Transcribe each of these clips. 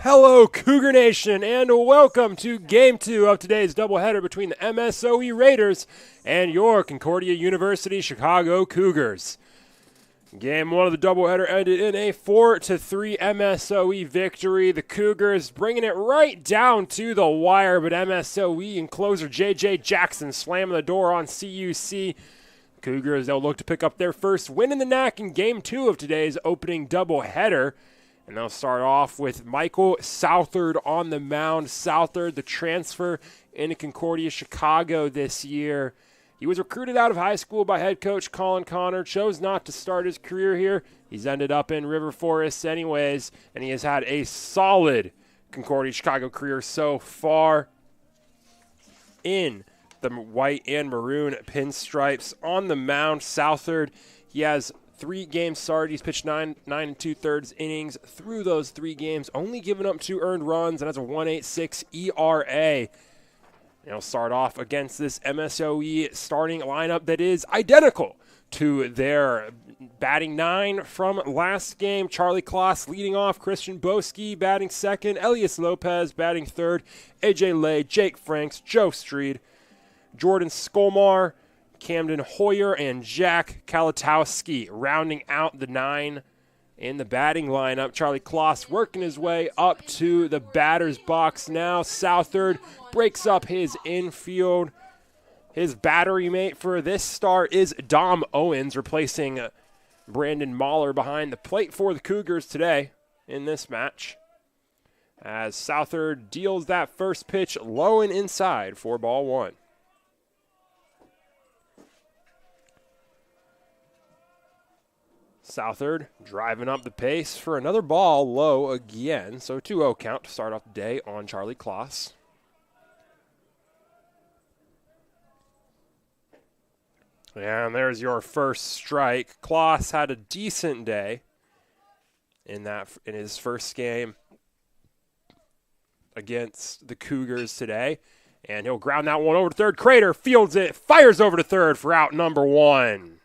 Hello, Cougar Nation, and welcome to Game 2 of today's doubleheader between the MSOE Raiders and your Concordia University Chicago Cougars. Game 1 of the doubleheader ended in a 4-3 MSOE victory. The Cougars bringing it right down to the wire, but MSOE and closer J.J. Jackson slamming the door on CUC. Cougars, they'll look to pick up their first win in the NAC in Game 2 of today's opening doubleheader. And they'll start off with Michael Southard on the mound. Southard, the transfer into Concordia, Chicago this year. He was recruited out of high school by head coach Colin Connor, chose not to start his career here. He's ended up in River Forest anyways, and he has had a solid Concordia, Chicago career so far in the white and maroon pinstripes. On the mound, Southard, he has 3 games started. He's pitched 9 2/3 innings through those 3 games, only giving up 2 earned runs, and that's a 1.86 ERA. He'll start off against this MSOE starting lineup that is identical to their batting 9 from last game. Charlie Kloss leading off, Christian Boski batting second, Elias Lopez batting third, AJ Lay, Jake Franks, Joe Street, Jordan Skolmar, Camden Hoyer, and Jack Kalatowski rounding out the 9 in the batting lineup. Charlie Kloss working his way up to the batter's box now. Southard breaks up his infield. His battery mate for this start is Dom Owens, replacing Brandon Mahler behind the plate for the Cougars today in this match, as Southard deals that first pitch low and inside for ball 1. Southard driving up the pace for another ball low again. So 2-0 count to start off the day on Charlie Kloss. And there's your first strike. Kloss had a decent day in his first game against the Cougars today. And he'll ground that one over to third. Crater fields it, fires over to third for out number 1.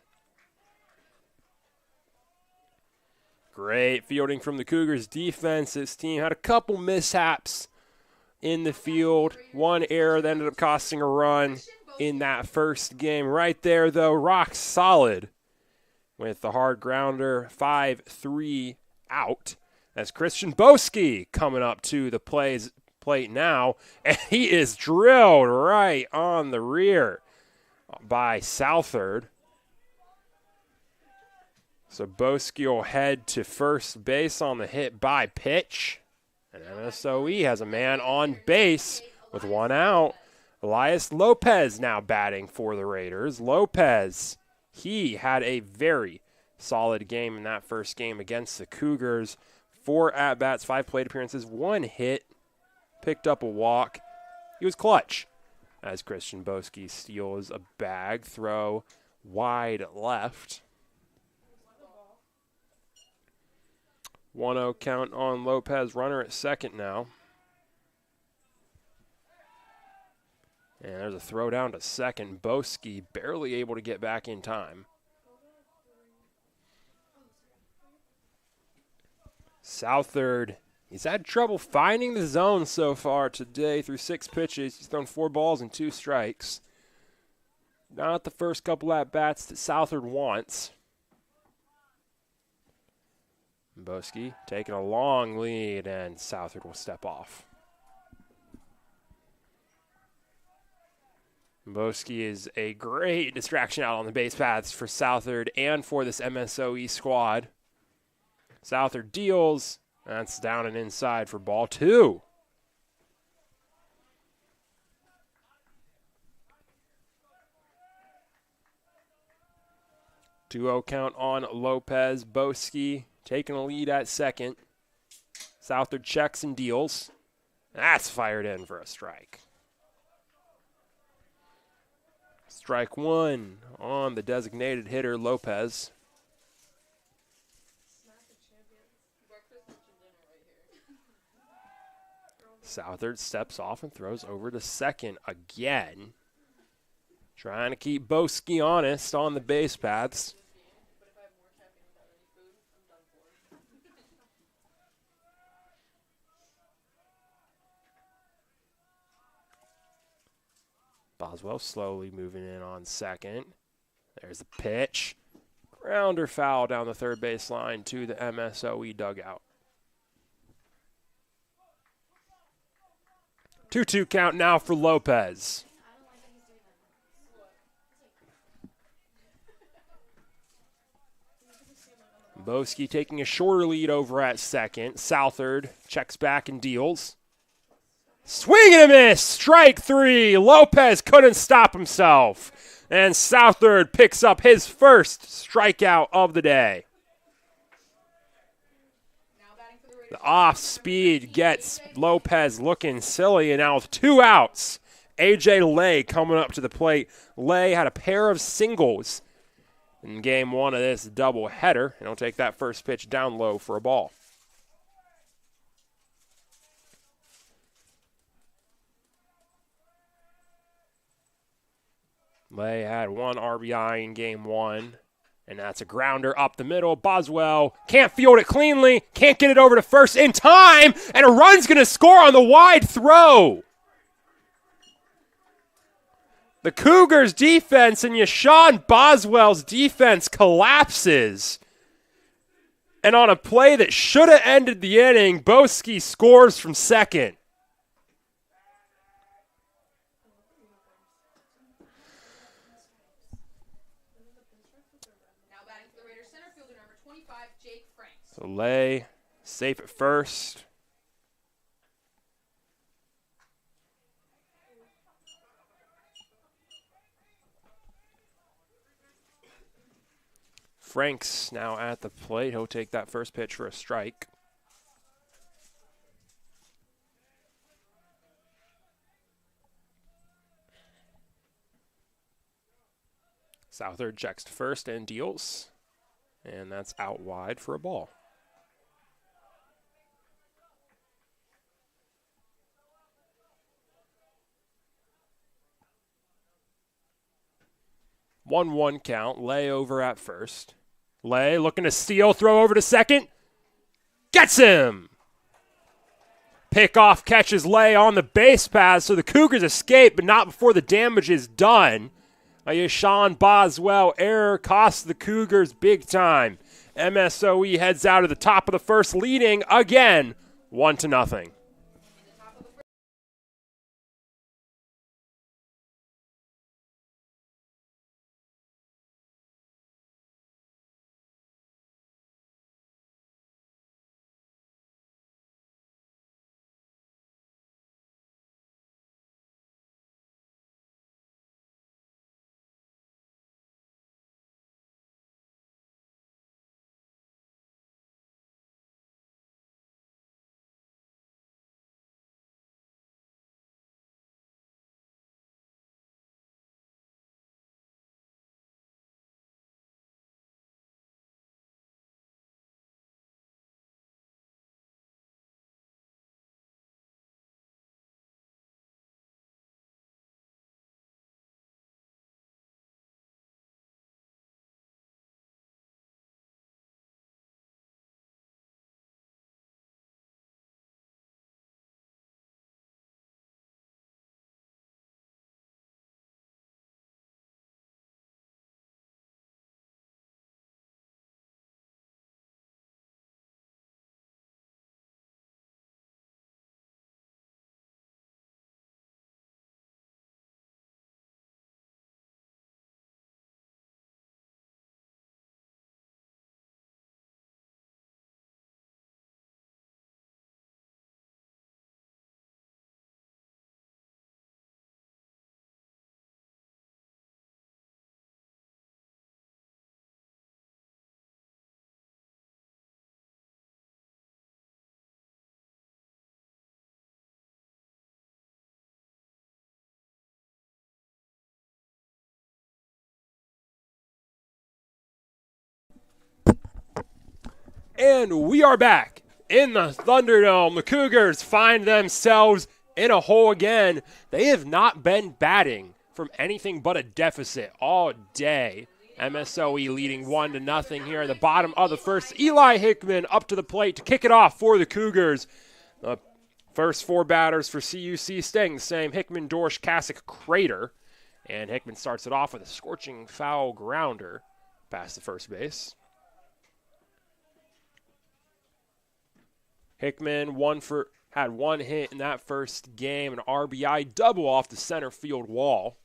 Great fielding from the Cougars defense. This team had a couple mishaps in the field. One error that ended up costing a run in that first game. Right there, though, rock solid with the hard grounder, 5-3 out. That's Christian Boski coming up to the plate now, and he is drilled right on the rear by Southard. So Boski will head to first base on the hit by pitch. And MSOE has a man on base with 1 out. Elias Lopez now batting for the Raiders. Lopez, he had a very solid game in that first game against the Cougars. 4 at-bats, 5 plate appearances, 1 hit, picked up a walk. He was clutch as Christian Boski steals a bag throw wide left. 1-0 count on Lopez, runner at second now. And there's a throw down to second. Boski barely able to get back in time. Southard, he's had trouble finding the zone so far today through 6 pitches. He's thrown 4 balls and 2 strikes. Not the first couple at-bats that Southard wants. Boski taking a long lead, and Southard will step off. Boski is a great distraction out on the base paths for Southard and for this MSOE squad. Southard deals. That's down and inside for ball 2. Two-0 count on Lopez. Boski taking a lead at second. Southard checks and deals. That's fired in for a strike. Strike 1 on the designated hitter, Lopez. Southard steps off and throws over to second again. Trying to keep Boski honest on the base paths. Boswell slowly moving in on second. There's the pitch. Grounder foul down the third baseline to the MSOE dugout. 2-2 count now for Lopez. Boski taking a shorter lead over at second. Southard checks back and deals. Swing and a miss. Strike three. Lopez couldn't stop himself. And Southard picks up his first strikeout of the day. The off speed gets Lopez looking silly, and now with 2 outs, A.J. Lay coming up to the plate. Lay had a pair of singles in game 1 of this doubleheader, and he'll take that first pitch down low for a ball. Lay had 1 RBI in game 1. And that's a grounder up the middle. Boswell can't field it cleanly, can't get it over to first in time, and a run's going to score on the wide throw. The Cougars' defense and Yashawn Boswell's defense collapses. And on a play that should have ended the inning, Boski scores from second. So Lay safe at first. Franks now at the plate. He'll take that first pitch for a strike. Southard checks to first and deals. And that's out wide for a ball. One count. Lay over at first. Lay looking to steal, throw over to second. Gets him! Pickoff catches Lay on the base path, so the Cougars escape, but not before the damage is done. A Yashawn Boswell error costs the Cougars big time. MSOE heads out of the top of the first, leading again 1-0. And we are back in the Thunderdome. The Cougars find themselves in a hole again. They have not been batting from anything but a deficit all day. MSOE leading 1-0 here at the bottom of the first. Eli Hickman up to the plate to kick it off for the Cougars. The first 4 batters for CUC staying the same. Hickman, Dorsch, Kasich, Crater. And Hickman starts it off with a scorching foul grounder past the first base. Hickman had one hit in that first game, an RBI double off the center field wall.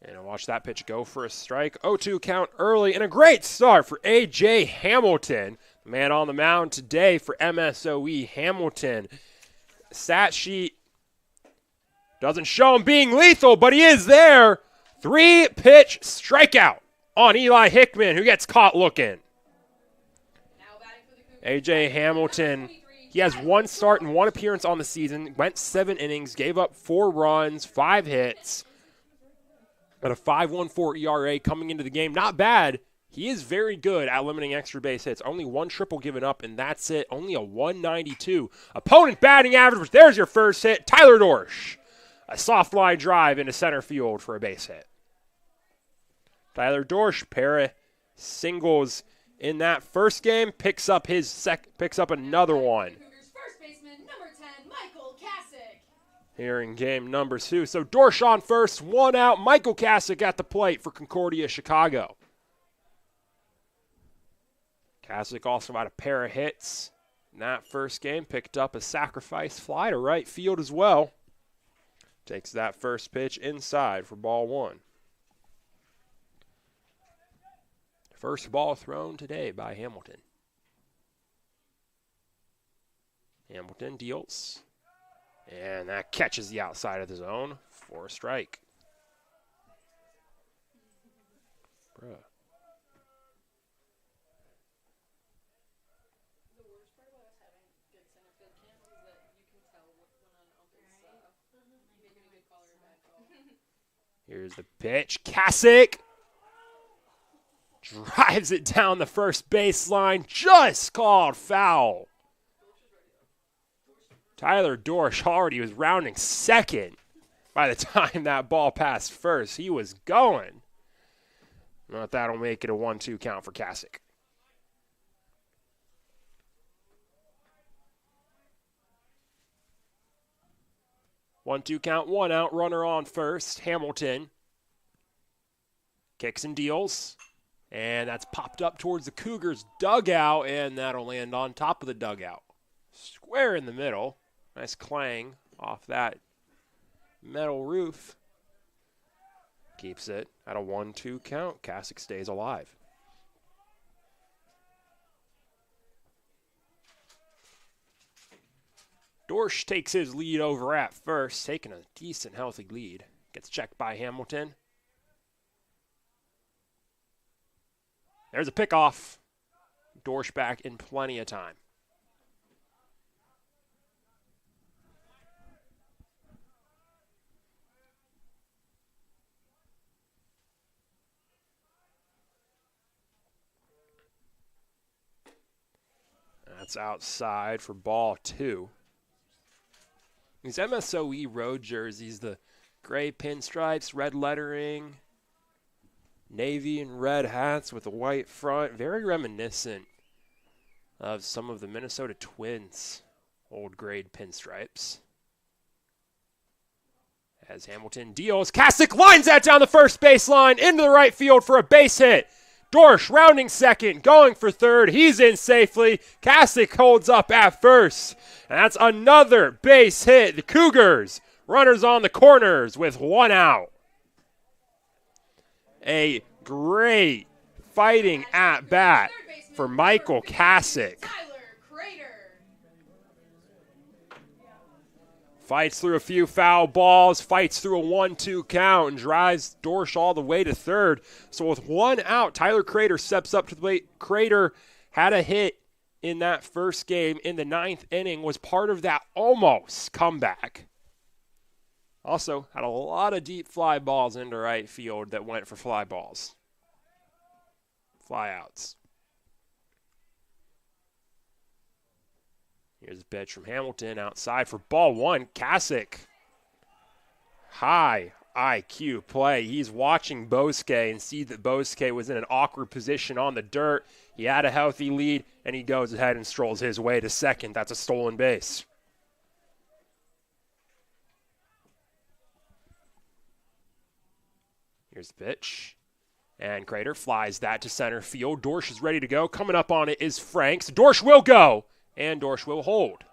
And watch that pitch go for a strike. 0-2 count early, and a great start for A.J. Hamilton. The man on the mound today for MSOE. Hamilton. Stat sheet doesn't show him being lethal, but he is there. 3-pitch strikeout on Eli Hickman, who gets caught looking. A.J. Hamilton, he has one start and one appearance on the season, went 7 innings, gave up 4 runs, 5 hits, at a 5.14 ERA coming into the game. Not bad. He is very good at limiting extra base hits. Only 1 triple given up, and that's it. Only a 192. Opponent batting average, there's your first hit. Tyler Dorsch. A soft line drive into center field for a base hit. Tyler Dorsch, pair of singles in that first game, picks up another one. Cougars first baseman, number 10, Michael Kasich. Here in game number 2. So Dorsch on first, 1 out. Michael Kasich at the plate for Concordia, Chicago. Kasich also had a pair of hits in that first game. Picked up a sacrifice fly to right field as well. Takes that first pitch inside for ball 1. First ball thrown today by Hamilton. Hamilton deals. And that catches the outside of the zone for a strike. Bruh. The worst part about us having good center field cams is that you can tell when an uncle's making a good call or a bad call. Here's the pitch. Kasich drives it down the first baseline. Just called foul. Tyler Dorsch already was rounding second by the time that ball passed first. He was going. But that'll make it a 1-2 count for Kasich. One-two count, 1 out, runner on first. Hamilton kicks and deals. And that's popped up towards the Cougars' dugout, and that'll land on top of the dugout. Square in the middle. Nice clang off that metal roof. Keeps it at a 1-2 count. Kasich stays alive. Dorsch takes his lead over at first, taking a decent, healthy lead. Gets checked by Hamilton. There's a pickoff. Dorsch back in plenty of time. That's outside for ball 2. These MSOE road jerseys, the gray pinstripes, red lettering, navy and red hats with a white front, very reminiscent of some of the Minnesota Twins old grade pinstripes. As Hamilton deals, Kasich lines that down the first baseline into the right field for a base hit. Dorsch rounding second, going for third. He's in safely. Kasich holds up at first. And that's another base hit. The Cougars, runners on the corners with 1 out. A great fighting at bat for Michael Kasich. Fights through a few foul balls, fights through a 1-2 count, and drives Dorsch all the way to third. So with 1 out, Tyler Crater steps up to the plate. Crater had a hit in that first game in the 9th inning, was part of that almost comeback. Also had a lot of deep fly balls into right field that went for fly balls. Fly outs. Here's a pitch from Hamilton outside for ball 1. Kasich. High IQ play. He's watching Bosque and see that Bosque was in an awkward position on the dirt. He had a healthy lead, and he goes ahead and strolls his way to second. That's a stolen base. Here's the pitch. And Crater flies that to center field. Dorsch is ready to go. Coming up on it is Franks. Dorsch will go. And Dorsch will hold.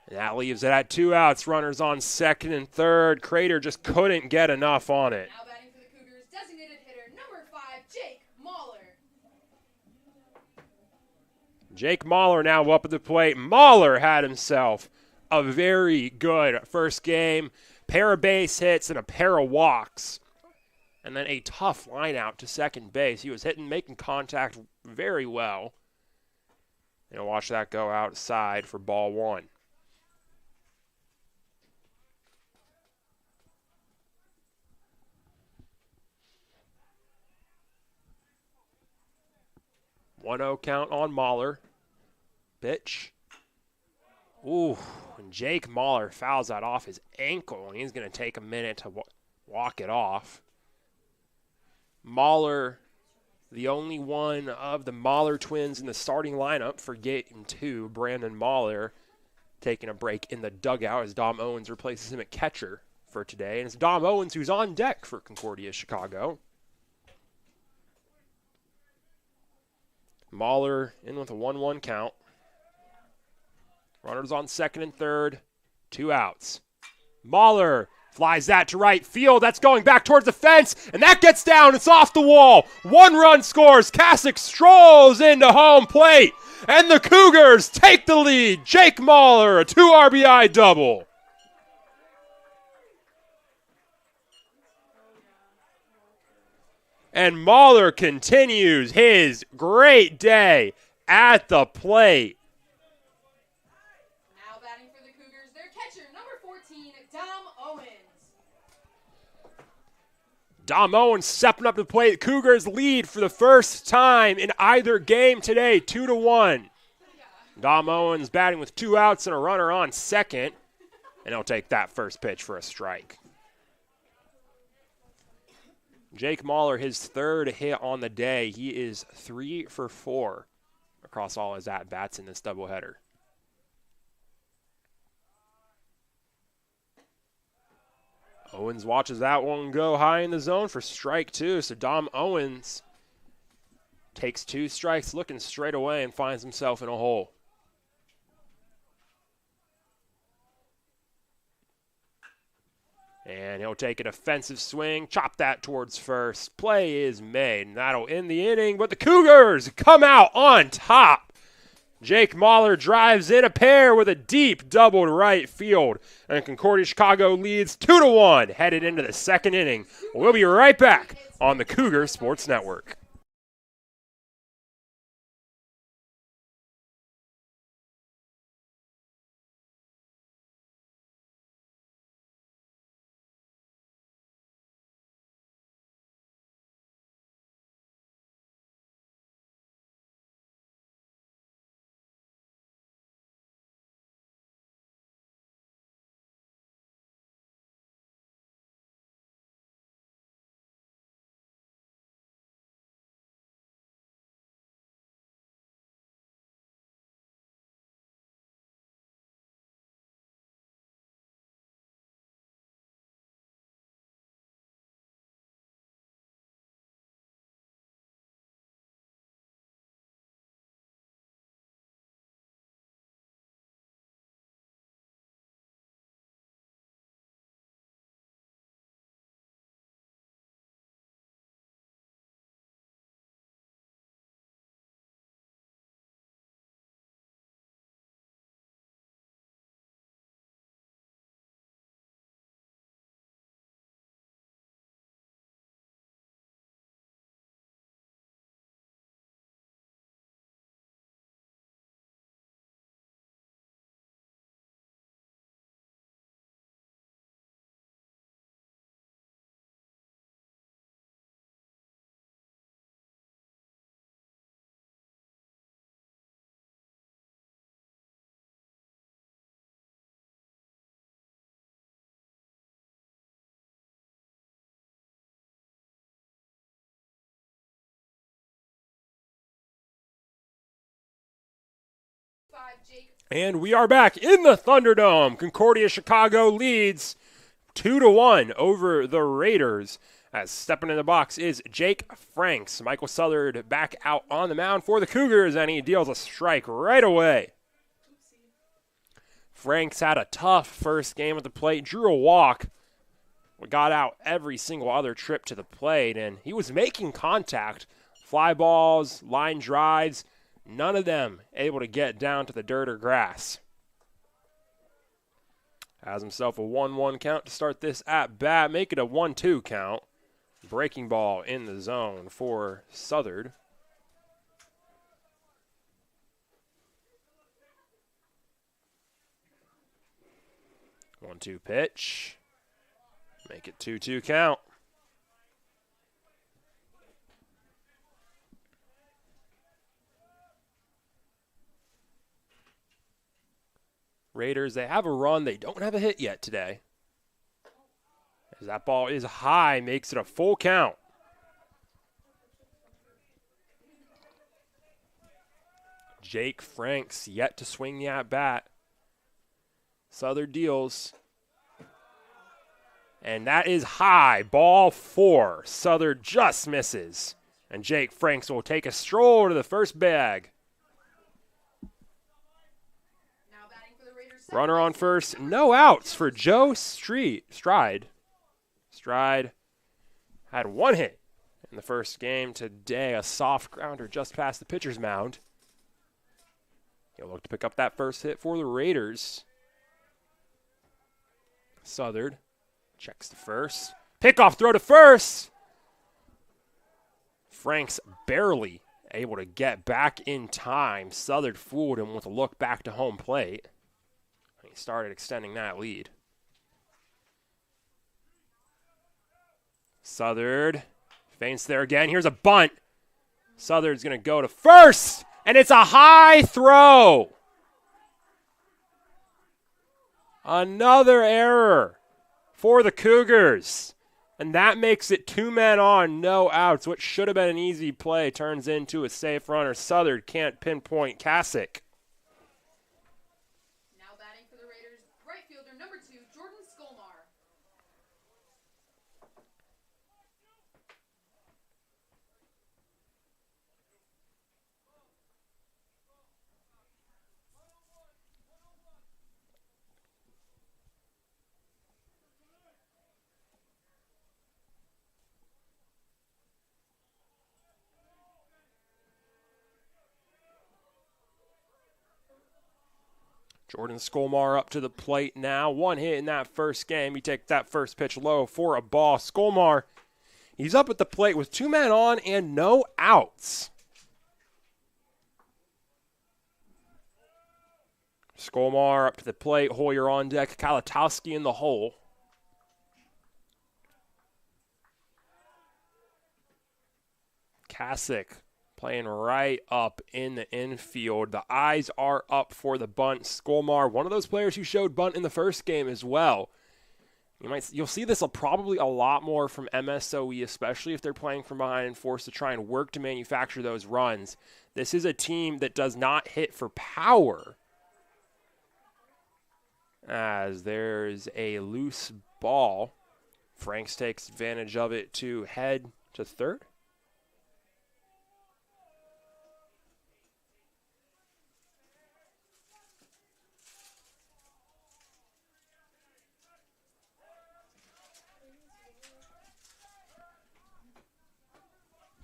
And that leaves it at 2 outs. Runners on second and third. Crater just couldn't get enough on it. Now batting for the Cougars, designated hitter number 5, Jake Mahler. Jake Mahler now up at the plate. Mahler had himself a very good first game. Pair of base hits and a pair of walks. And then a tough line out to second base. He was making contact very well. And watch that go outside for ball 1. One-0 count on Mahler. Pitch. Ooh, and Jake Mahler fouls that off his ankle, and he's going to take a minute to walk it off. Mahler, the only one of the Mahler twins in the starting lineup for Game 2. Brandon Mahler taking a break in the dugout as Dom Owens replaces him at catcher for today. And it's Dom Owens who's on deck for Concordia Chicago. Mahler in with a 1-1 count. Runners on second and third. 2 outs. Mahler flies that to right field. That's going back towards the fence, and that gets down. It's off the wall. 1 run scores. Kasich strolls into home plate, and the Cougars take the lead. Jake Mahler, a 2 RBI double. And Mahler continues his great day at the plate. Now batting for the Cougars, their catcher, number 14, Dom Owens. Dom Owens stepping up to the plate. Cougars lead for the first time in either game today, 2-1. Dom Owens batting with 2 outs and a runner on second. And he'll take that first pitch for a strike. Jake Mahler, his 3rd hit on the day. He is 3 for 4 across all his at-bats in this doubleheader. Owens watches that one go high in the zone for strike 2. So Dom Owens takes 2 strikes, looking straight away, and finds himself in a hole. And he'll take an offensive swing, chop that towards first. Play is made, and that'll end the inning. But the Cougars come out on top. Jake Mahler drives in a pair with a deep double to right field. And Concordia Chicago leads 2-1, headed into the second inning. We'll be right back on the Cougar Sports Network. Jake. And we are back in the Thunderdome. Concordia Chicago leads 2-1 over the Raiders. As stepping in the box is Jake Franks. Michael Southard back out on the mound for the Cougars, and he deals a strike right away. Franks had a tough first game at the plate, drew a walk, got out every single other trip to the plate, and he was making contact. Fly balls, line drives, none of them able to get down to the dirt or grass. Has himself a 1-1 count to start this at bat, make it a 1-2 count. Breaking ball in the zone for Southard. One-two pitch. Make it 2-2 count. Raiders, they have a run. They don't have a hit yet today. As that ball is high, makes it a full count. Jake Franks yet to swing the at-bat. Southern deals. And that is high. Ball 4. Southern just misses. And Jake Franks will take a stroll to the first bag. Now batting for the Raiders. Runner on first. No outs for Joe Stride. Stride had one hit in the first game today. A soft grounder just past the pitcher's mound. He'll look to pick up that first hit for the Raiders. Southard checks the first. Pickoff throw to first. Franks barely able to get back in time. Southard fooled him with a look back to home plate. He started extending that lead. Southard feints there again. Here's a bunt. Southard's going to go to first, and it's a high throw. Another error for the Cougars, and that makes it 2 men on, no outs. What should have been an easy play turns into a safe runner. Southard can't pinpoint CUC. Now batting for the Raiders, right fielder number 2, Jordan Skolmar. Jordan Skolmar up to the plate now. One hit in that first game. He takes that first pitch low for a ball. Skolmar, he's up at the plate with 2 men on and no outs. Skolmar up to the plate. Hoyer on deck. Kalatowski in the hole. CUC playing right up in the infield. The eyes are up for the bunt. Skolmar, one of those players who showed bunt in the first game as well. You'll see this probably a lot more from MSOE, especially if they're playing from behind and forced to try and work to manufacture those runs. This is a team that does not hit for power. As there's a loose ball. Franks takes advantage of it to head to third.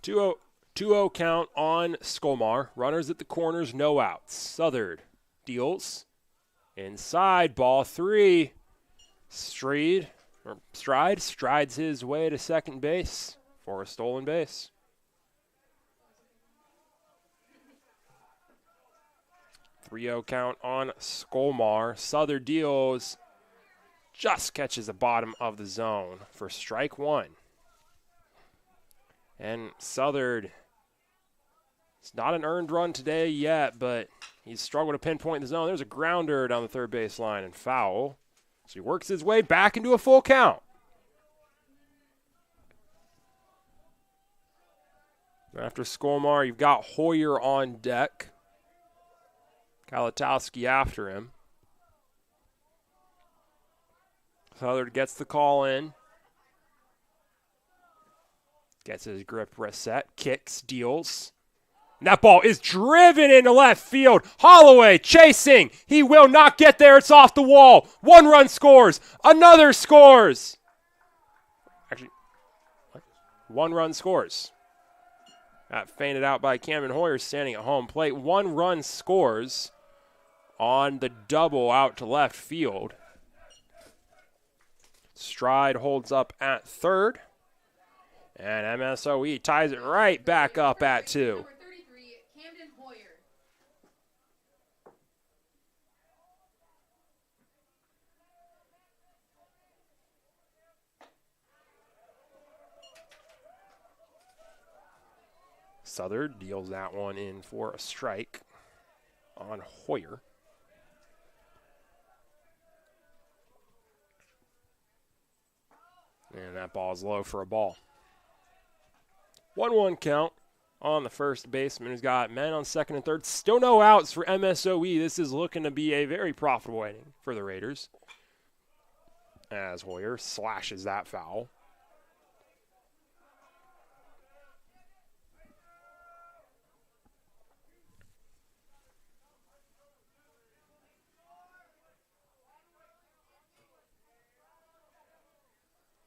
Two-0 count on Skolmar. Runners at the corners, no outs. Southard deals. Inside, ball 3. Stride strides his way to second base for a stolen base. Three-0 count on Skolmar. Southard deals. Just catches the bottom of the zone for strike 1. And Southard, it's not an earned run today yet, but he's struggled to pinpoint the zone. There's a grounder down the third base line and foul. So he works his way back into a full count. After Skolmar, you've got Hoyer on deck. Kalatowski after him. Southard gets the call in. Gets his grip reset. Kicks, deals. And that ball is driven into left field. Holloway chasing. He will not get there. It's off the wall. 1 run scores. Another scores. Actually, 1 run scores. Got feinted out by Cameron Hoyer standing at home plate. 1 run scores on the double out to left field. Stride holds up at third. And MSOE ties it right back up at 2. Southard deals that one in for a strike on Hoyer. And that ball is low for a ball. 1-1 count on the first baseman, who's got men on second and third. Still no outs for MSOE. This is looking to be a very profitable inning for the Raiders, as Hoyer slashes that foul.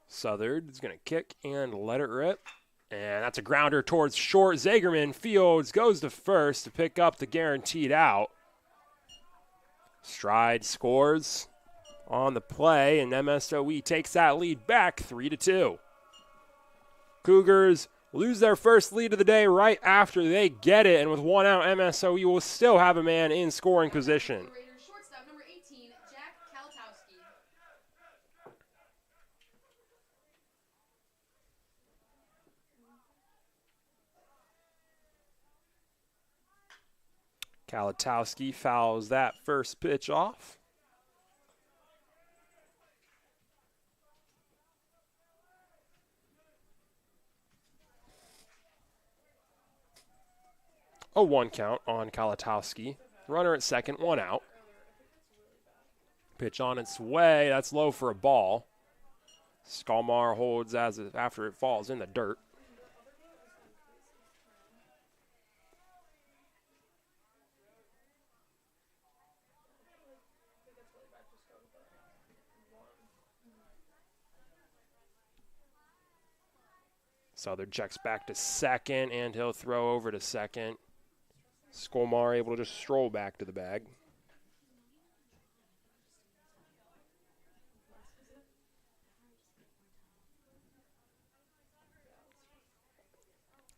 Southard is going to kick and let it rip. And that's a grounder towards short. Zagerman fields, goes to first to pick up the guaranteed out. Stride scores on the play, and MSOE takes that lead back 3-2. Cougars lose their first lead of the day right after they get it, and with 1 out, MSOE will still have a man in scoring position. Kalatowski fouls that first pitch off. A 1 count on Kalatowski. Runner at second, 1 out. Pitch on its way. That's low for a ball. Skalmar holds after it falls in the dirt. Southern checks back to second, and he'll throw over to second. Skolmar able to just stroll back to the bag.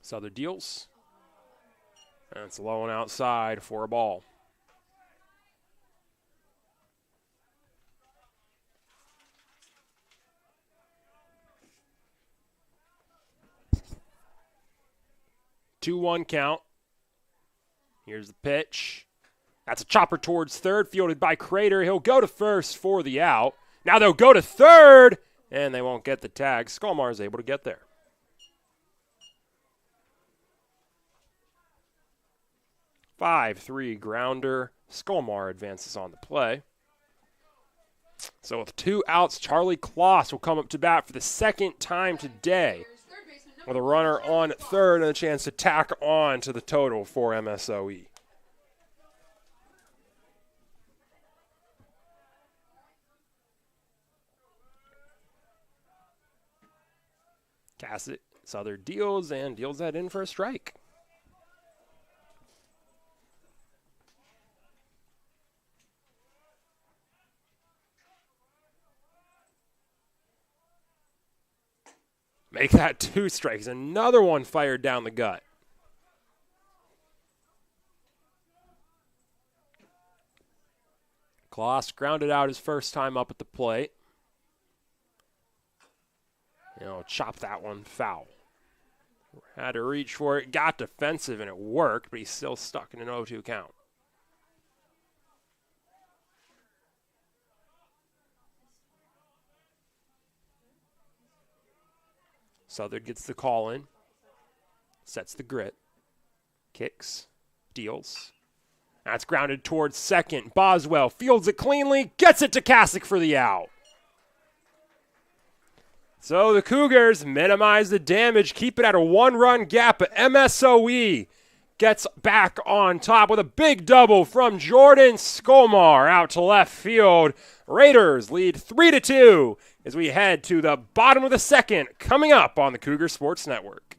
Southern deals. And it's low and outside for a ball. Two-one count. Here's the pitch. That's a chopper towards third, fielded by Crater. He'll go to first for the out. Now they'll go to third, and they won't get the tag. Skolmar is able to get there. 5-3 grounder. Skolmar advances on the play. So with 2 outs, Charlie Kloss will come up to bat for the second time today, with a runner on third and a chance to tack on to the total for MSOE. Cassett, Southern deals and deals that in for a strike. Make that 2 strikes. Another one fired down the gut. Kloss grounded out his first time up at the plate. Chop that one foul. Had to reach for it, got defensive, and it worked, but he's still stuck in an 0-2 count. Southern gets the call in, sets the grit, kicks, deals. That's grounded towards second. Boswell fields it cleanly, gets it to Kasich for the out. So the Cougars minimize the damage, keep it at a one-run gap, but MSOE gets back on top with a big double from Jordan Skolmar out to left field. Raiders lead 3-2 as we head to the bottom of the second, coming up on the Cougar Sports Network.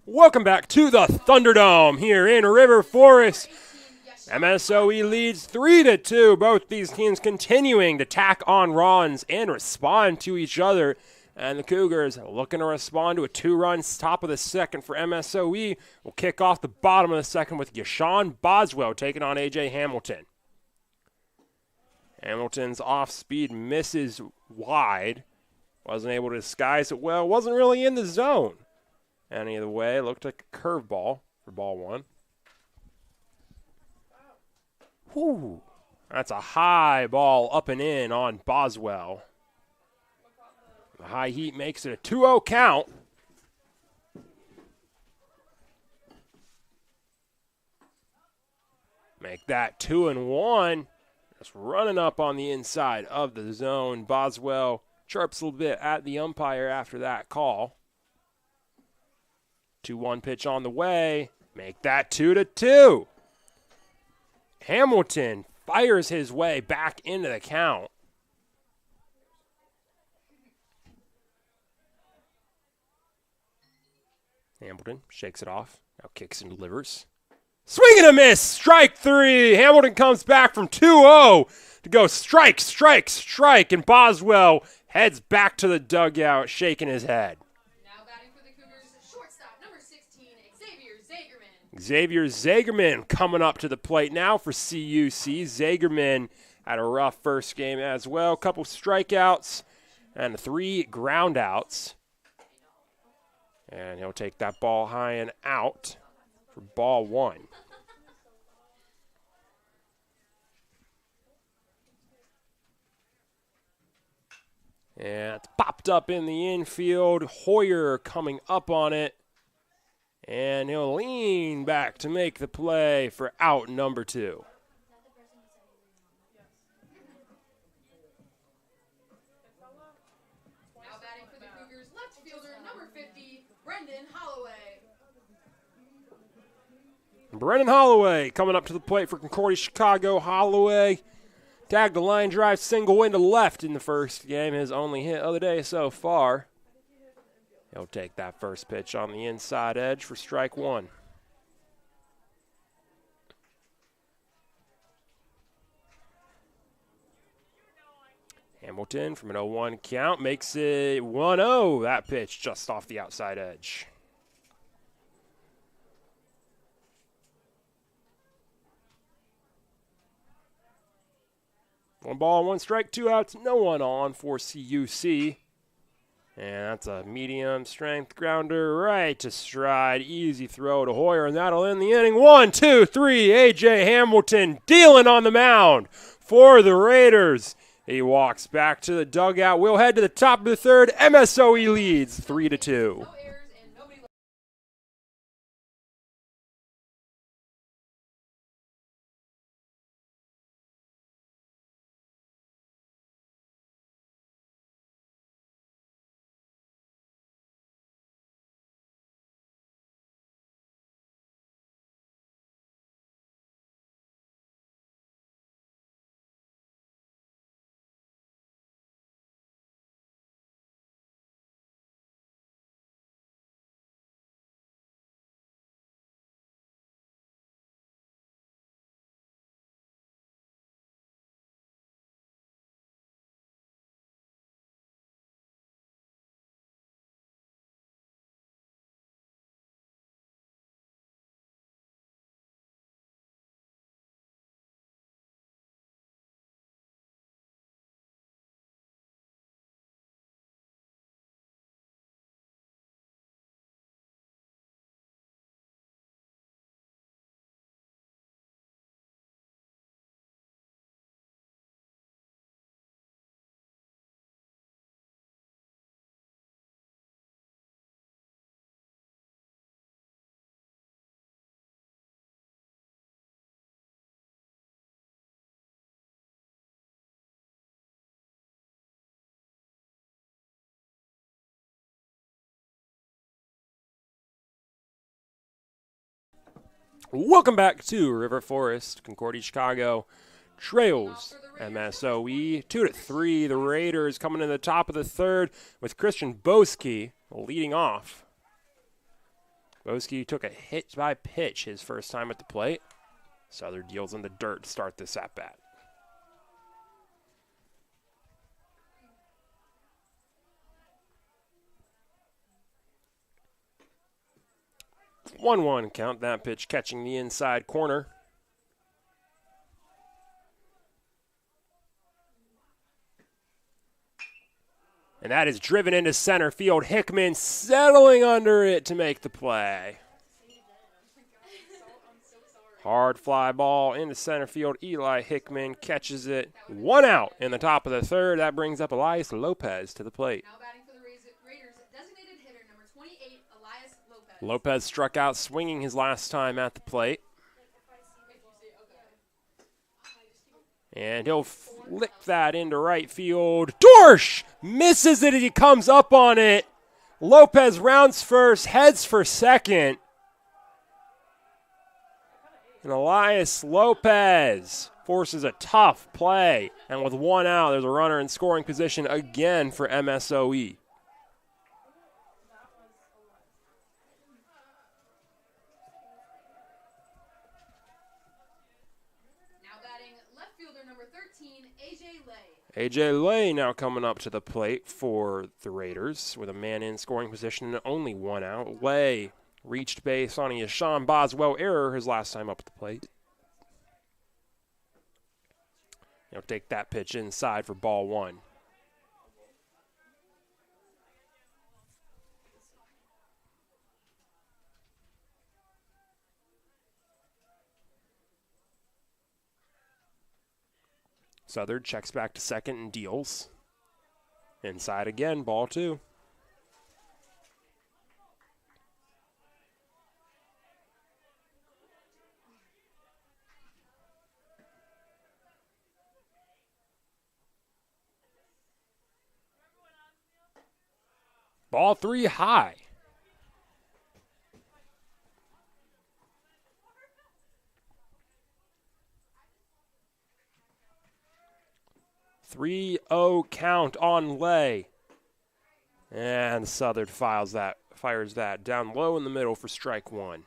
Welcome back to the Thunderdome here in River Forest. MSOE leads 3-2. Both these teams continuing to tack on runs and respond to each other. And the Cougars looking to respond to a 2-run top of the second for MSOE. Will kick off the bottom of the second with Yashawn Boswell taking on A.J. Hamilton. Hamilton's off-speed misses wide. Wasn't able to disguise it well. Wasn't really in the zone. Any other way, looked like a curveball for ball one. Whew. That's a high ball up and in on Boswell. The high heat makes it a 2-0 count. Make that 2-1. Just running up on the inside of the zone. Boswell chirps a little bit at the umpire after that call. 2-1 pitch on the way. Make that 2-2. Hamilton fires his way back into the count. Hamilton shakes it off. Now kicks and delivers. Swing and a miss. Strike three. Hamilton comes back from 2-0 to go strike, strike, strike. And Boswell heads back to the dugout shaking his head. Xavier Zagerman coming up to the plate now for CUC. Zagerman had a rough first game as well. Couple strikeouts and 3 groundouts. And he'll take that ball high and out for ball one. And it's popped up in the infield. Hoyer coming up on it. And he'll lean back to make the play for out number 2. Now batting for the Cougars, left fielder number 50, Brendan Holloway. Brendan Holloway coming up to the plate for Concordia Chicago. Holloway tagged the line drive single into left in the first game. His only hit of the day so far. He'll take that first pitch on the inside edge for strike one. Hamilton from an 0-1 count makes it 1-0. That pitch just off the outside edge. One ball, one strike, 2 outs, no one on for CUC. And that's a medium strength grounder right to stride. Easy throw to Hoyer, and that'll end the inning. 1, 2, 3. A.J. Hamilton dealing on the mound for the Raiders. He walks back to the dugout. We'll head to the top of the third. MSOE leads 3-2. No errors and nobody left. Welcome back to River Forest. Concordia Chicago trails MSOE 2-3. The Raiders coming in the top of the third with Christian Boski leading off. Boski took a hit by pitch his first time at the plate. Southern deals in the dirt to start this at-bat. One count. That pitch catching the inside corner. And that is driven into center field. Hickman settling under it to make the play. Hard fly ball into center field. Eli Hickman catches it. 1 out in the top of the third. That brings up Elias Lopez to the plate. Now batting for the Raiders, designated hitter number 28, Elias Lopez. Lopez struck out swinging his last time at the plate. And he'll flick that into right field. Dorsch misses it as he comes up on it. Lopez rounds first, heads for second. And Elias Lopez forces a tough play. And with 1 out, there's a runner in scoring position again for MSOE. Now batting left fielder number 13, AJ Lay. AJ Lay now coming up to the plate for the Raiders with a man in scoring position and only 1 out. Lay reached base on a Sean Boswell error his last time up at the plate. He'll take that pitch inside for ball 1. Southern checks back to second and deals. Inside again, ball 2. Ball 3 high. "3-0 count on Lay. And Southern fires that down low in the middle for strike 1.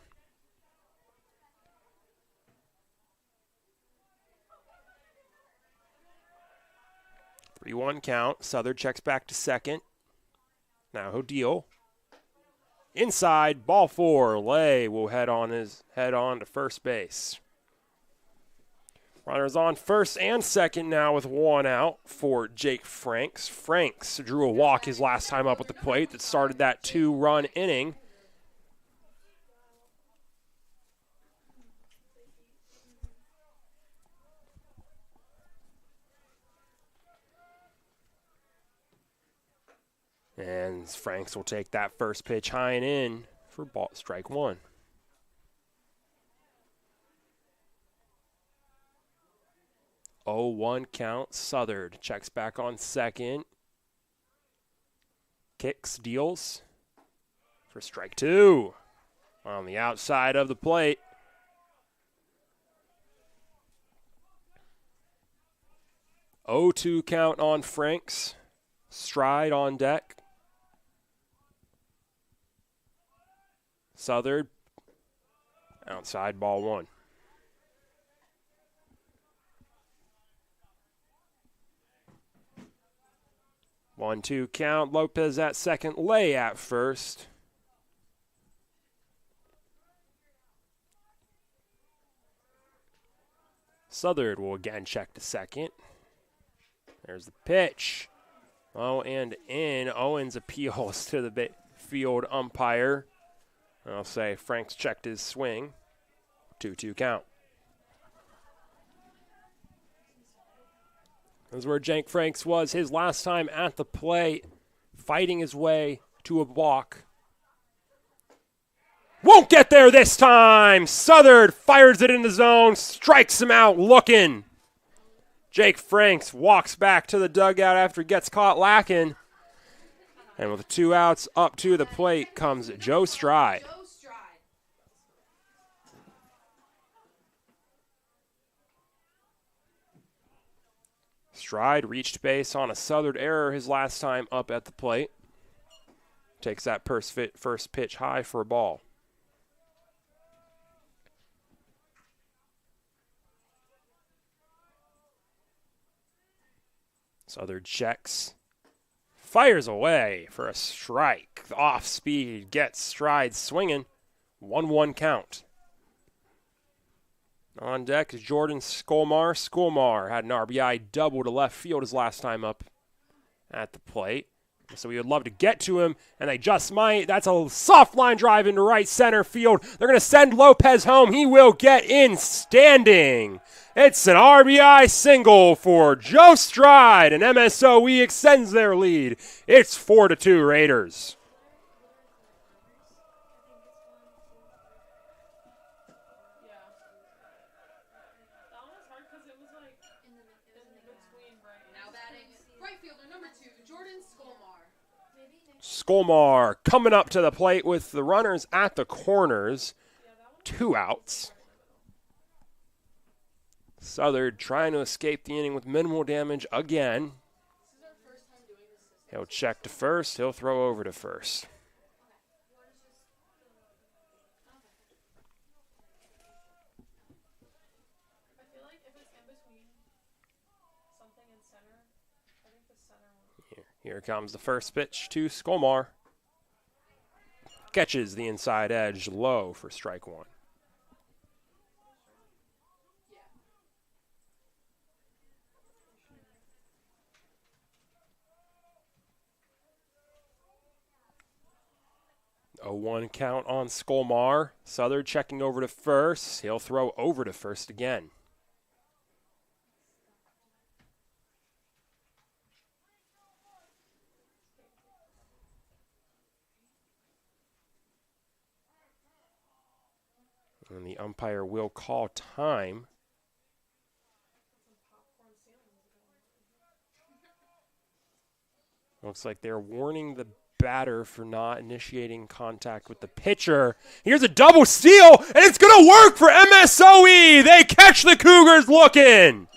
"3-1 count. Southern checks back to second. Now he'll deal. Inside, ball 4. Lay will head on to first base. Runners on first and second now with 1 out for Jake Franks. Franks drew a walk his last time up at the plate that started that 2-run inning. And Franks will take that first pitch high and in for ball, strike one. Oh, 1 count. Southard checks back on second. Kicks, deals for strike two on the outside of the plate. Oh, 2 count on Franks. Stride on deck. Southard, outside, ball one. One, 2 count. Lopez at second, Lay at first. Southard will again check to second. There's the pitch. Oh, and in. Owens appeals to the field umpire. I'll say Franks checked his swing. 2-2 count. This is where Jank Franks was his last time at the plate, fighting his way to a walk. Won't get there this time. Southard fires it in the zone, strikes him out looking. Jake Franks walks back to the dugout after he gets caught lacking. And with 2 outs, up to the plate comes Joe Stride. Stride reached base on a Southern error his last time up at the plate. Takes that first pitch high for a ball. Southern checks. Fires away for a strike. Off speed gets Stride swinging. 1-1 count. On deck is Jordan Skolmar. Skolmar had an RBI double to left field his last time up at the plate. So we would love to get to him, and they just might. That's a soft line drive into right center field. They're going to send Lopez home. He will get in standing. It's an RBI single for Joe Stride, and MSOE extends their lead. It's 4-2 Raiders. Skolmar coming up to the plate with the runners at the corners. 2 outs. Southard trying to escape the inning with minimal damage again. He'll check to first. He'll throw over to first. Here comes the first pitch to Skolmar. Catches the inside edge low for strike one. A 1 count on Skolmar. Southern checking over to first. He'll throw over to first again. And the umpire will call time. Looks like they're warning the batter for not initiating contact with the pitcher. Here's a double steal, and it's going to work for MSOE. They catch the Cougars looking.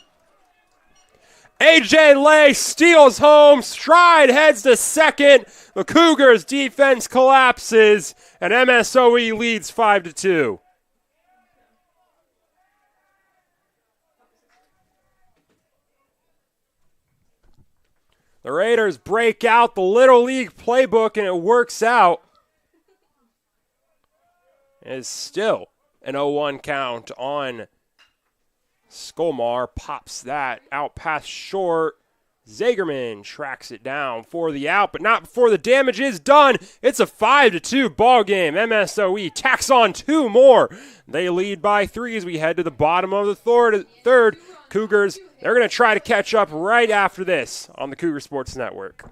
A.J. Lay steals home. Stride heads to second. The Cougars' defense collapses, and MSOE leads 5-2. The Raiders break out the Little League playbook, and it works out. It's still an 0-1 count on Skolmar. Pops that out past short. Zagerman tracks it down for the out, but not before the damage is done. It's a 5-2 ball game. MSOE tacks on 2 more. They lead by 3 as we head to the bottom of the third. Cougars, they're going to try to catch up right after this on the Cougar Sports Network.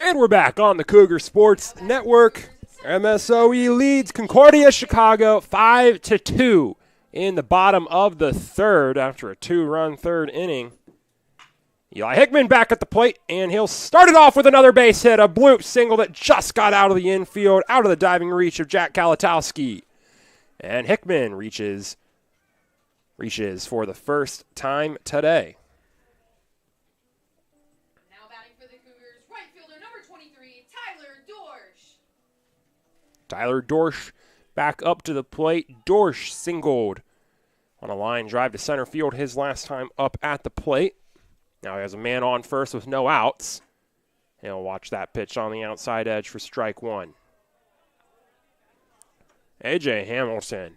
And we're back on the Cougar Sports Network. MSOE leads Concordia Chicago 5-2 in the bottom of the third after a 2-run third inning. Eli Hickman back at the plate, and he'll start it off with another base hit, a bloop single that just got out of the infield, out of the diving reach of Jack Kalatowski. And Hickman reaches for the first time today. Tyler Dorsch back up to the plate. Dorsch singled on a line drive to center field his last time up at the plate. Now he has a man on first with no outs. He'll watch that pitch on the outside edge for strike one. A.J. Hamilton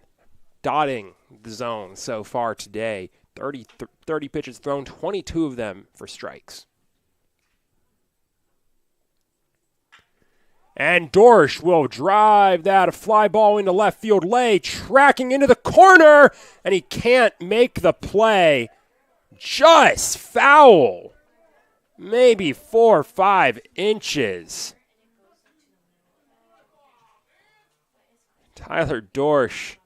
dotting the zone so far today. 30 pitches thrown, 22 of them for strikes. And Dorsch will drive that a fly ball into left field. Lay tracking into the corner, and he can't make the play. Just foul. Maybe 4 or 5 inches. Tyler Dorsch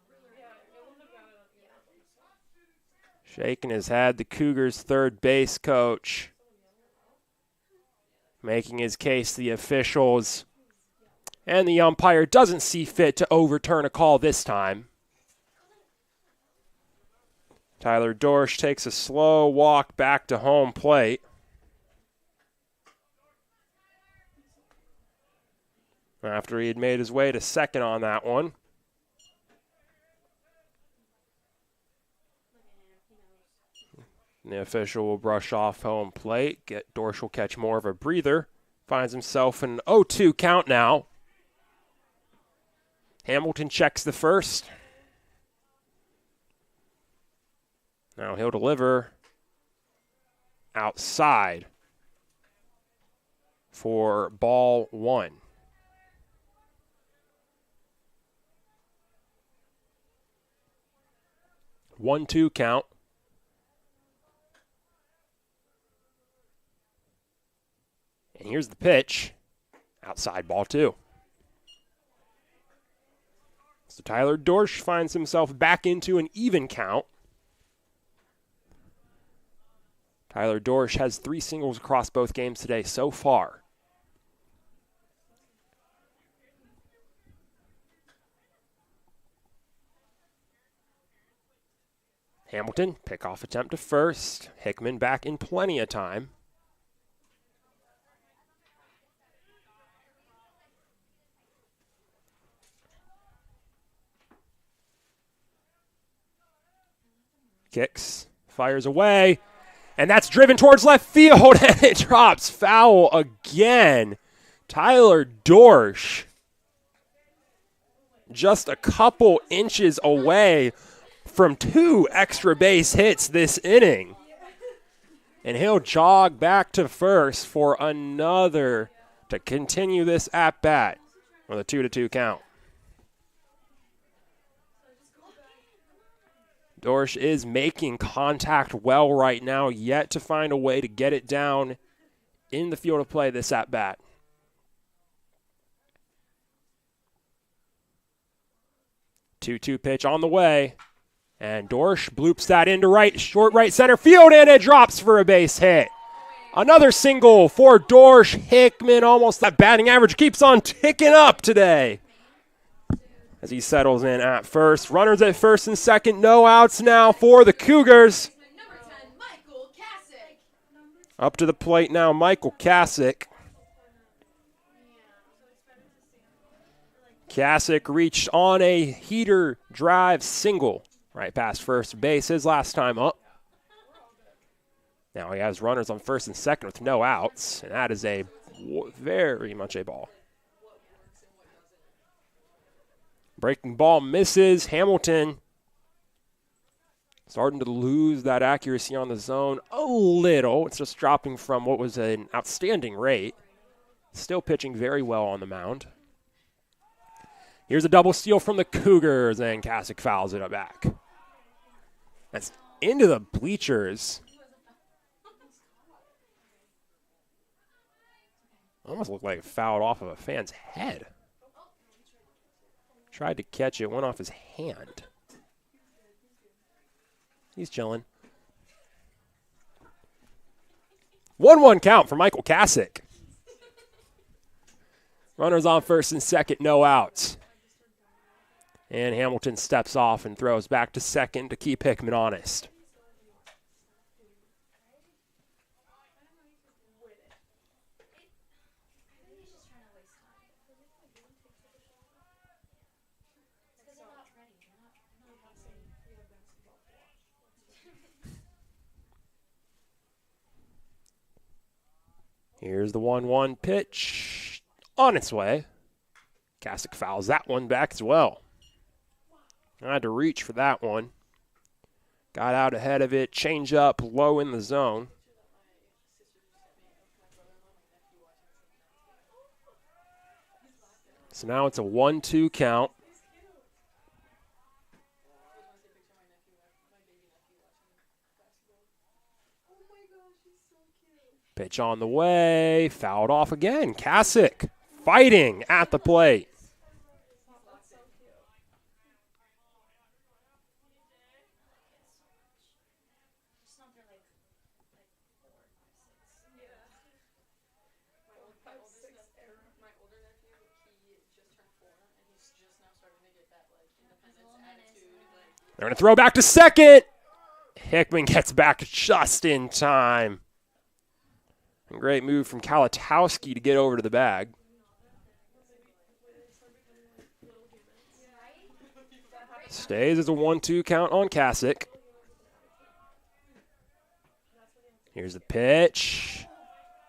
shaking his head. The Cougars' third base coach making his case to the officials. And the umpire doesn't see fit to overturn a call this time. Tyler Dorsch takes a slow walk back to home plate. After he had made his way to second on that one. The official will brush off home plate. Dorsch will catch more of a breather. Finds himself in an 0-2 count now. Hamilton checks the first. Now he'll deliver outside for ball one. One-two count. And here's the pitch. Outside ball two. So Tyler Dorsch finds himself back into an even count. Tyler Dorsch has 3 singles across both games today so far. Hamilton, pickoff attempt to first. Hickman back in plenty of time. Kicks, fires away, and that's driven towards left field, and it drops foul again. Tyler Dorsch just a couple inches away from 2 extra base hits this inning. And he'll jog back to first for another to continue this at-bat with a 2-2 count. Dorsch is making contact well right now, yet to find a way to get it down in the field of play this at-bat. Two-two pitch on the way, and Dorsch bloops that into right, short right center field, and it drops for a base hit. Another single for Dorsch. Hickman, almost that batting average keeps on ticking up today as he settles in at first. Runners at first and second, no outs now for the Cougars. Up to the plate now, Michael Kasich. Kasich reached on a heater drive single right past first base his last time up. Now he has runners on first and second with no outs, and that is a very much a ball. Breaking ball misses. Hamilton starting to lose that accuracy on the zone a little. It's just dropping from what was an outstanding rate. Still pitching very well on the mound. Here's a double steal from the Cougars, and Kasich fouls it back. That's into the bleachers. Almost looked like it fouled off of a fan's head. Tried to catch it, went off his hand. He's chilling. 1-1 count for Michael Kasich. Runners on first and second, no outs. And Hamilton steps off and throws back to second to keep Hickman honest. Here's the 1-1 pitch on its way. Kasich fouls that one back as well. I had to reach for that one. Got out ahead of it, change up low in the zone. So now it's a 1-2 count. Pitch on the way, fouled off again. Kasich fighting at the plate. They're going to throw back to second. Hickman gets back just in time. And great move from Kalatowski to get over to the bag. Stays as a 1-2 count on Kasich. Here's the pitch.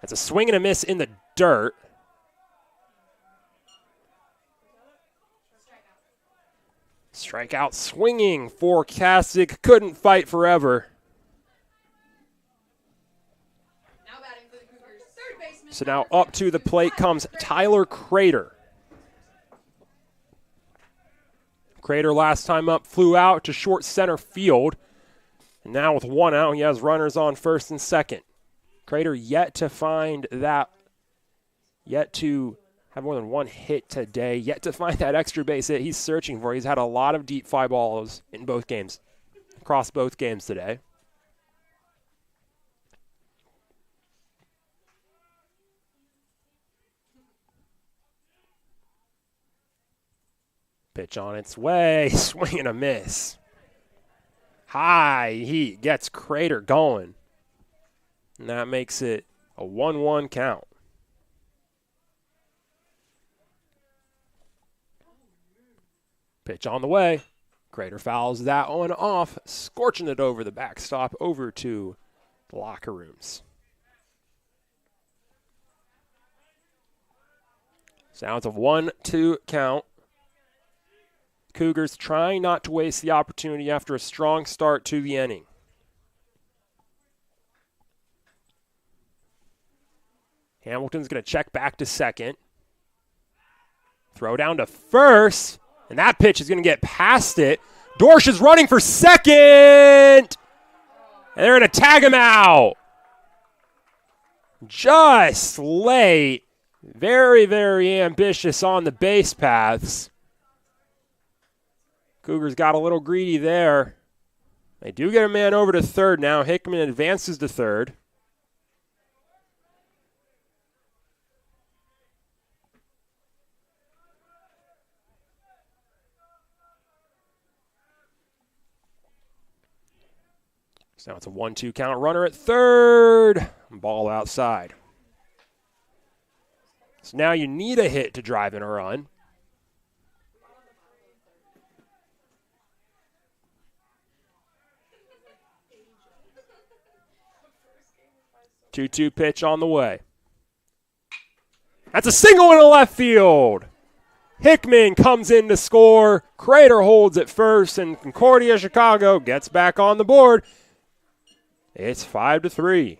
That's a swing and a miss in the dirt. Strikeout swinging for Kasich. Couldn't fight forever. Now batting for the Cougars, third baseman. So now up to the plate comes Tyler Crater. Crater last time up flew out to short center field. And now with one out, he has runners on first and second. Crater yet to find that, yet to have more than one hit today, yet to find that extra base hit he's searching for. He's had a lot of deep fly balls in both games, across both games today. Pitch on its way, swing and a miss. High heat gets Crater going. And that makes it a 1-1 count. Pitch on the way. Crater fouls that one off, scorching it over the backstop over to the locker rooms. So now it's a 1-2 count. Cougars trying not to waste the opportunity after a strong start to the inning. Hamilton's going to check back to second. Throw down to first. And that pitch is going to get past it. Dorsch is running for second. And they're going to tag him out. Just late. Very, very ambitious on the base paths. Cougars got a little greedy there. They do get a man over to third now. Hickman advances to third. So now it's a 1-2 count. Runner at third. Ball outside. So now you need a hit to drive in a run. 2-2 pitch on the way. That's a single into left field. Hickman comes in to score. Crater holds it first, and Concordia Chicago gets back on the board. It's 5-3.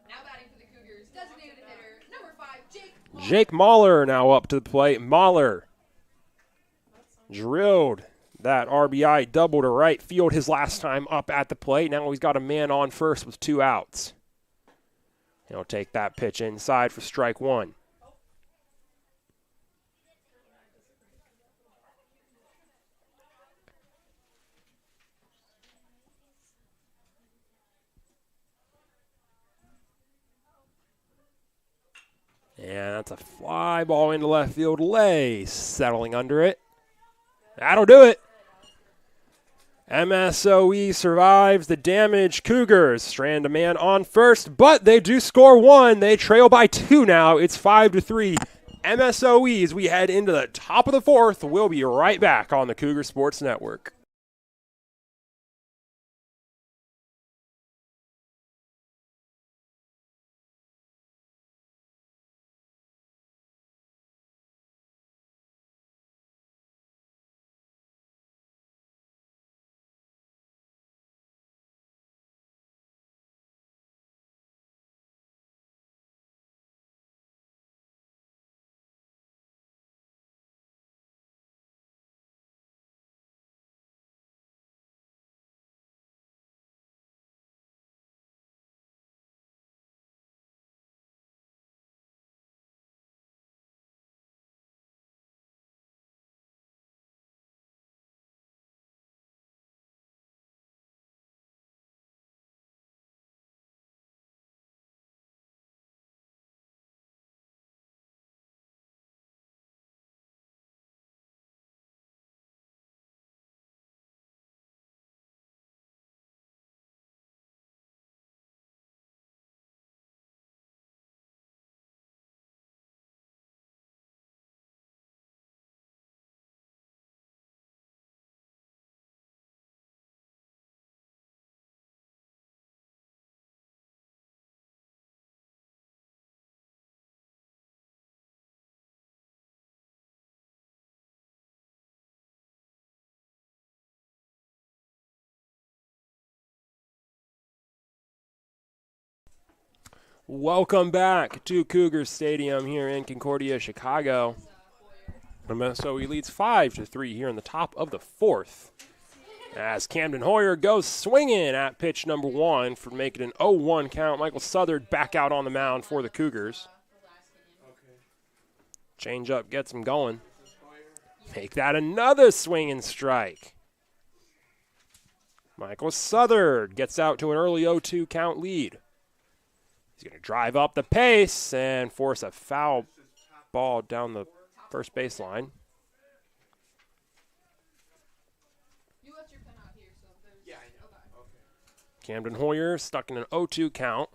Now batting for the Cougars, designated hitter, number 5, Jake Mahler. Jake Mahler now up to the plate. Mahler drilled that RBI double to right field his last time up at the plate. Now he's got a man on first with 2 outs. He'll take that pitch inside for strike 1. And that's a fly ball into left field. Lay settling under it. That'll do it. MSOE survives the damage. Cougars strand a man on first, but they do score 1. They trail by 2 now. It's 5-3. MSOE as we head into the top of the 4th. We'll be right back on the Cougar Sports Network. Welcome back to Cougar Stadium here in Concordia, Chicago. MSOE leads 5-3 here in the top of the 4th. As Camden Hoyer goes swinging at pitch number 1 for making an 0-1 count. Michael Southard back out on the mound for the Cougars. Change-up gets him going. Make that another swinging strike. Michael Southard gets out to an early 0-2 count lead. He's going to drive up the pace and force a foul ball down the first baseline. Camden Hoyer stuck in an 0-2 count.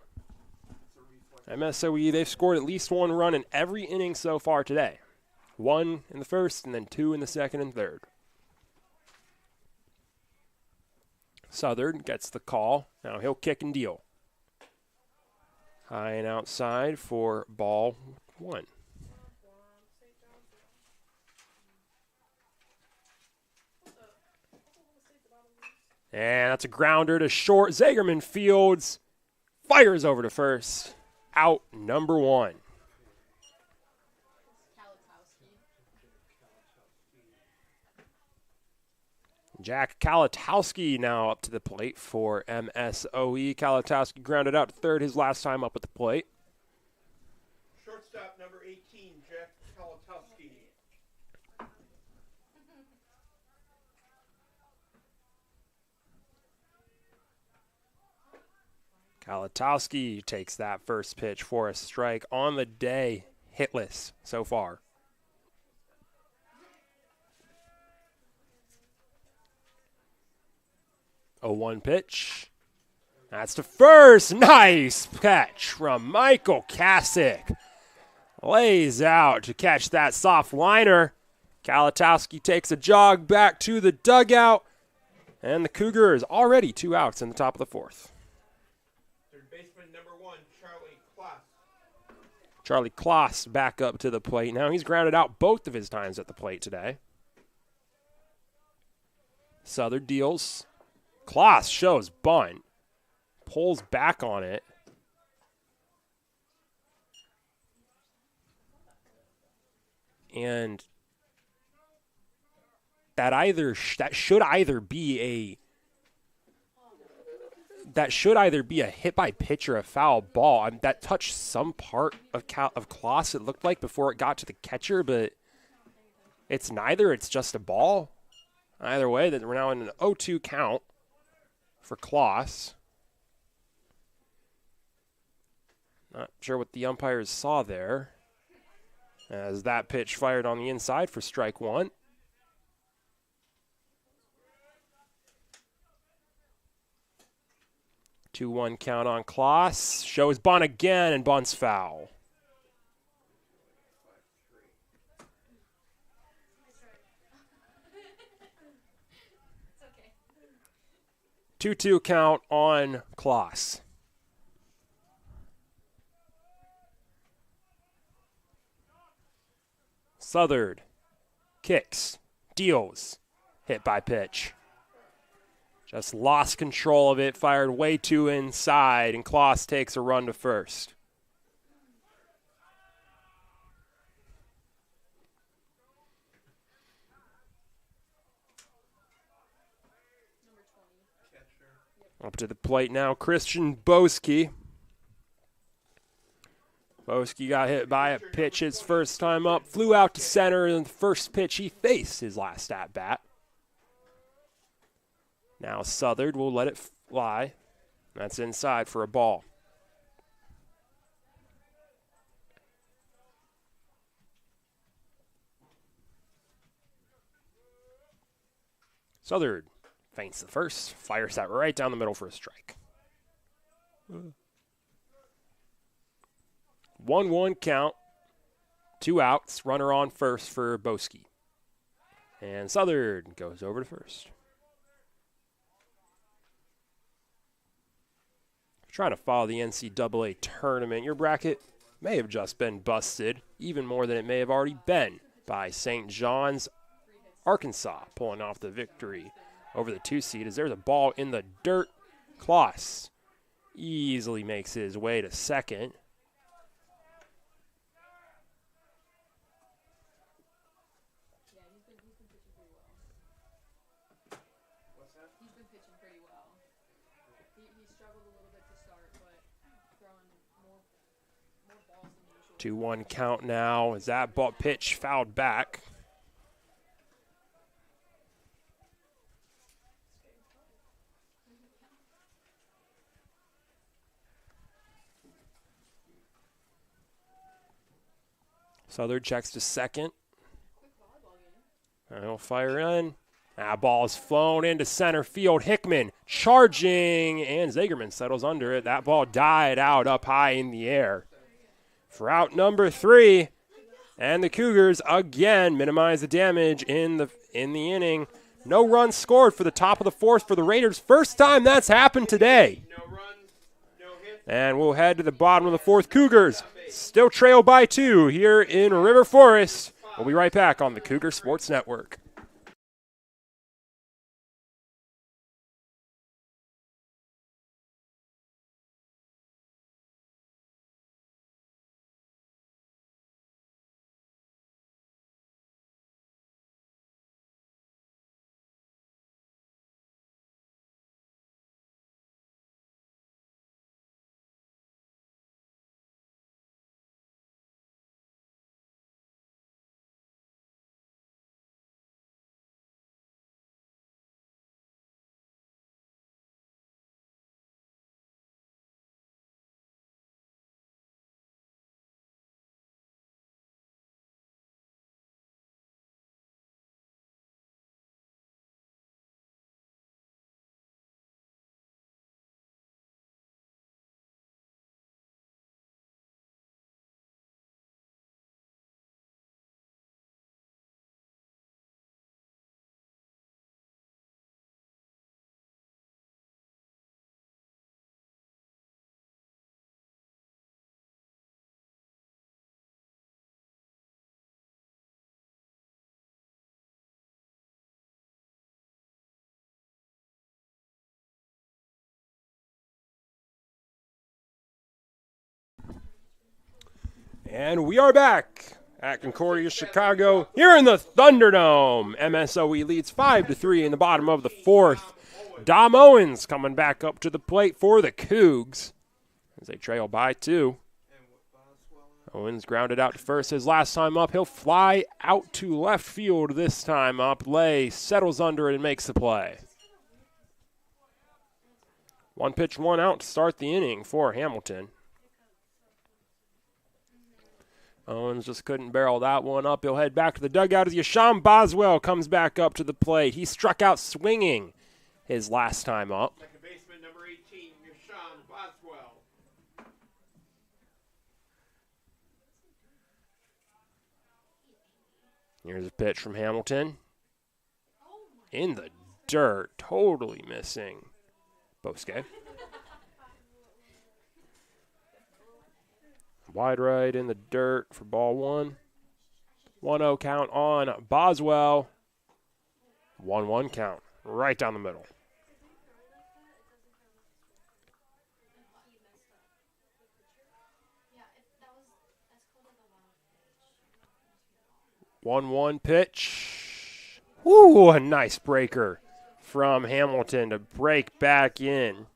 MSOE, they've scored at least 1 run in every inning so far today. 1 in the first and then 2 in the second and third. Southard gets the call. Now he'll kick and deal. High and outside for ball 1. And that's a grounder to short. Zagerman fields, fires over to first. Out number 1. Jack Kalatowski now up to the plate for MSOE. Kalatowski grounded out to third his last time up at the plate. Shortstop number 18, Jack Kalatowski. Kalatowski takes that first pitch for a strike on the day, hitless so far. A 1 pitch. That's to first. Nice catch from Michael Kasich. Lays out to catch that soft liner. Kalatowski takes a jog back to the dugout. And the Cougars already 2 outs in the top of the 4th. Third baseman number 1, Charlie Kloss. Charlie Kloss back up to the plate. Now he's grounded out both of his times at the plate today. Southern deals. Kloss shows bunt. Pulls back on it. And that should either be a hit by pitch or a foul ball. That touched some part of Kloss, it looked like, before it got to the catcher, but it's neither. It's just a ball. Either way, that we're now in an 0-2 count for Kloss. Not sure what the umpires saw there, as that pitch fired on the inside for strike one. Two 2-1 count on Kloss. Shows bunt again, and bunt's foul. It's okay. 2-2 count on Kloss. Southard kicks, deals, hit by pitch. Just lost control of it, fired way too inside, and Kloss takes a run to first. Number 20. Catcher. Up to the plate now, Christian Boski. Boski got hit by a pitch his first time up, flew out to center in the first pitch he faced his last at-bat. Now Southard will let it fly. That's inside for a ball. Southard feints the first, fires that right down the middle for a strike. 1-1 count, 2 outs, runner on first for Boski. And Southard goes over to first. Trying to follow the NCAA tournament, your bracket may have just been busted, even more than it may have already been, by St. John's, Arkansas, pulling off the victory over the 2 seed as there's a ball in the dirt. Kloss easily makes his way to second. Yeah, he's been pitching pretty well. What's that? He's been pitching pretty well. He struggled a little bit to start, but throwing more balls than usual. 2-1 count now as that ball pitch fouled back. Southard checks to second. Quick volleyball game. And he'll fire in. That ball is flown into center field. Hickman charging, and Zagerman settles under it. That ball died out up high in the air. For out number 3, and the Cougars again minimize the damage in the inning. No runs scored for the top of the 4th for the Raiders. First time that's happened today. No runs, no hits. And we'll head to the bottom of the 4th. Cougars still trail by 2 here in River Forest. We'll be right back on the Cougar Sports Network. And we are back at Concordia, Chicago, here in the Thunderdome. MSOE leads 5-3 in the bottom of the fourth. Dom Owens coming back up to the plate for the Cougs as they trail by 2. Owens grounded out to first his last time up. He'll fly out to left field this time up. Lay settles under it and makes the play. 1 pitch, 1 out to start the inning for Hamilton. Owens just couldn't barrel that one up. He'll head back to the dugout as Yasham Boswell comes back up to the plate. He struck out swinging his last time up. Second baseman number 18, Yasham Boswell. Here's a pitch from Hamilton. In the dirt, totally missing Bosque. Wide right in the dirt for ball 1. 1-0 count on Boswell. 1-1 count right down the middle. One pitch. Woo, a nice breaker from Hamilton to break back in.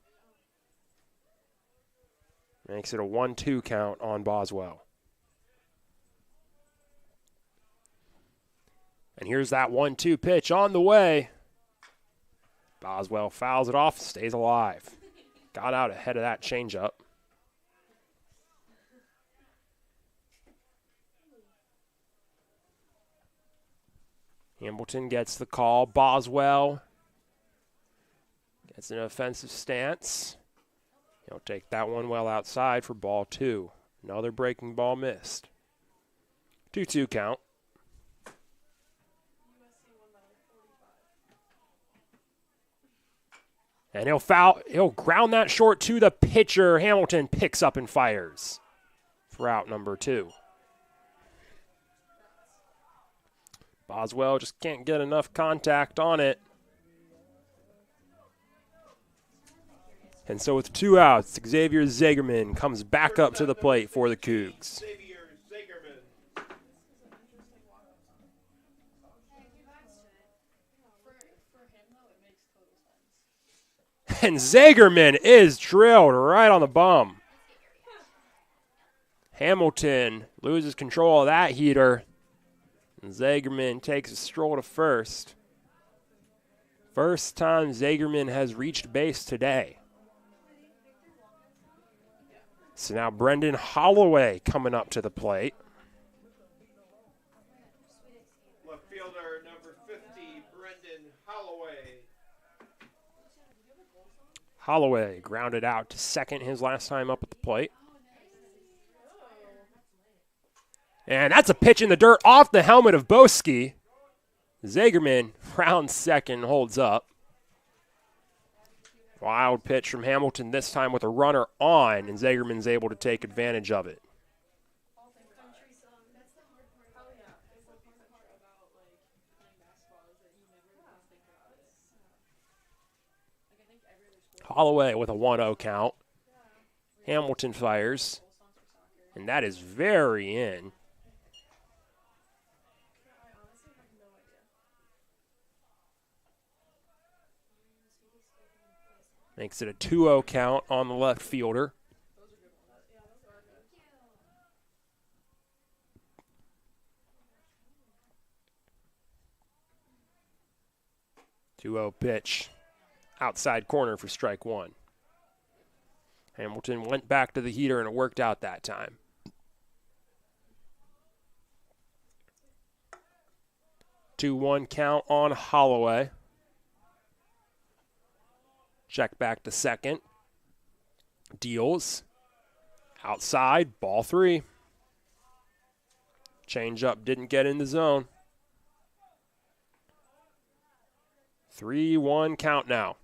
Makes it a 1-2 count on Boswell. And here's that 1-2 pitch on the way. Boswell fouls it off, stays alive. Got out ahead of that changeup. Hamilton gets the call. Boswell gets an offensive stance. He'll take that one well outside for ball 2. Another breaking ball missed. 2-2 count. And he'll ground that short to the pitcher. Hamilton picks up and fires for out number 2. Boswell just can't get enough contact on it. And so with 2 outs, Xavier Zagerman comes back up to the plate for the Cougs. Xavier Zagerman. And Zagerman is drilled right on the bum. Hamilton loses control of that heater. And Zagerman takes a stroll to first. First time Zagerman has reached base today. So now Brendan Holloway coming up to the plate. Left fielder number 50, Brendan Holloway. Holloway grounded out to second his last time up at the plate. And that's a pitch in the dirt off the helmet of Bosque. Zagerman round second, holds up. Wild pitch from Hamilton, this time with a runner on, and Zagerman's able to take advantage of it. Holloway with a 1-0 count. Hamilton fires, and that is very in. Makes it a 2-0 count on the left fielder. Two-0 pitch. Outside corner for strike 1. Hamilton went back to the heater and it worked out that time. Two-1 count on Holloway. Check back to second. Deals. Outside, ball 3. Change up, didn't get in the zone. 3-1 count now.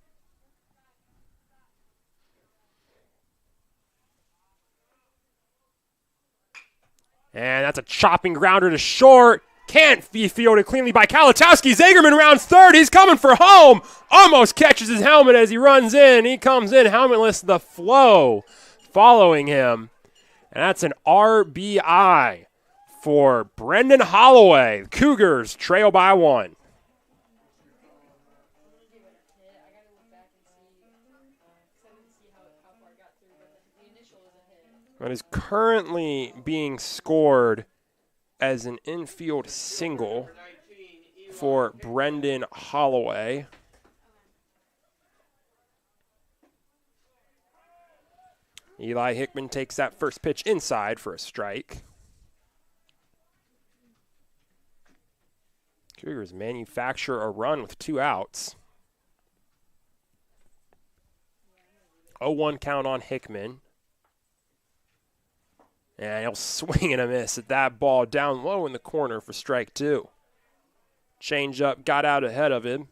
And that's a chopping grounder to short. Can't be fielded cleanly by Kalatowski. Zagerman rounds third. He's coming for home. Almost catches his helmet as he runs in. He comes in helmetless. The flow following him. And that's an RBI for Brendan Holloway. Cougars trail by 1. That is currently being scored as an infield single for Brendan Holloway. Eli Hickman takes that first pitch inside for a strike. Cougars manufacture a run with 2 outs. 0-1 count on Hickman. And he'll swing and a miss at that ball down low in the corner for strike 2. Changeup got out ahead of him.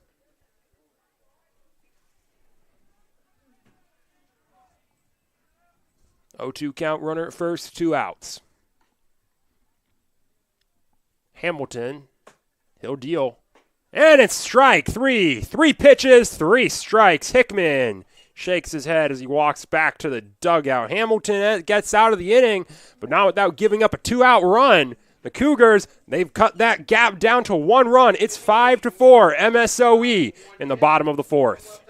0-2 count, runner at first, 2 outs. Hamilton, he'll deal. And it's strike 3. 3 pitches, 3 strikes. Hickman shakes his head as he walks back to the dugout. Hamilton gets out of the inning, but not without giving up a 2-out run. The Cougars, they've cut that gap down to 1 run. It's 5-4, MSOE in the bottom of the 4th.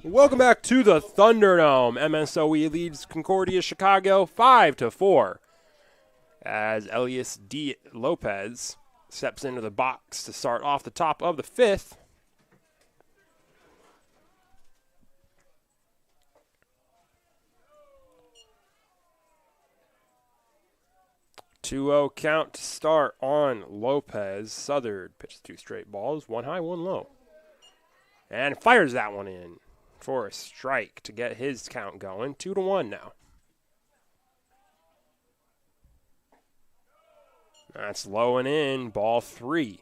Welcome back to the Thunderdome. MSOE leads Concordia Chicago 5-4 as Elias D. Lopez steps into the box to start off the top of the 5th. Two-0 count to start on Lopez. Southard pitches 2 straight balls, 1 high, 1 low. And fires that one in for a strike to get his count going. 2-1 now. That's low and in, ball 3.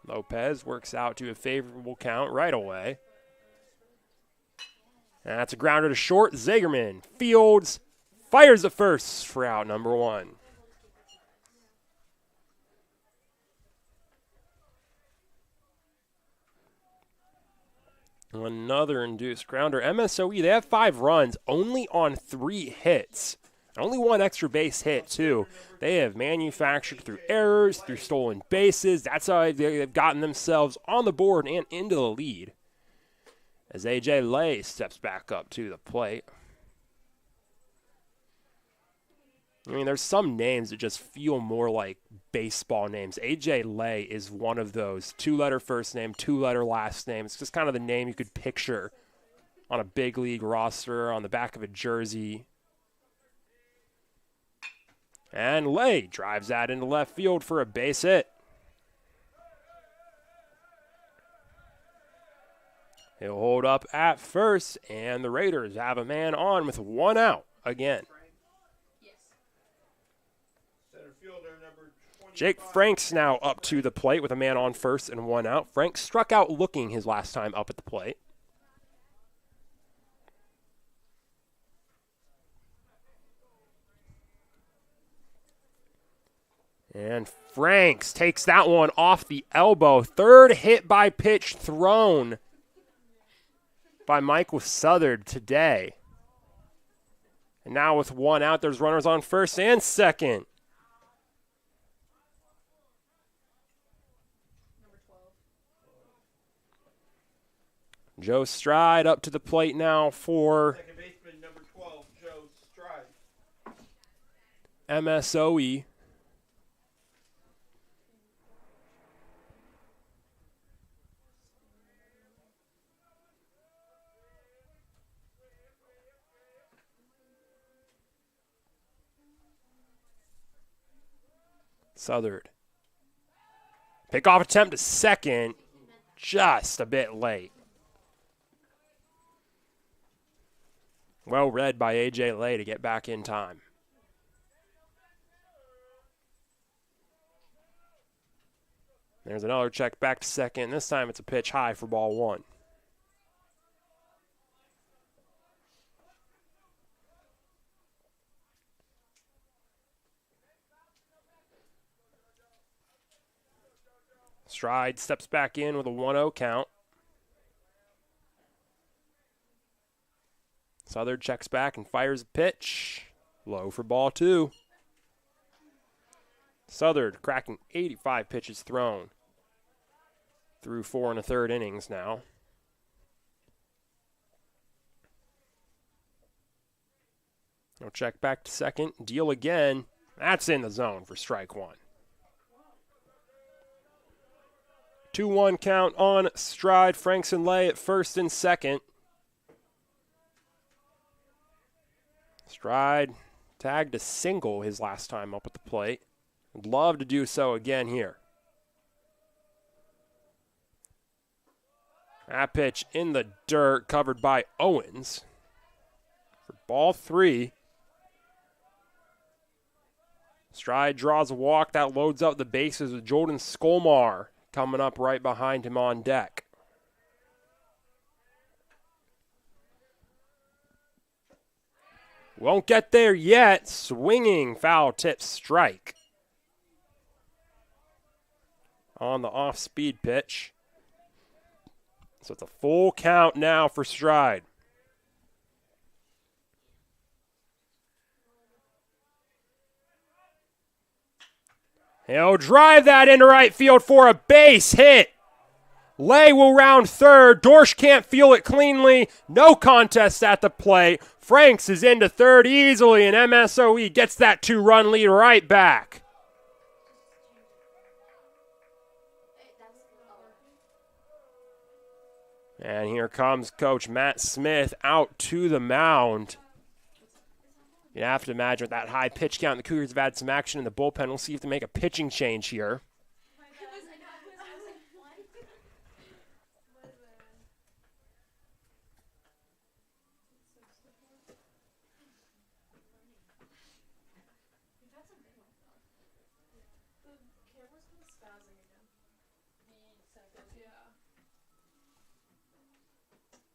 Lopez works out to a favorable count right away. And that's a grounder to short. Zagerman fields, fires the first for out number 1. Another induced grounder. MSOE, they have 5 runs, only on 3 hits. Only 1 extra base hit, too. They have manufactured through errors, through stolen bases. That's how they've gotten themselves on the board and into the lead. As A.J. Lay steps back up to the plate. I mean, there's some names that just feel more like baseball names. A.J. Lay is one of those. 2-letter first name, 2-letter last name. It's just kind of the name you could picture on a big league roster, on the back of a jersey. And Lay drives that into left field for a base hit. He'll hold up at first, and the Raiders have a man on with 1 out again. Jake Frank's now up to the plate with a man on first and 1 out. Frank struck out looking his last time up at the plate. And Franks takes that one off the elbow. 3rd hit by pitch thrown by Michael Southard today. And now with one out, there's runners on first and second. Number 12. Joe Stride up to the plate now for Second baseman number 12, Joe Stride. MSOE. Southard. Pickoff attempt to second, just a bit late. Well read by A.J. Lay to get back in time. There's another check back to second. This time it's a pitch high for ball one. Stride steps back in with a 1-0 count. Southard checks back and fires a pitch. Low for ball two. Southard cracking 85 pitches thrown through 4 1/3 innings now. No check back to second. Deal again. That's in the zone for strike one. 2-1 count on Stride. Franks and Lay at first and second. Stride tagged a single his last time up at the plate. Would love to do so again here. That pitch in the dirt, covered by Owens. For ball three. Stride draws a walk. That loads up the bases with Jordan Skolmar coming up right behind him on deck. Won't get there yet. Swinging foul tip strike on the off-speed pitch. So it's a full count now for Stride. He'll drive that into right field for a base hit. Lay will round third. Dorsch can't feel it cleanly. No contest at the plate. Franks is into third easily, and MSOE gets that 2-run lead right back. And here comes Coach Matt Smith out to the mound. You have to imagine with that high pitch count, the Cougars have had some action in the bullpen. We'll see if they make a pitching change here.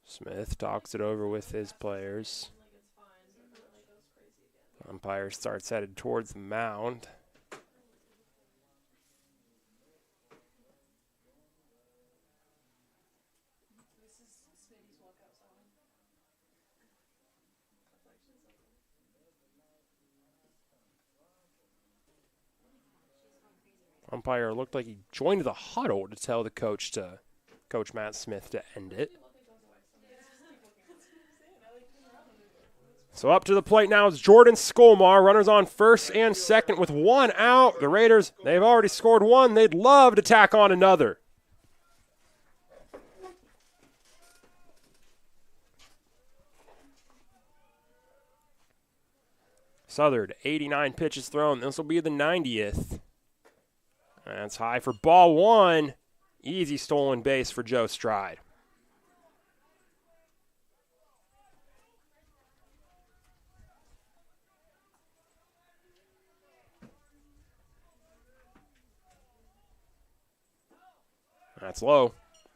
Smith talks it over with his players. Umpire starts headed towards the mound. Umpire looked like he joined the huddle to tell the Coach Matt Smith to end it. So up to the plate now is Jordan Skolmar. Runners on first and second with one out. The Raiders, they've already scored one. They'd love to tack on another. Southard, 89 pitches thrown. This will be the 90th. That's high for ball one. Easy stolen base for Joe Stride. That's low.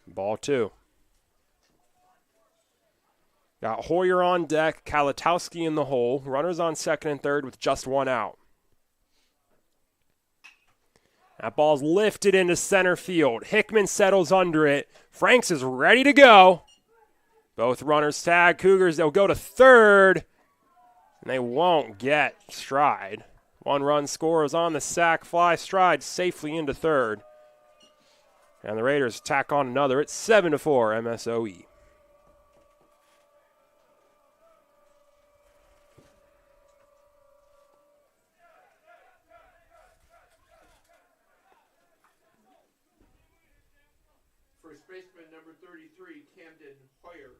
Ball two. Got Hoyer on deck, Kalatowski in the hole. Runners on second and third with just one out. That ball's lifted into center field. Hickman settles under it. Franks is ready to go. Both runners tag. Cougars, they'll go to third. And they won't get Stride. 1-run scores on the sac fly. Stride safely into third. And the Raiders tack on another. It's 7-4 MSOE. First baseman number 33, Camden Hoyer.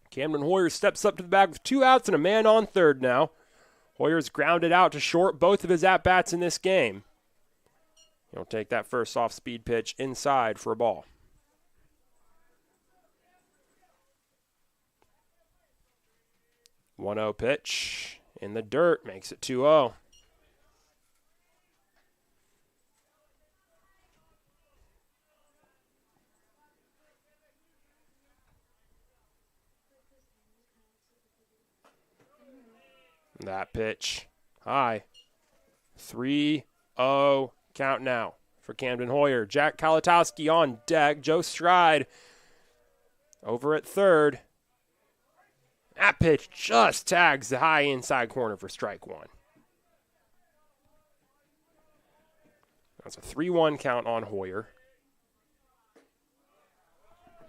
Camden Hoyer steps up to the bag with 2 outs and a man on third now. Hoyer's grounded out to short both of his at-bats in this game. He'll take that first off-speed pitch inside for a ball. One-0 pitch in the dirt, makes it 2-0. That pitch high. 3-0 count now for Camden Hoyer. Jack Kalatowski on deck. Joe Stride over at third. That pitch just tags the high inside corner for strike one. That's a 3-1 count on Hoyer.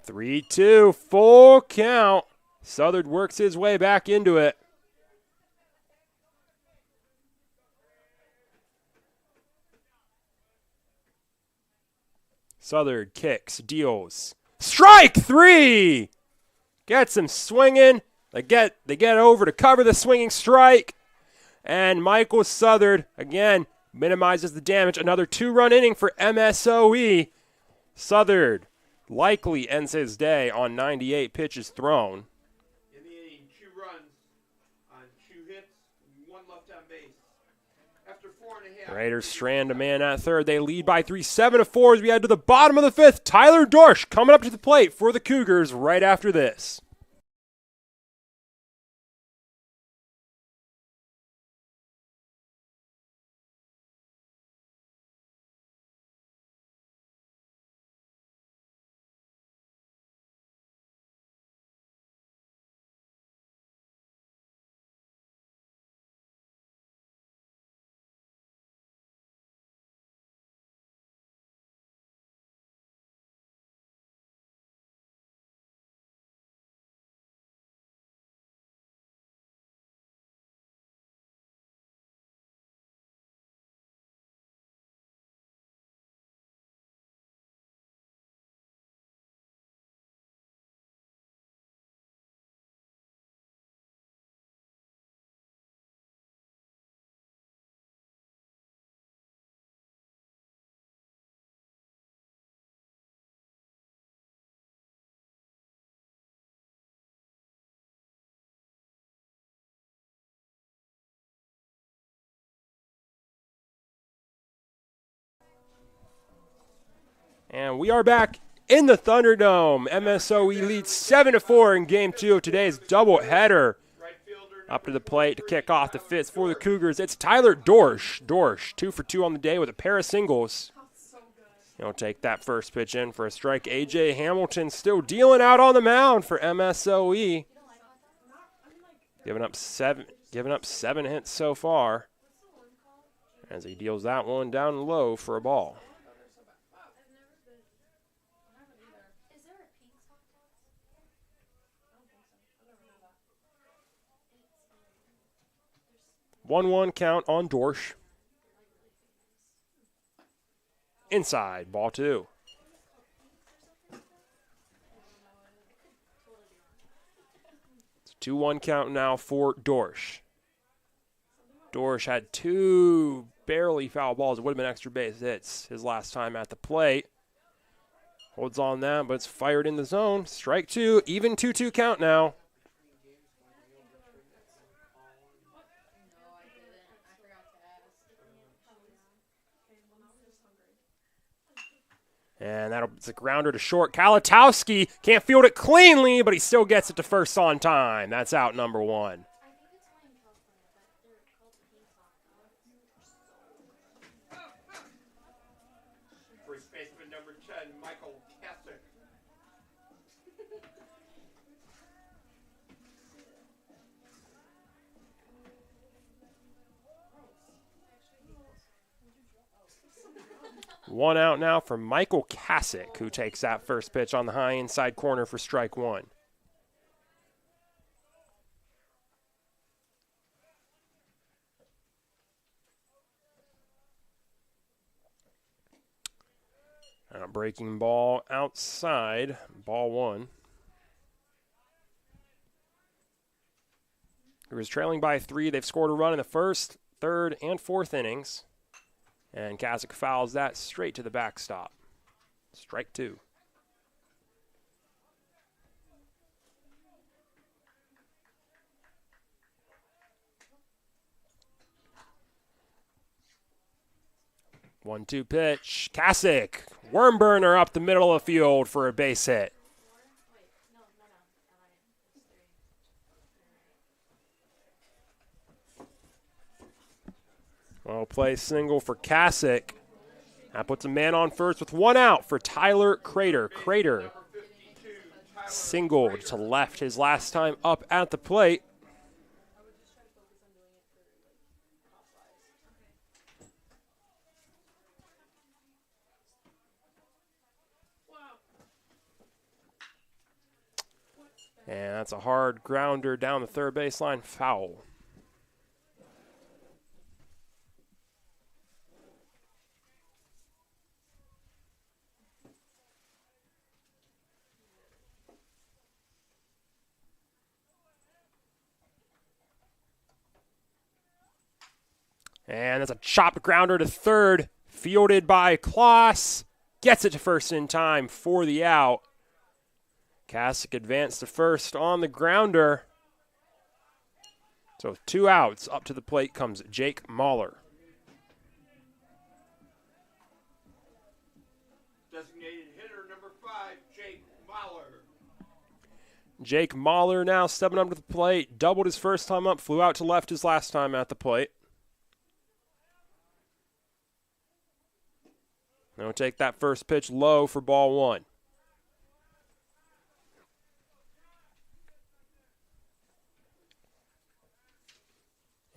3-2, full count. Southard works his way back into it. Southard kicks, deals. Strike 3! Gets him swinging. They get over to cover the swinging strike. And Michael Southard, again, minimizes the damage. Another 2-run inning for MSOE. Southard likely ends his day on 98 pitches thrown. In the inning, 2 runs on 2 hits, 1 left on base. After 4.5. Raiders strand a man at third. They lead by 3, 7-4 as we head to the bottom of the 5th. Tyler Dorsch coming up to the plate for the Cougars right after this. And we are back in the Thunderdome. MSOE leads 7-4 in Game 2 of today's doubleheader. Up to the plate to kick off the 5th for the Cougars. It's Tyler Dorsch. Dorsch, 2 for 2 on the day with a pair of singles. He'll take that first pitch in for a strike. A.J. Hamilton still dealing out on the mound for MSOE. Giving up seven hits so far. As he deals that one down low for a ball. One count on Dorsch. Inside, ball 2. It's a 2-1 count now for Dorsch. Dorsch had 2 barely foul balls. It would have been extra base hits his last time at the plate. Holds on that, but it's fired in the zone. Strike 2, even 2-2 count now. And it's a grounder to short. Kalatowski can't field it cleanly, but he still gets it to first on time. That's out number 1. First baseman number 10, Michael Kasich. 1 out now for Michael Kasich, who takes that first pitch on the high inside corner for strike 1. Breaking ball outside, ball 1. Cougars trailing by 3. They've scored a run in the first, third, and fourth innings. And Kasich fouls that straight to the backstop. Strike 2. One-two pitch. Kasich, worm burner up the middle of the field for a base hit. Well, play single for Kasich. That puts a man on first with 1 out for Tyler Crater. Crater singled to left his last time up at the plate. And that's a hard grounder down the third baseline, foul. And that's a chopped grounder to third, fielded by Kloss. Gets it to first in time for the out. Kasich advanced to first on the grounder. So with 2 outs, up to the plate comes Jake Mahler. Designated hitter number 5, Jake Mahler. Jake Mahler now stepping up to the plate. Doubled his first time up, flew out to left his last time at the plate. Now we'll take that first pitch low for ball 1.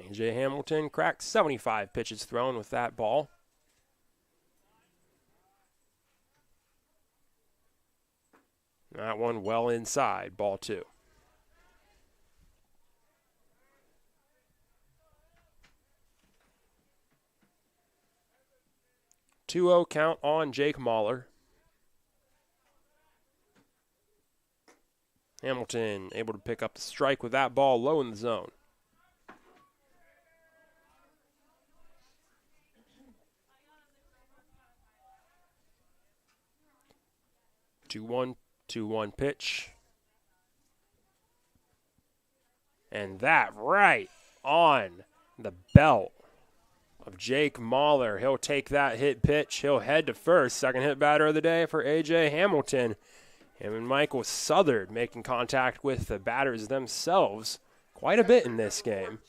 A.J. Hamilton cracked 75 pitches thrown with that ball. That one well inside, ball 2. Two-0 count on Jake Mahler. Hamilton able to pick up the strike with that ball low in the zone. 2-1, 2-1 pitch. And that right on the belt of Jake Mahler. He'll take that hit pitch. He'll head to first. Second hit batter of the day for A.J. Hamilton. Him and Michael Southard making contact with the batters themselves quite a bit in this game.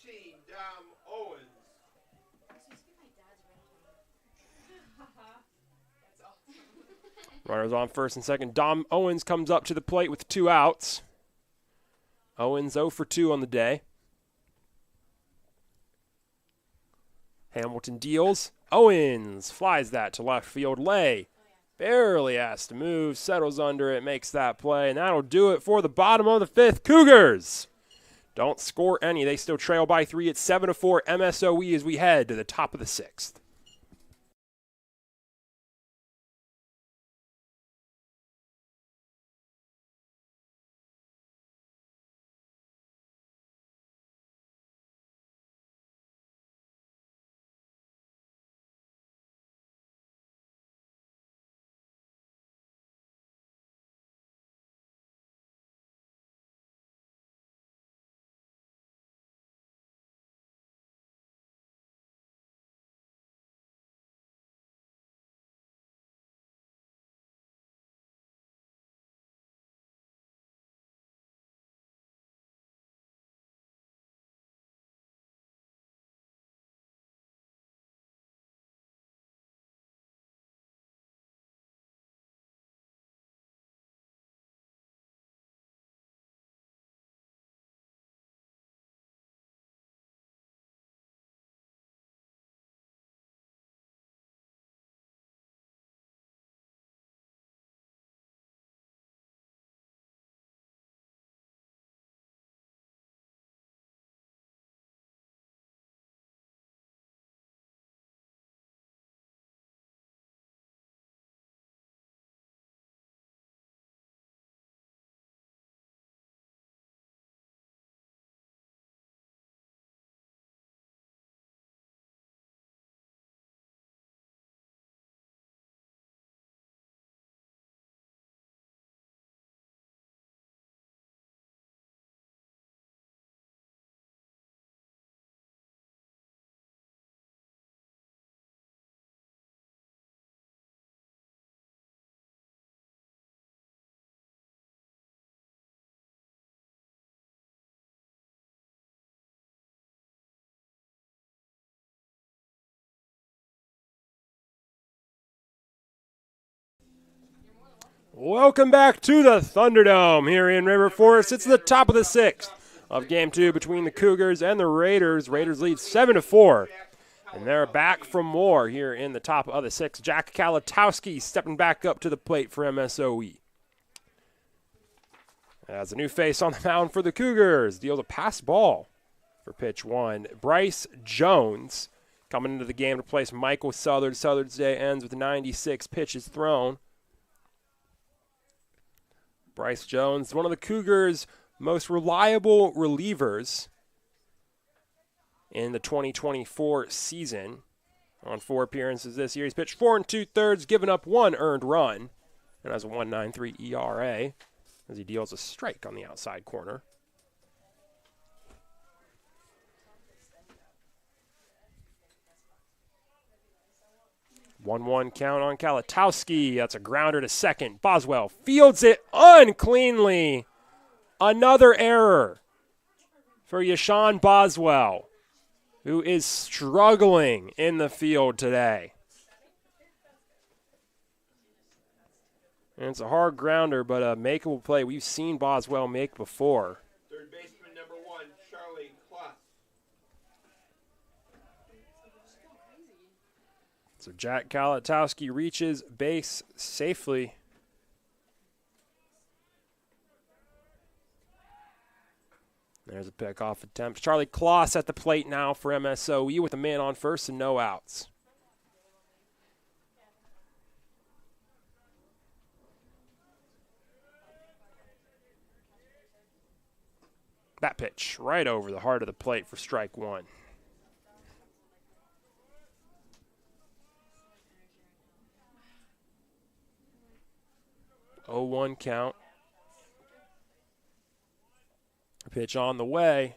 Runners on first and second. Dom Owens comes up to the plate with 2 outs. Owens 0 for 2 on the day. Hamilton deals. Owens flies that to left field. Lay barely has to move, settles under it, makes that play, and that'll do it for the bottom of the 5th. Cougars don't score any. They still trail by 3. It's 7-4 MSOE as we head to the top of the 6th. Welcome back to the Thunderdome here in River Forest. It's the top of the 6th of Game 2 between the Cougars and the Raiders. Raiders lead 7-4, and they're back for more here in the top of the 6th. Jack Kalatowski stepping back up to the plate for MSOE. As a new face on the mound for the Cougars, deals a pass ball for pitch 1. Bryce Jones coming into the game to place Michael Southard. Southard's day ends with 96 pitches thrown. Bryce Jones, one of the Cougars' most reliable relievers in the 2024 season. On 4 appearances this year, he's pitched 4 2/3, given up 1 earned run, and has a 1.93 ERA as he deals a strike on the outside corner. One count on Kalatowski. That's a grounder to second. Boswell fields it uncleanly. Another error for Yashawn Boswell, who is struggling in the field today. And it's a hard grounder, but a makeable play we've seen Boswell make before. Third baseman number 1, Charlie Kloss. So Jack Kalatowski reaches base safely. There's a pickoff attempt. Charlie Kloss at the plate now for MSOE with a man on first and no outs. That pitch right over the heart of the plate for strike 1. 0-1 count. Pitch on the way.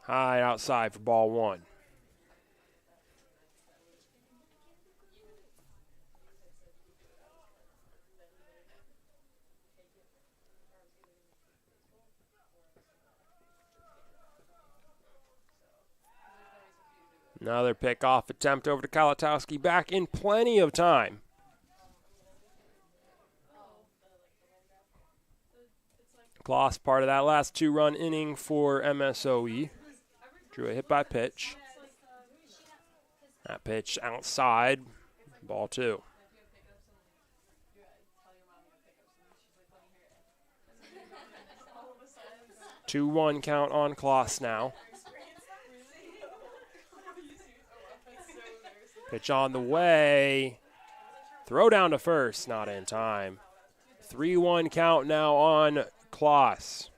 High outside for ball 1. Another pickoff attempt over to Kalatowski, back in plenty of time. Kloss, part of that last 2-run inning for MSOE. Drew a hit by pitch. That pitch outside, ball 2. 2-1 count on Kloss now. Pitch on the way. Throw down to first, not in time. 3-1 count now on Kloss.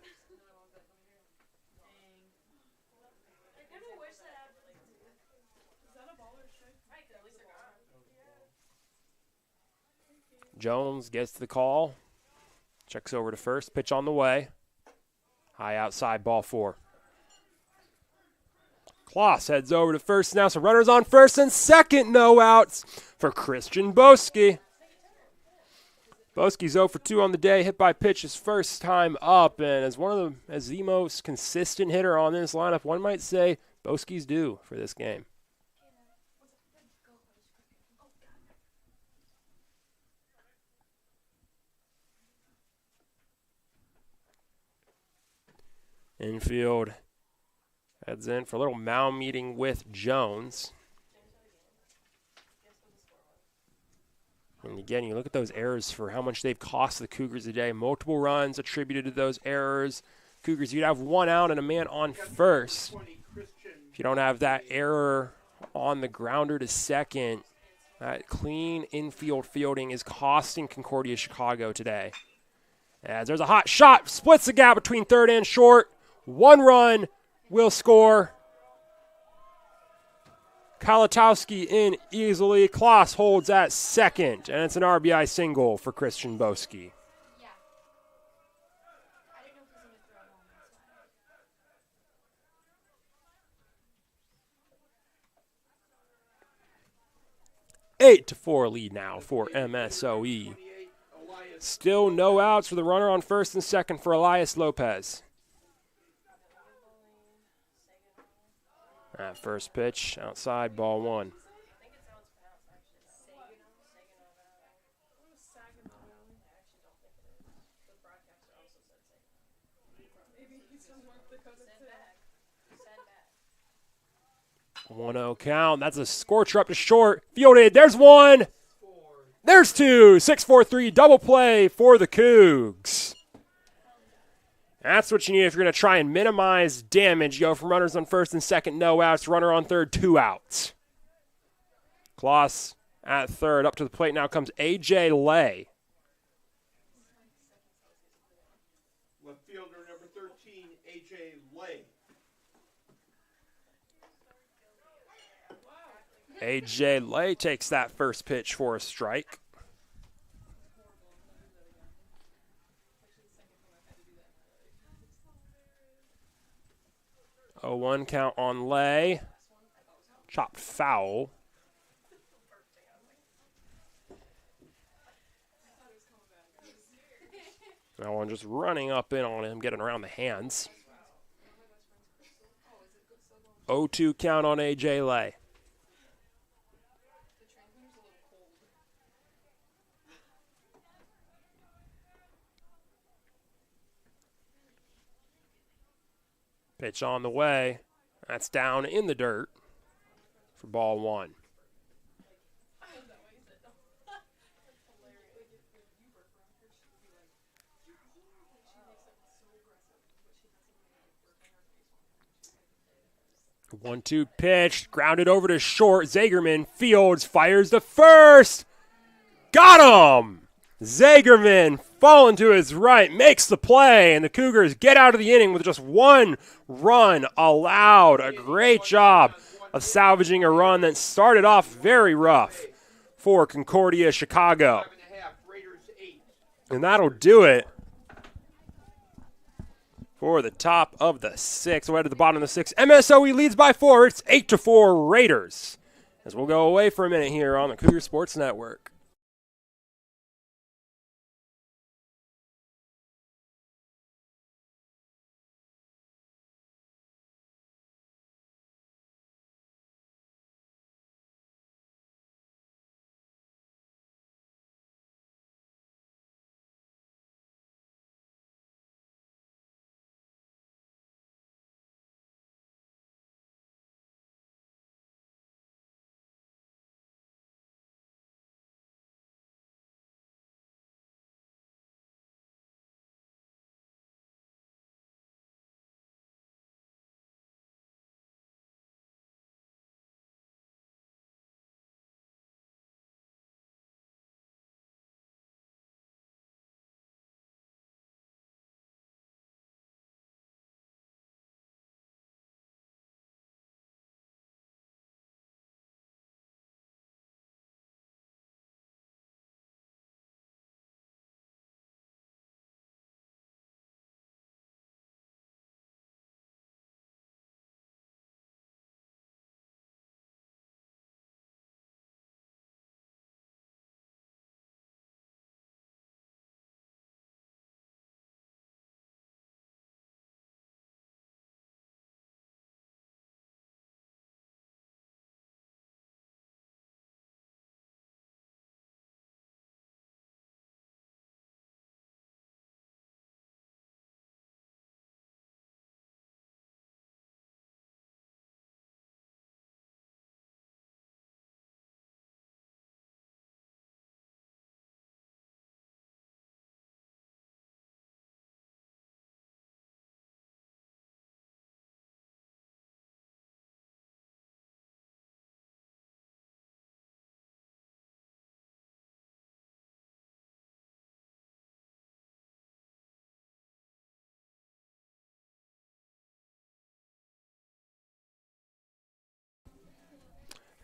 Jones gets the call. Checks over to first. Pitch on the way. High outside, ball 4. Kloss heads over to first now, so runners on first and second, no outs for Christian Boski. Boski's 0 for 2 on the day, hit by pitch his first time up, and as the most consistent hitter on this lineup, one might say Boski's due for this game. Infield heads in for a little mound meeting with Jones. And again, you look at those errors for how much they've cost the Cougars today. Multiple runs attributed to those errors. Cougars, you'd have 1 out and a man on first. If you don't have that error on the grounder to second, that clean infield fielding is costing Concordia Chicago today. As there's a hot shot, splits the gap between third and short. 1 run will score. Kalatowski in easily. Kloss holds at second, and it's an RBI single for Christian Boski. Eight to 4 lead now for MSOE. Still no outs for the runner on first and second for Elias Lopez. That first pitch, outside, ball 1. 1-0 count. That's a scorcher up to short. Fielded. There's one. There's two. 6-4-3 double play for the Cougs. That's what you need if you're going to try and minimize damage. You go from runners on first and second, no outs. Runner on third, 2 outs. Kloss at third. Up to the plate now comes A.J. Lay. Left fielder number 13, A.J. Lay. A.J. Lay takes that first pitch for a strike. 0-1 count on Lay. Chopped foul. That one just running up in on him, getting around the hands. 0-2 count on A.J. Lay. Pitch on the way. That's down in the dirt for ball 1. One, 2 pitch, grounded over to short. Zagerman fields, fires to first. Got him! Zagerman falling to his right, makes the play, and the Cougars get out of the inning with just 1 run allowed. A great job of salvaging a run that started off very rough for Concordia Chicago. And that'll do it for the top of the 6th. We'll head to the bottom of the 6th. MSOE leads by 4. It's 8-4 Raiders. As we'll go away for a minute here on the Cougar Sports Network.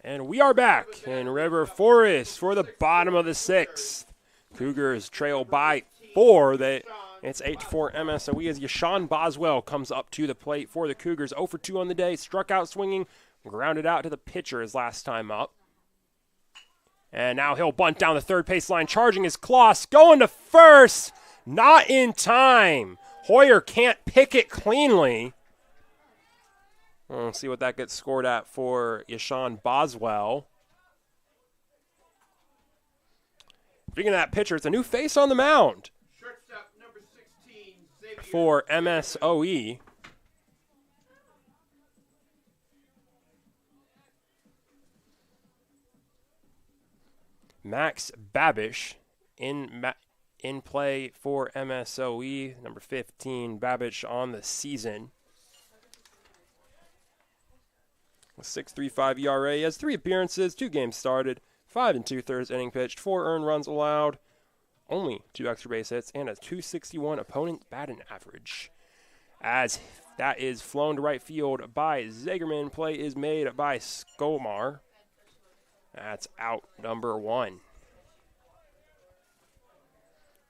And we are back in River Forest for the bottom of the 6th. Cougars trail by 4. It's 8-4 MSOE as Yashawn Boswell comes up to the plate for the Cougars. 0 for 2 on the day, struck out swinging, grounded out to the pitcher his last time up. And now he'll bunt down the third base line, charging his Kloss, going to first, not in time. Hoyer can't pick it cleanly. We'll see what that gets scored at for Yashawn Boswell. Speaking of that pitcher, it's a new face on the mound Shortstop number 16, Xavier for MSOE. Max Babish in play for MSOE, number 15, Babish on the season. With 6.35 ERA, he has 3 appearances, 2 games started, 5 2/3 inning pitched, 4 earned runs allowed, only 2 extra base hits, and a .261 opponent batting average. As that is flown to right field by Zagerman, play is made by Skomar. That's out number 1.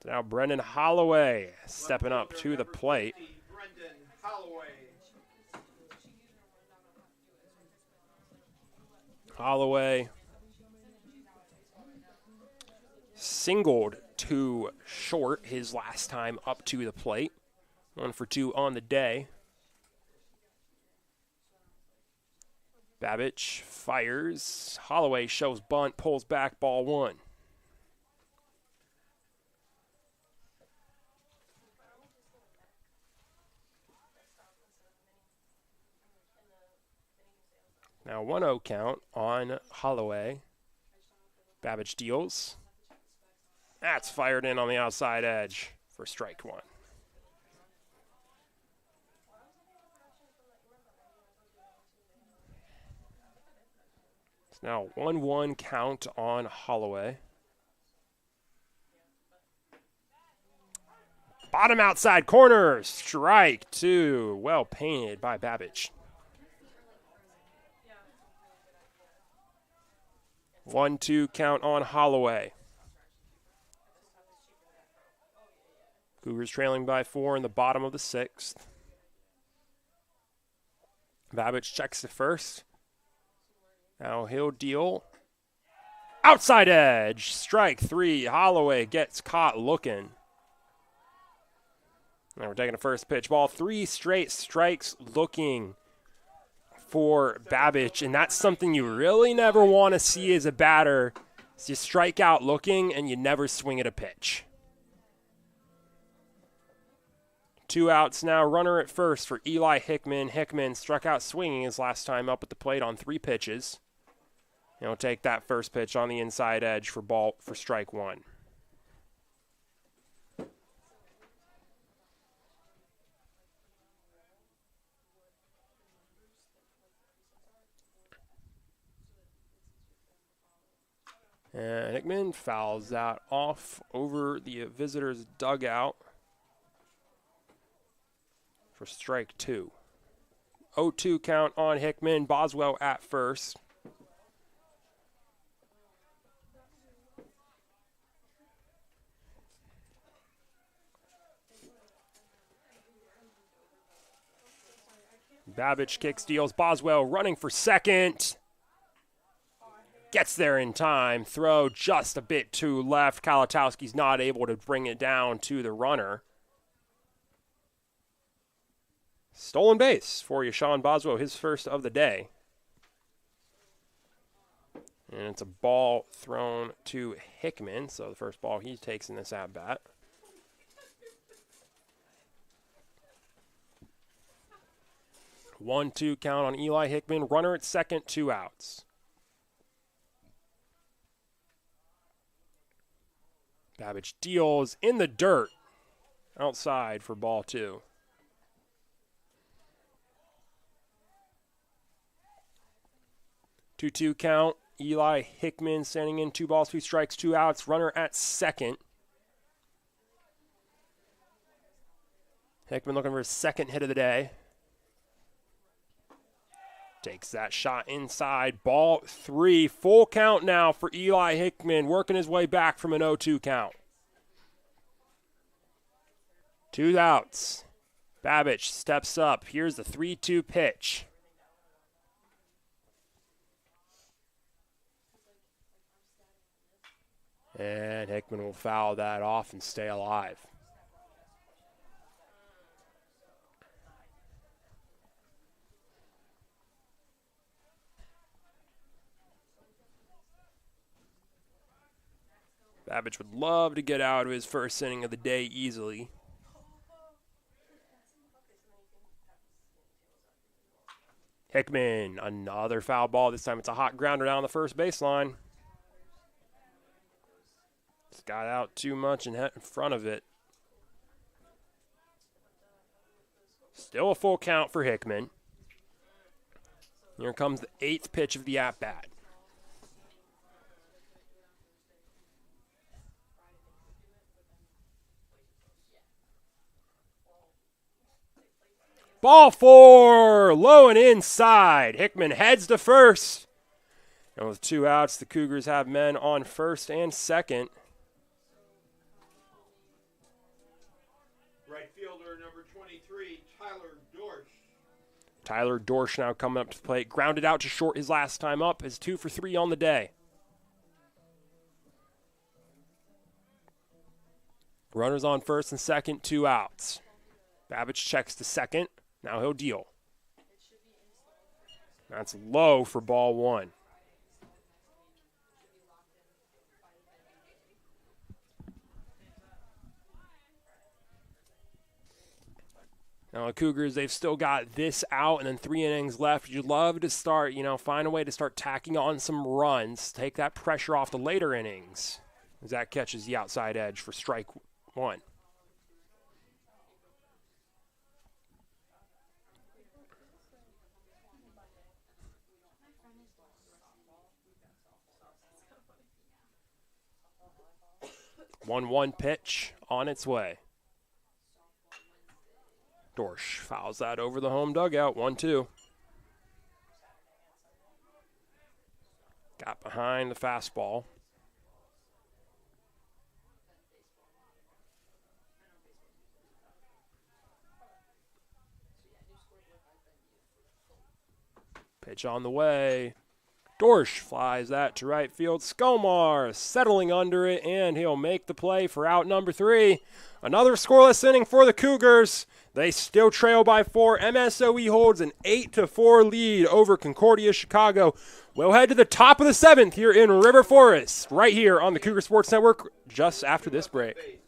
Now Brendan Holloway stepping up to the plate. Brendan Holloway. Holloway singled to short his last time up to the plate. 1 for 2 on the day. Babish fires. Holloway shows bunt, pulls back, ball 1. Now 1-0 count on Holloway. Babish deals. That's fired in on the outside edge for strike 1. It's now 1-1 count on Holloway. Bottom outside corner, strike 2. Well painted by Babish. 1-2 count on Holloway. Cougars trailing by 4 in the bottom of the 6th. Babish checks the first. Now he'll deal. Outside edge, strike 3. Holloway gets caught looking. Now we're taking a first pitch ball. 3 straight strikes looking for Babish, and that's something you really never want to see as a batter. Is you strike out looking and you never swing at a pitch. 2 outs now. Runner at first for Eli Hickman. Hickman struck out swinging his last time up at the plate on 3 pitches. And he'll take that first pitch on the inside edge for strike 1. And Hickman fouls that off over the visitor's dugout for strike 2. 0-2 count on Hickman. Boswell at first. Babish kicks, deals. Boswell running for second. Gets there in time. Throw just a bit too left. Kalatowski's not able to bring it down to the runner. Stolen base for Yashawn Boswell, his first of the day. And it's a ball thrown to Hickman, so the first ball he takes in this at-bat. One-two count on Eli Hickman. Runner at second, 2 outs. Babish deals in the dirt outside for ball 2. Two-two count. Eli Hickman sending in 2 balls, 3 strikes, 2 outs. Runner at second. Hickman looking for his second hit of the day. Takes that shot inside. Ball 3. Full count now for Eli Hickman, working his way back from an 0-2 count. 2 outs. Babish steps up. Here's the 3-2 pitch. And Hickman will foul that off and stay alive. Babish would love to get out of his first inning of the day easily. Hickman, another foul ball. This time it's a hot grounder down the first baseline. Just got out too much and hit in front of it. Still a full count for Hickman. Here comes the 8th pitch of the at-bat. Ball 4, low and inside. Hickman heads to first. And with 2 outs, the Cougars have men on first and second. Right fielder number 23, Tyler Dorsch. Tyler Dorsch now coming up to the plate. Grounded out to short his last time up. Is 2 for 3 on the day. Runners on first and second, 2 outs. Babbage checks to second. Now he'll deal. That's low for ball 1. Now the Cougars, they've still got this out and then 3 innings left. You'd love to start, find a way to start tacking on some runs. Take that pressure off the later innings as that catches the outside edge for strike 1. One pitch on its way. Dorsch fouls that over the home dugout. 1-2. Got behind the fastball. Pitch on the way. Dorsch flies that to right field. Skomar settling under it, and he'll make the play for out number 3. Another scoreless inning for the Cougars. They still trail by 4. MSOE holds an 8-4 lead over Concordia Chicago. We'll head to the top of the 7th here in River Forest, right here on the Cougar Sports Network, just after this break.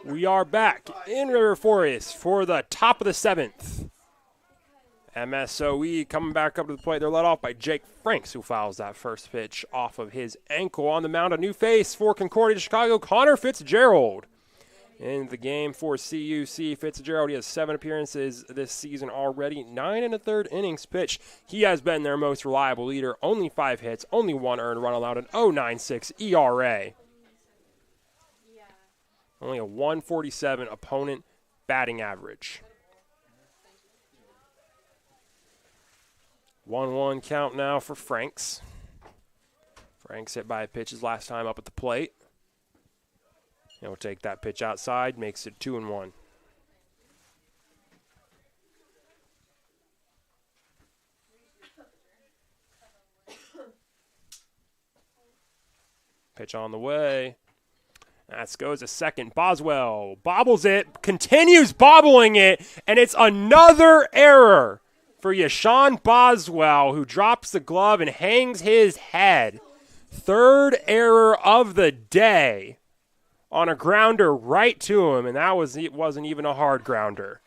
We are back in River Forest for the top of the 7th. MSOE coming back up to the plate. They're led off by Jake Franks, who fouls that first pitch off of his ankle. On the mound, a new face for Concordia Chicago, Connor Fitzgerald. In the game for CUC, Fitzgerald, he has 7 appearances this season already, 9 1/3 innings pitched. He has been their most reliable leader, only 5 hits, only 1 earned run allowed, an 0.96 ERA. Only a 147 opponent batting average. 1-1 count now for Franks. Franks hit by a pitch his last time up at the plate. He'll take that pitch outside, makes it 2-1. Pitch on the way. That goes to second. Boswell bobbles it, continues bobbling it, and it's another error for Yashawn Boswell, who drops the glove and hangs his head. Third error of the day on a grounder right to him, and it wasn't even a hard grounder.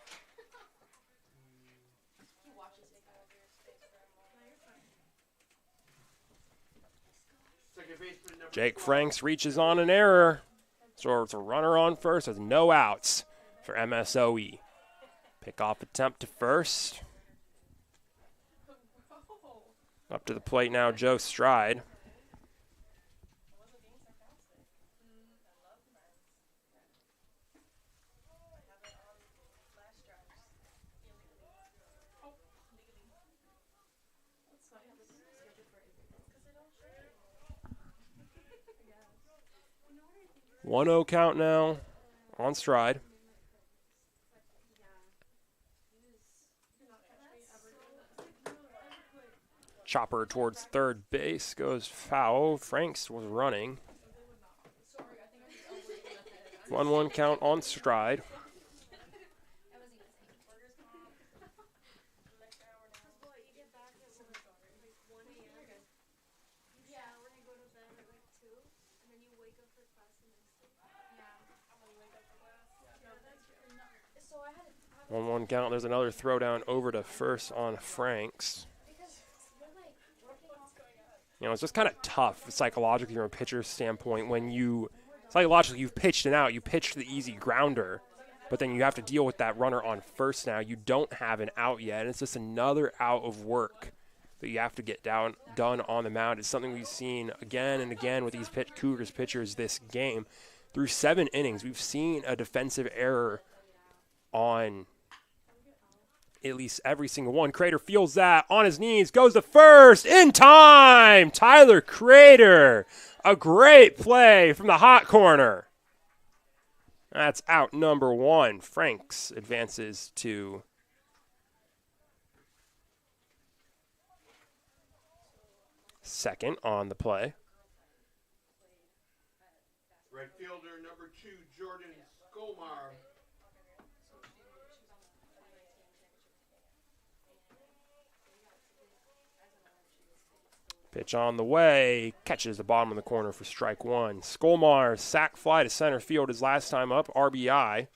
Jake Franks reaches on an error. So it's a runner on first with no outs for MSOE. Pickoff attempt to first. Up to the plate now, Joe Stride. One 0 count now on Stride. Chopper towards third base goes foul. Franks was running. 1-1 count on Stride. On 1 count, there's another throwdown over to first on Franks. You know, it's just kind of tough psychologically from a pitcher's standpoint when psychologically you've pitched an out, you pitched the easy grounder, but then you have to deal with that runner on first now. You don't have an out yet, and it's just another out of work that you have to get done on the mound. It's something we've seen again and again with these Cougars pitchers this game. Through 7 innings, we've seen a defensive error on at least every single one. Crater feels that on his knees, goes to first in time. Tyler Crater, a great play from the hot corner. That's out number 1. Franks advances to second on the play. Right fielder number 2, Jordan Skolmar. Pitch on the way, catches the bottom of the corner for strike 1. Skolmar, sac fly to center field his last time up, RBI.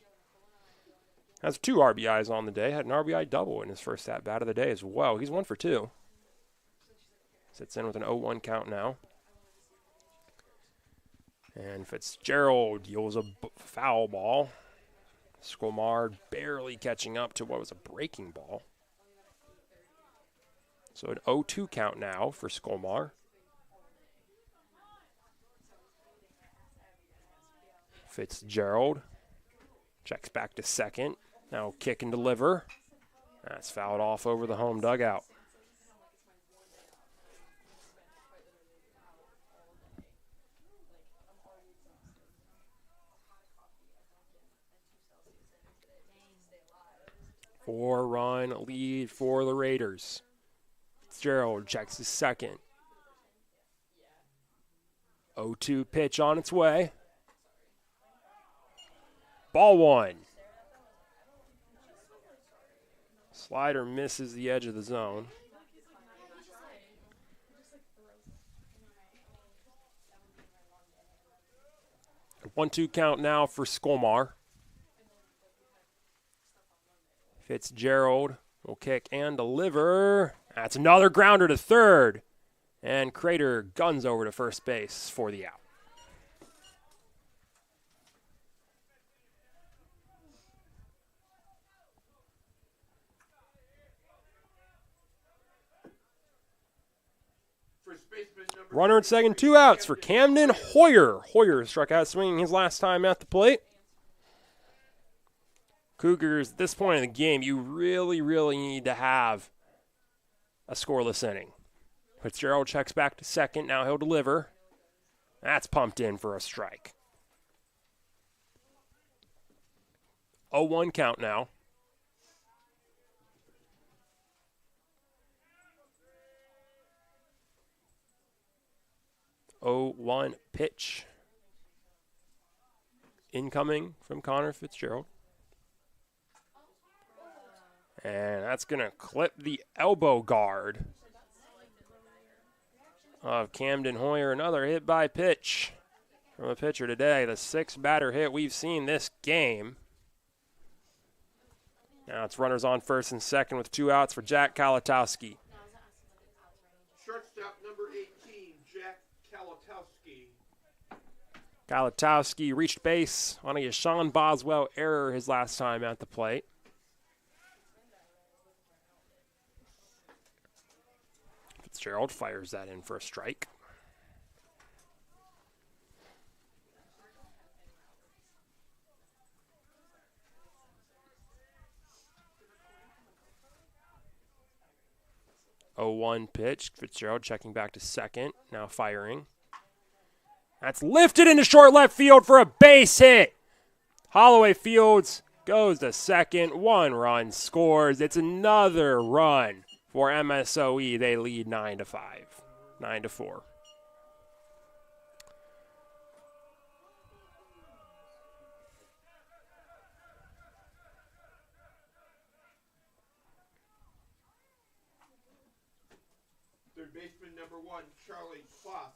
Has 2 RBIs on the day, had an RBI double in his first at-bat of the day as well. He's 1 for 2. Sits in with an 0-1 count now. And Fitzgerald deals a foul ball. Skolmar barely catching up to what was a breaking ball. So an 0-2 count now for Skolmar. Fitzgerald checks back to second. Now kick and deliver. That's fouled off over the home dugout. Four-run lead for the Raiders. Fitzgerald checks his second. 0-2 pitch on its way. Ball 1. Slider misses the edge of the zone. 1-2 count now for Skolmar. Fitzgerald will kick and deliver. That's another grounder to third. And Crater guns over to first base for the out. Runner at second, 2 outs for Camden Hoyer. Hoyer struck out swinging his last time at the plate. Cougars, at this point in the game, you really, really need to have a scoreless inning. Fitzgerald checks back to second. Now he'll deliver. That's pumped in for a strike. 0-1 count now. 0-1 pitch. incoming from Connor Fitzgerald. And that's going to clip the elbow guard of Camden Hoyer. Another hit by pitch from a pitcher today. The sixth batter hit we've seen this game. Now it's runners on first and second with 2 outs for Jack Kalatowski. Shortstop number 18, Jack Kalatowski. Kalatowski reached base on a Sean Boswell error his last time at the plate. Fitzgerald fires that in for a strike. Oh, 1 pitch. Fitzgerald checking back to second. Now firing. That's lifted into short left field for a base hit. Holloway Fields goes to second. 1 run scores. It's another run for MSOE. They lead 9-5. 9-4. Third baseman number 1, Charlie Kloss.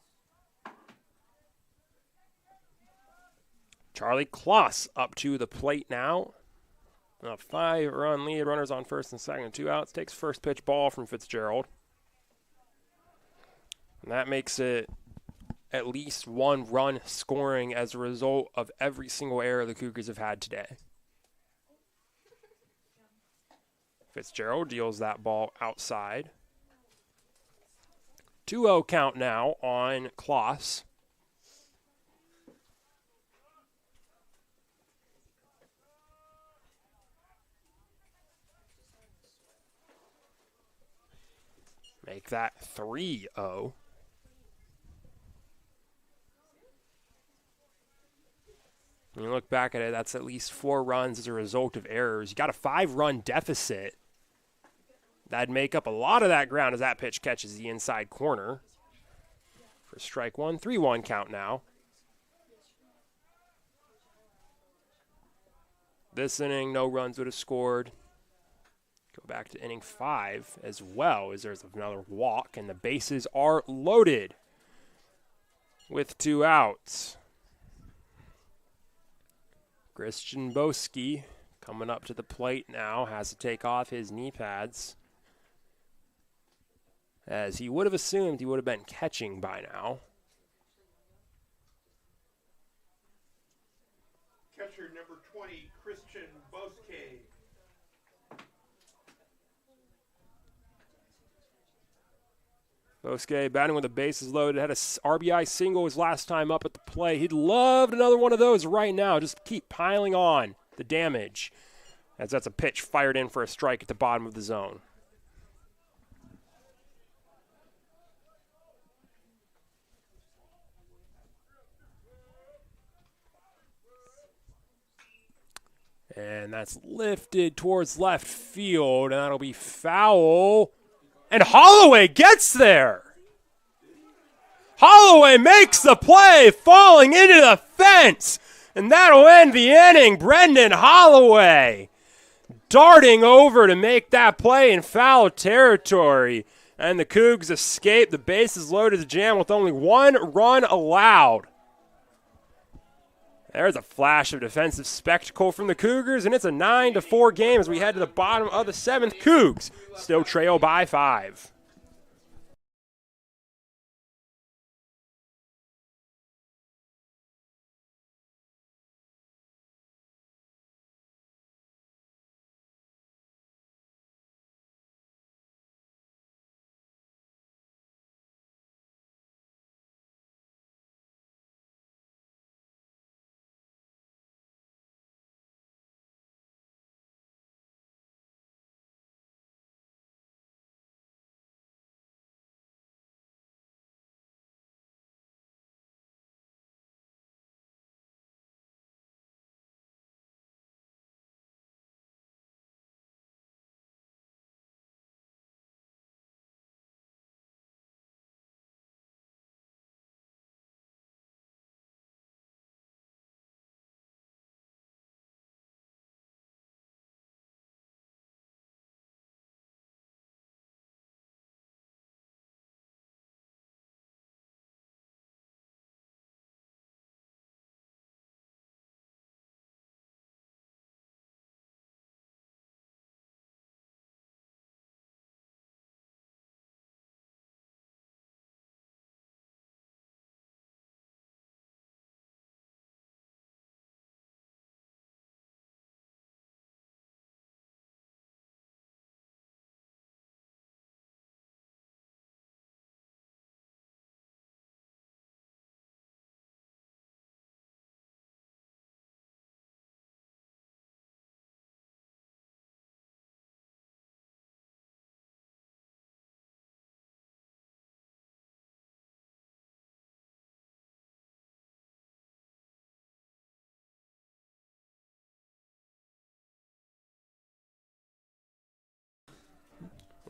Charlie Kloss up to the plate now. A 5-run lead, runners on first and second, 2 outs. Takes first pitch ball from Fitzgerald. And that makes it at least 1 run scoring as a result of every single error the Cougars have had today. Fitzgerald deals that ball outside. 2-0 count now on Kloss. Make that 3-0. When you look back at it, that's at least 4 runs as a result of errors. You got a 5-run deficit. That'd make up a lot of that ground as that pitch catches the inside corner. For strike 1, 3-1 count now. This inning, no runs would have scored. Go back to inning 5 as well, as there's another walk, and the bases are loaded with 2 outs. Christian Boski coming up to the plate now, has to take off his knee pads, as he would have assumed he would have been catching by now. Catcher number 20, Christian Boske. Boske batting with the bases loaded, had a RBI single his last time up at the plate. He'd loved another one of those right now. Just keep piling on the damage, as that's a pitch fired in for a strike at the bottom of the zone. And that's lifted towards left field, and that'll be foul. And Holloway gets there. Holloway makes the play, falling into the fence. And that'll end the inning. Brendan Holloway darting over to make that play in foul territory. And the Cougs escape. The bases loaded to jam with only 1 run allowed. There's a flash of defensive spectacle from the Cougars, and it's a 9-4 game as we head to the bottom of the 7th. Cougs still trail by 5.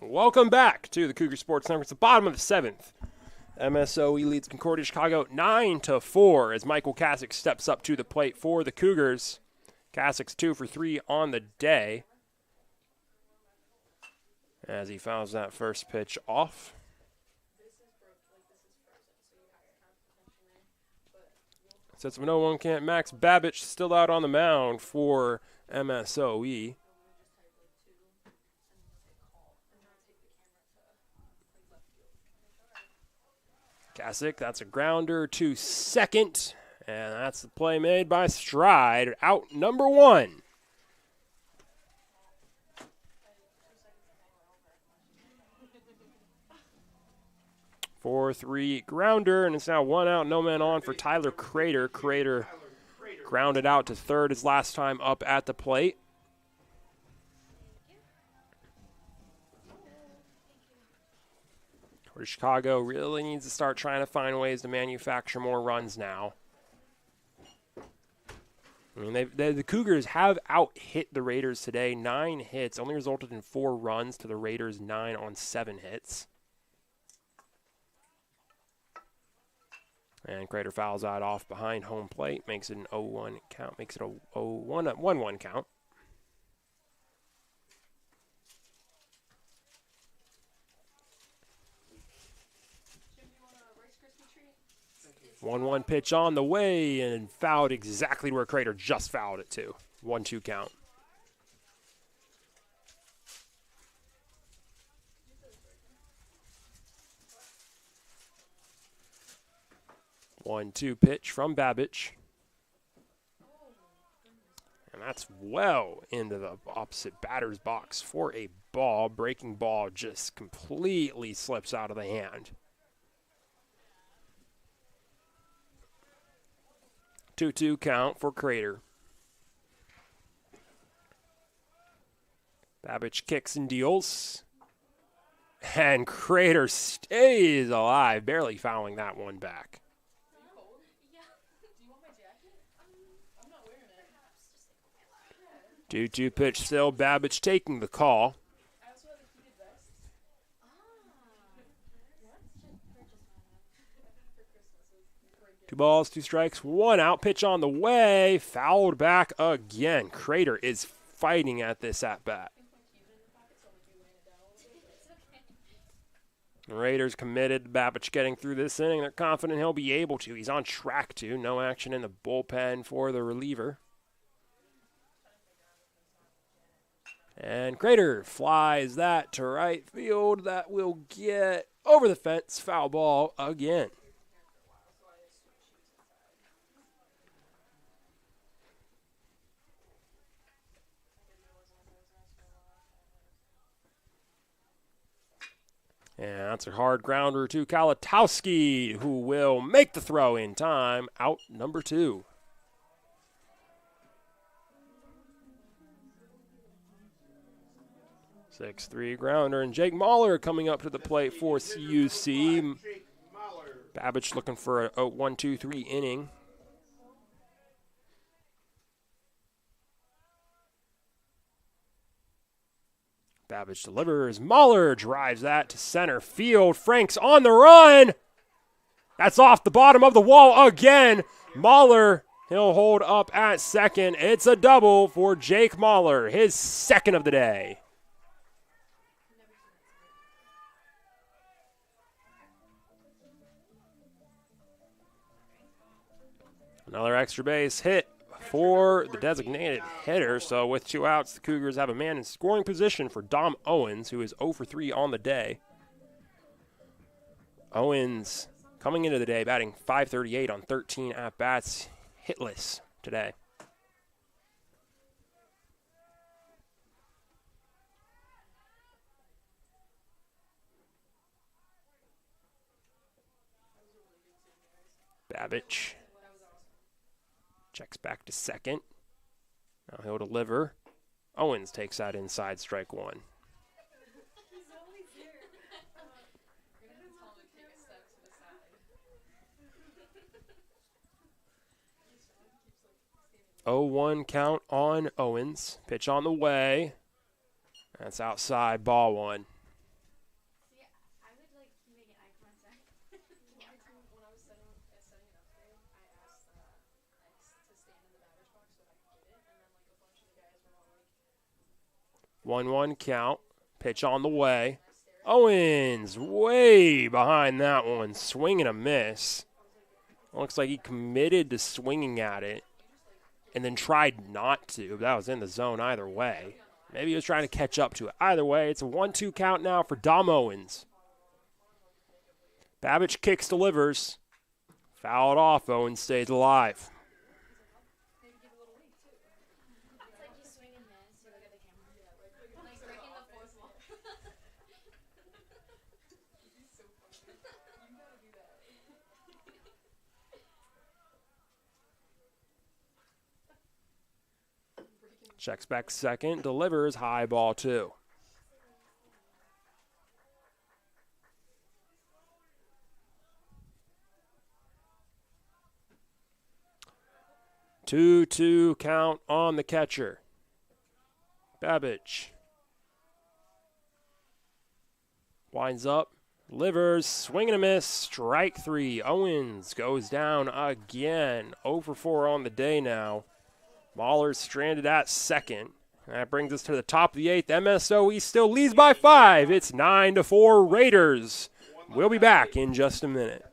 Welcome back to the Cougar Sports Network. It's the bottom of the 7th. MSOE leads Concordia Chicago 9-4 as Michael Kasich steps up to the plate for the Cougars. Kasich's 2 for 3 on the day as he fouls that first pitch off. Sets of an 0-1 count. Max Babbage still out on the mound for MSOE. Kasich, that's a grounder to second, and that's the play made by Stride. Out number 1. Four, 3 grounder, and it's now 1 out, no man on for Tyler Crater. Crater grounded out to third his last time up at the plate. Chicago really needs to start trying to find ways to manufacture more runs now. I mean, the Cougars have out-hit the Raiders today. 9 hits, only resulted in 4 runs to the Raiders' 9 on 7 hits. And Crater fouls out off behind home plate, makes it an 0-1 count, makes it a 1-1 count. One 1 pitch on the way and fouled exactly where Crater just fouled it to. 1-2 count. One 2 pitch from Babbage. And that's well into the opposite batter's box for a ball. Breaking ball just completely slips out of the hand. 2-2 count for Crater. Babbage kicks and deals. And Crater stays alive, barely fouling that one back. 2-2 pitch still, Babbage taking the call. 2 balls, 2 strikes, 1 out. Pitch on the way. Fouled back again. Crater is fighting at this at-bat. The Raiders committed to Babbage getting through this inning. They're confident he'll be able to. He's on track to. No action in the bullpen for the reliever. And Crater flies that to right field. That will get over the fence. Foul ball again. And that's a hard grounder to Kalatowski, who will make the throw in time. Out number 2. Six-three grounder, and Jake Mahler coming up to the plate for CUC. Babbage looking for a 1-2-3 inning. Babbage delivers. Mahler drives that to center field. Frank's on the run. That's off the bottom of the wall again. Mahler, he'll hold up at second. It's a double for Jake Mahler, his second of the day. Another extra base hit for the designated hitter. So with 2 outs, the Cougars have a man in scoring position for Dom Owens, who is 0 for 3 on the day. Owens coming into the day batting .538 on 13 at-bats, hitless today. Babbage checks back to second. Now he'll deliver. Owens takes that inside, strike 1. 0-1 count on Owens. Pitch on the way. That's outside, ball 1. 1-1 count. Pitch on the way. Owens way behind that one. Swing and a miss. Looks like he committed to swinging at it and then tried not to. That was in the zone either way. Maybe he was trying to catch up to it. Either way, it's a 1-2 count now for Dom Owens. Babbage kicks, delivers. Fouled off. Owens stays alive. Checks back second, delivers, high ball 2. Two count on the catcher. Babbage. Winds up, delivers, swing and a miss, strike 3. Owens goes down again. 0 for 4 on the day now. Mahler's stranded at second. That brings us to the top of the 8th. MSOE still leads by 5. It's 9-4 Raiders. We'll be back in just a minute.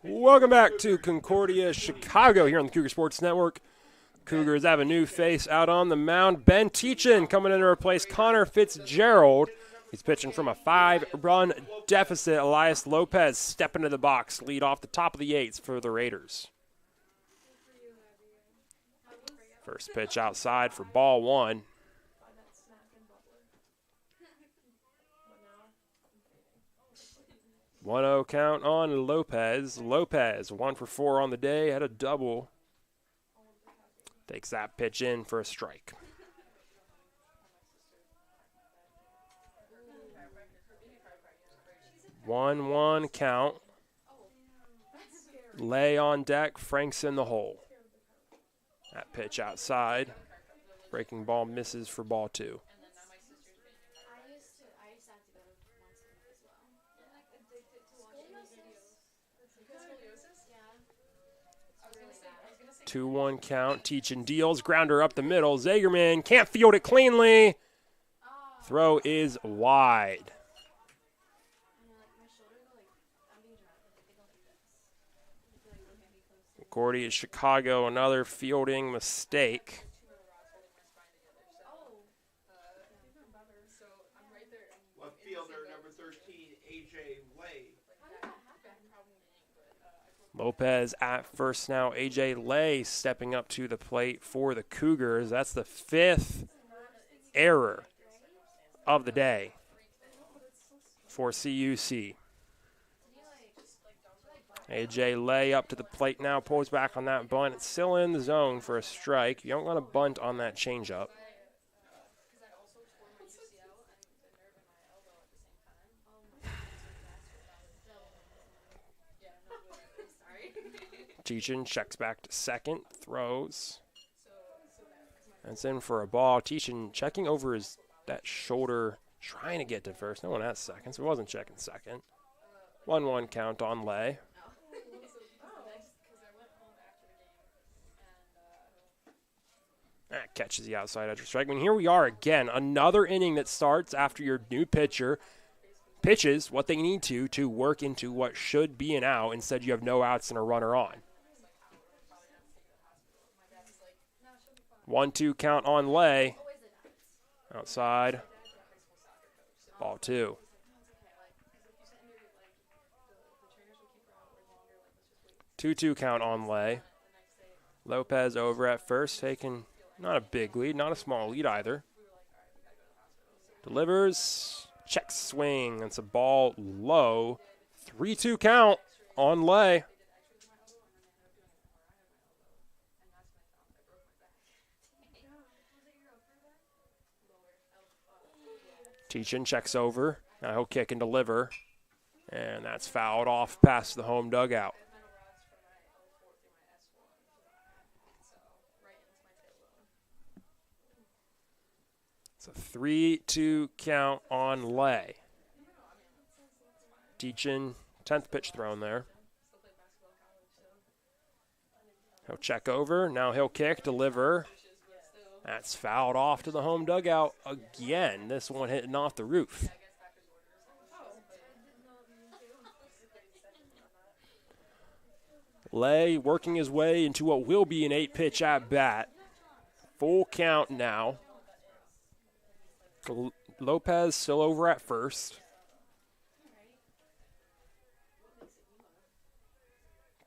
Welcome back to Concordia, Chicago here on the Cougar Sports Network. Cougars have a new face out on the mound. Ben Teachin coming in to replace Connor Fitzgerald. He's pitching from a 5-run deficit. Elias Lopez stepping into the box, lead off the top of the 8th for the Raiders. First pitch outside for ball 1. 1-0 count on Lopez. Lopez, 1 for 4 on the day, had a double. Takes that pitch in for a strike. 1-1 count. Lay on deck, Frank's in the hole. That pitch outside. Breaking ball misses for ball 2. Yeah. 2-1 count. Teachin deals. Grounder up the middle. Zagerman can't field it cleanly. Throw is wide. Concordia, Chicago, another fielding mistake. Left fielder number 13, AJ Lay. Lopez at first now. A.J. Lay stepping up to the plate for the Cougars. That's the 5th error of the day for CUC. A.J. Lay up to the plate now. Pulls back on that bunt. It's still in the zone for a strike. You don't want to bunt on that changeup. Teachin checks back to second, throws. That's in for a ball. Teachin checking over that shoulder, trying to get to first. No one has second, so he wasn't checking second. 1-1 count on Lay. That catches the outside edge of strike. I mean, here we are again. Another inning that starts after your new pitcher pitches what they need to work into what should be an out. Instead, you have no outs and a runner on. 1-2 count on Lay. Outside. Ball 2. Two count on Lay. Lopez over at first, taking not a big lead, not a small lead either. Delivers, checks swing. That's a ball low. 3-2 count on Lay. Teachin checks over. Now he'll kick and deliver. And that's fouled off past the home dugout. It's a 3-2 count on Lay. Teachin, 10th pitch thrown there. He'll check over. Now he'll kick, deliver. That's fouled off to the home dugout again. This one hitting off the roof. Lay working his way into what will be an 8-pitch at bat. Full count now. Lopez still over at first.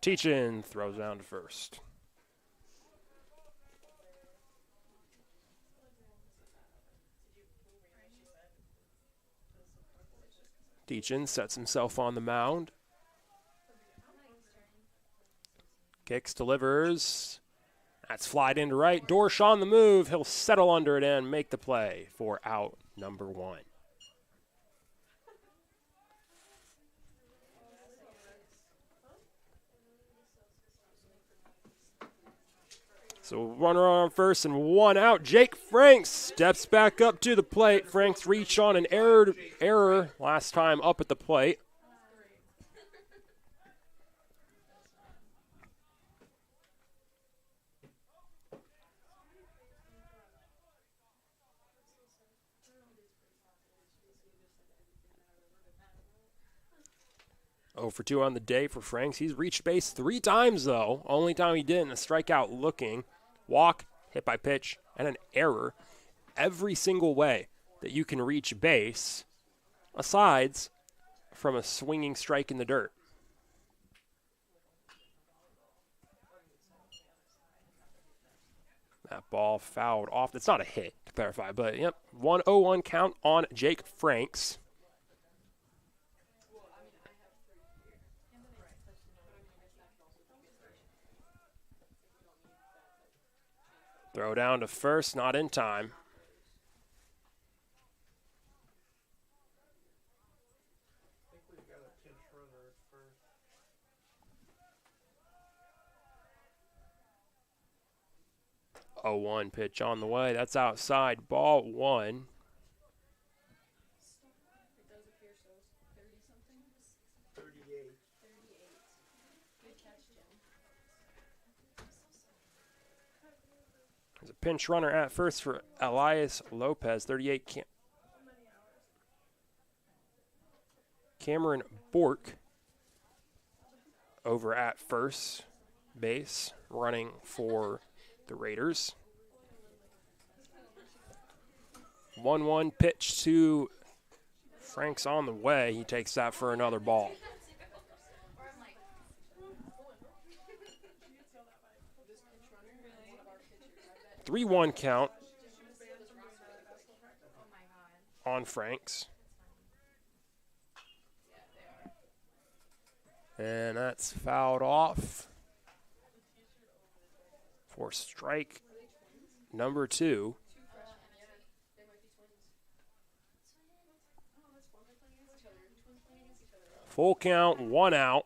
Teachin throws down to first. Teachin sets himself on the mound. Kicks, delivers. That's flied into right. Dorsch on the move. He'll settle under it and make the play for out number 1. So runner on first and 1 out. Jake Franks steps back up to the plate. Franks reached on an error last time up at the plate. Oh for 2 on the day for Franks. He's reached base 3 times, though. Only time he didn't, a strikeout looking. Walk, hit by pitch, and an error. Every single way that you can reach base, aside from a swinging strike in the dirt. That ball fouled off. It's not a hit, to clarify, but yep, 1-0-1 count on Jake Franks. Throw down to first, not in time. I think we've got a pinch runner at first. 0-1 pitch on the way. That's outside. Ball 1. There's a pinch runner at first for Elias Lopez, 38. Cameron Bork over at first base, running for the Raiders. 1-1 pitch to Franks on the way. He takes that for another ball. 3-1 count on Franks. And that's fouled off for strike number 2. Full count, 1 out.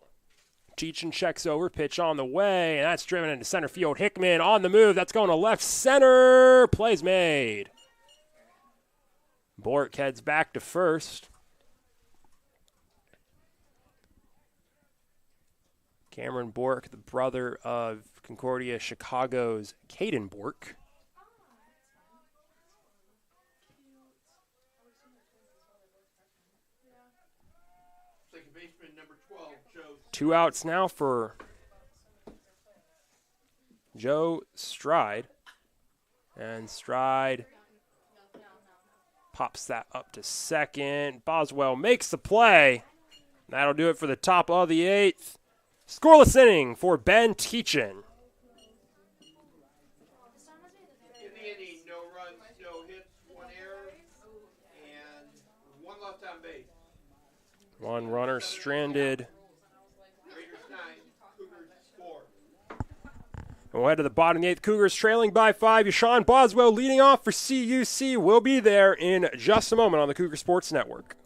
Cheechin checks over, pitch on the way, and that's driven into center field. Hickman on the move. That's going to left center. Play's made. Bork heads back to first. Cameron Bork, the brother of Concordia Chicago's Caden Bork. Second baseman number 12, Joe. 2 outs now for Joe Stride. And Stride pops that up to second. Boswell makes the play. That'll do it for the top of the 8th. Scoreless inning for Ben Teachin. In the inning, no runs, no hits, 1 error, and 1 left on base. 1 runner stranded. Raiders 9, Cougars 4. We'll head to the bottom of the 8th. Cougars trailing by 5. Yashawn Boswell leading off for CUC. Will be there in just a moment on the Cougar Sports Network.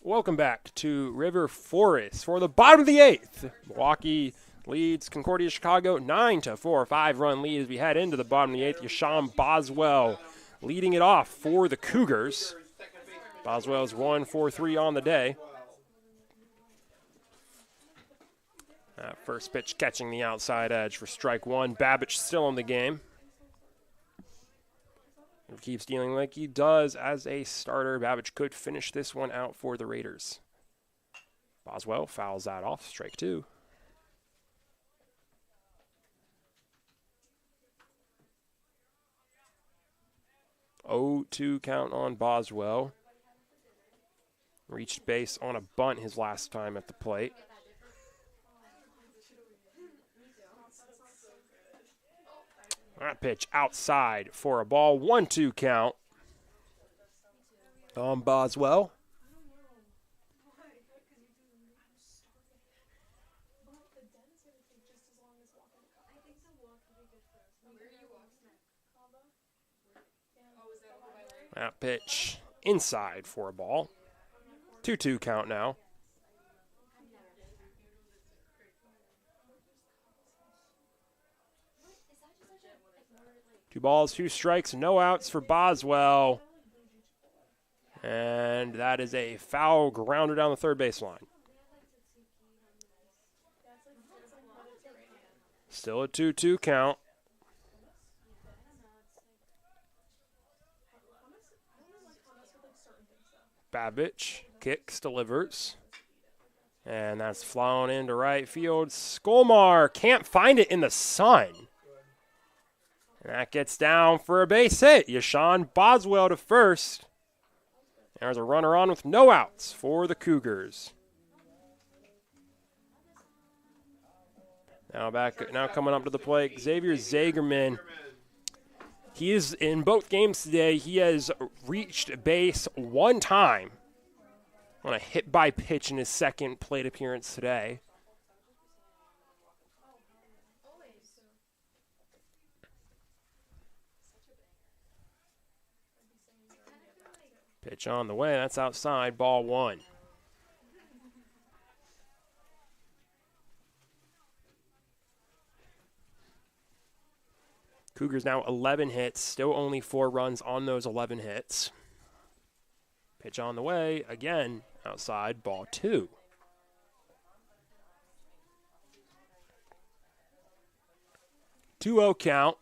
Welcome back to River Forest for the bottom of the 8th. Milwaukee leads Concordia Chicago 9-4, 5-run lead as we head into the bottom of the 8th. Yashawn Boswell leading it off for the Cougars. Boswell's 1 for 3 on the day. First pitch catching the outside edge for strike 1. Babbage still in the game. If he keeps dealing like he does as a starter, Babbage could finish this one out for the Raiders. Boswell fouls that off, strike 2. Oh, 2 count on Boswell. Reached base on a bunt his last time at the plate. That pitch outside for a ball. 1-2 count on Boswell. That pitch inside for a ball. 2-2 count now. 2 balls, 2 strikes, no outs for Boswell. And that is a foul grounder down the third baseline. Still a 2-2 count. Babbage kicks, delivers. And that's flown into right field. Skolmar can't find it in the sun. And that gets down for a base hit. Yashawn Boswell to first. There's a runner on with no outs for the Cougars. Now coming up to the plate, Xavier Zagerman. He is in both games today. He has reached base one time on a hit by pitch in his second plate appearance today. Pitch on the way. That's outside. Ball one. Cougars now 11 hits, still only 4 runs on those 11 hits. Pitch on the way, again, outside, ball 2. Two-0 count.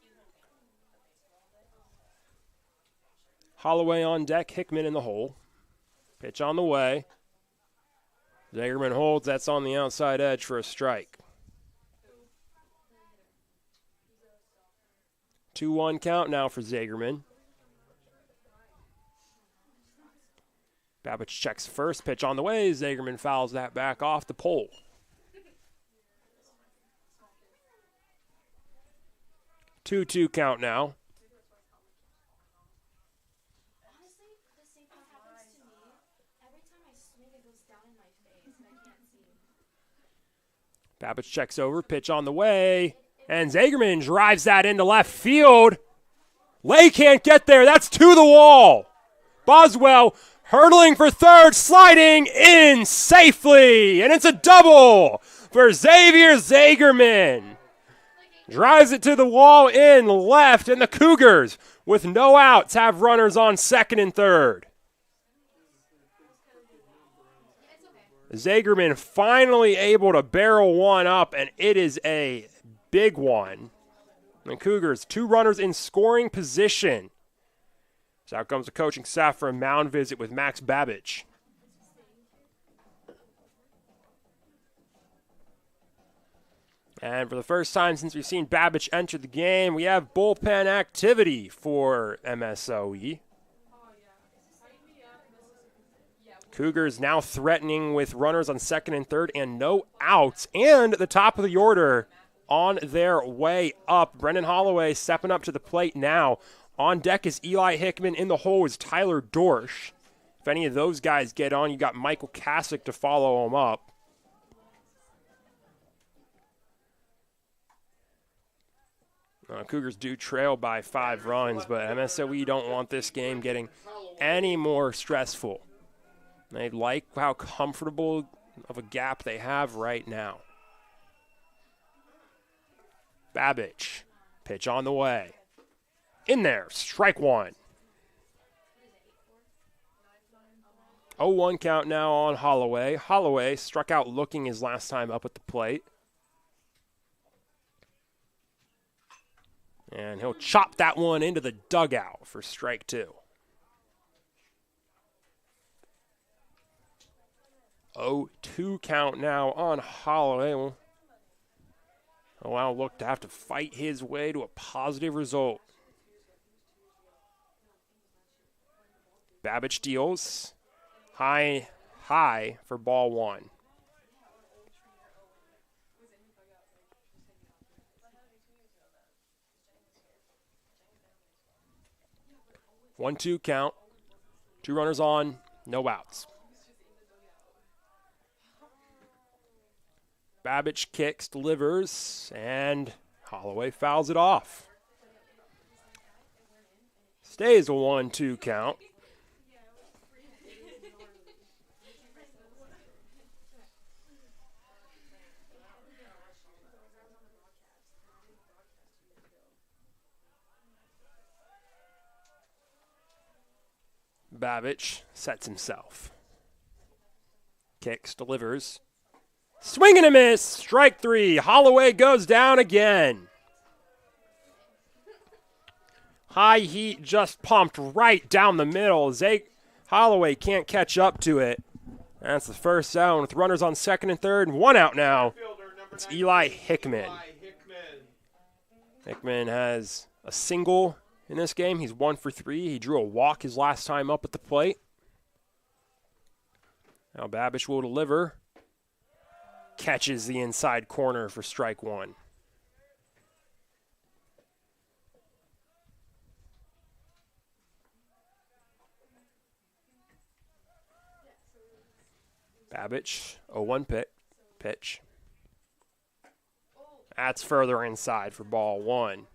Holloway on deck, Hickman in the hole. Pitch on the way. Zagerman holds, that's on the outside edge for a strike. 2-1 count now for Zagerman. Babbage checks first. Pitch on the way. Zagerman fouls that back off the pole. Two count now. Honestly, the same thing happens to me. Every time I swing, it goes down in my face, and I can't see. Babbage checks over. Pitch on the way. And Zagerman drives that into left field. Lay can't get there. That's to the wall. Boswell hurdling for third, sliding in safely. And it's a double for Xavier Zagerman. Drives it to the wall in left. And the Cougars, with no outs, have runners on second and third. Zagerman finally able to barrel one up, and it is a big one. And the Cougars, 2 runners in scoring position. So out comes the coaching staff for a mound visit with Max Babbage. And for the first time since we've seen Babbage enter the game, we have bullpen activity for MSOE. Cougars now threatening with runners on second and third and no outs. And the top of the order on their way up. Brendan Holloway stepping up to the plate now. On deck is Eli Hickman. In the hole is Tyler Dorsch. If any of those guys get on, you got Michael Kasich to follow him up. Cougars do trail by 5 runs, but MSOE don't want this game getting any more stressful. They like how comfortable of a gap they have right now. Babbage, pitch on the way. In there, strike one. 0-1 count now on Holloway. Holloway struck out looking his last time up at the plate. And he'll chop that one into the dugout for strike 2. 0-2 count now on Holloway. Well, look to have to fight his way to a positive result. Babbage deals. High for ball 1. One, 2 count. 2 runners on, no outs. Babbage kicks, delivers, and Holloway fouls it off. Stays a 1-2 count. Babbage sets himself. Kicks, delivers. Swing and a miss. Strike 3. Holloway goes down again. High heat just pumped right down the middle. Holloway can't catch up to it. That's the first down with runners on second and third, and 1 out now. It's Eli Hickman. Hickman has a single in this game. He's 1 for 3. He drew a walk his last time up at the plate. Now Babbage will deliver. Catches the inside corner for strike 1. Babbage, 0-1 pitch. That's further inside for ball 1.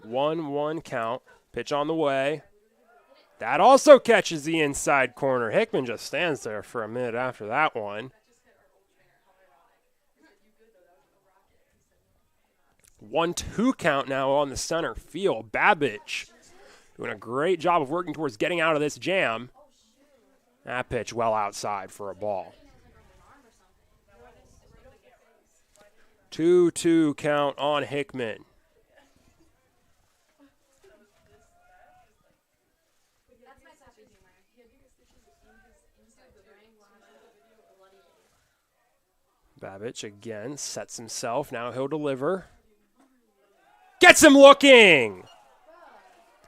One count. Pitch on the way. That also catches the inside corner. Hickman just stands there for a minute after that one. 1-2 count now on the center field. Babbage doing a great job of working towards getting out of this jam. That pitch well outside for a ball. 2-2 count on Hickman. Babbage again sets himself. Now he'll deliver. Gets him looking!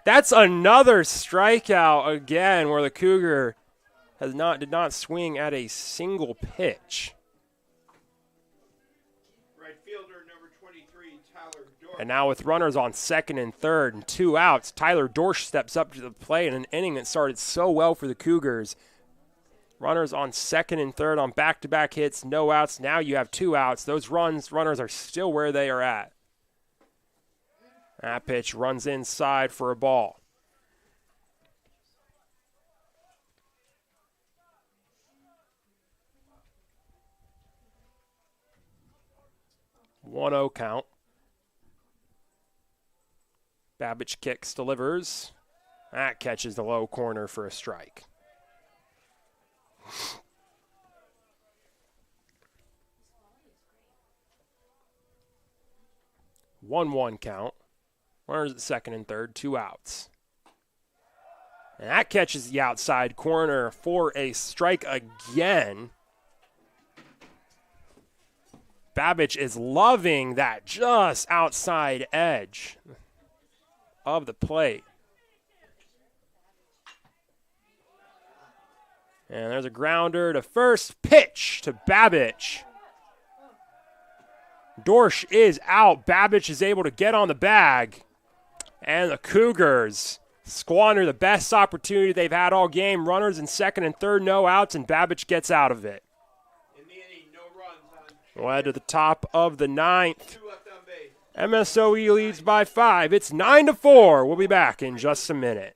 That's another strikeout again where the Cougar did not swing at a single pitch. Right fielder number 23, Tyler Dorsch. And now with runners on second and third and 2 outs, Tyler Dorsch steps up to the plate in an inning that started so well for the Cougars. Runners on second and third on back-to-back hits, no outs. Now you have 2 outs. Those runners are still where they are at. That pitch runs inside for a ball. One 0 count. Babbage kicks, delivers. That catches the low corner for a strike. 1-1 count. Runners at second and third, 2 outs. And that catches the outside corner for a strike again. Babbage is loving that just outside edge of the plate. And there's a grounder to first. Pitch to Babbage. Dorsch is out. Babbage is able to get on the bag. And the Cougars squander the best opportunity they've had all game. Runners in second and third, no outs, and Babbage gets out of it. In the inning, no runs on We'll head to the top of the 9th. 2 left on base. MSOE leads by 5. It's 9-4. We'll be back in just a minute.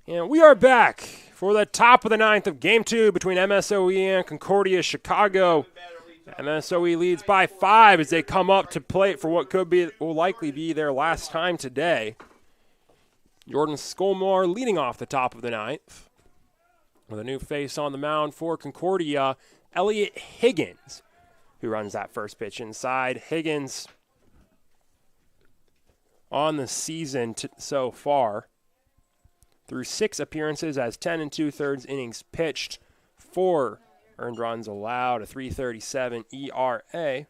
And we are back for the top of the ninth of Game 2 between MSOE and Concordia Chicago. MSOE leads by 5 as they come up to play for what will likely be their last time today. Jordan Skolmar leading off the top of the ninth. With a new face on the mound for Concordia, Elliot Higgins, who runs that first pitch inside. Higgins on the season so far, through 6 appearances, has 10 2/3 innings pitched, 4 earned runs allowed, a 3.37 ERA.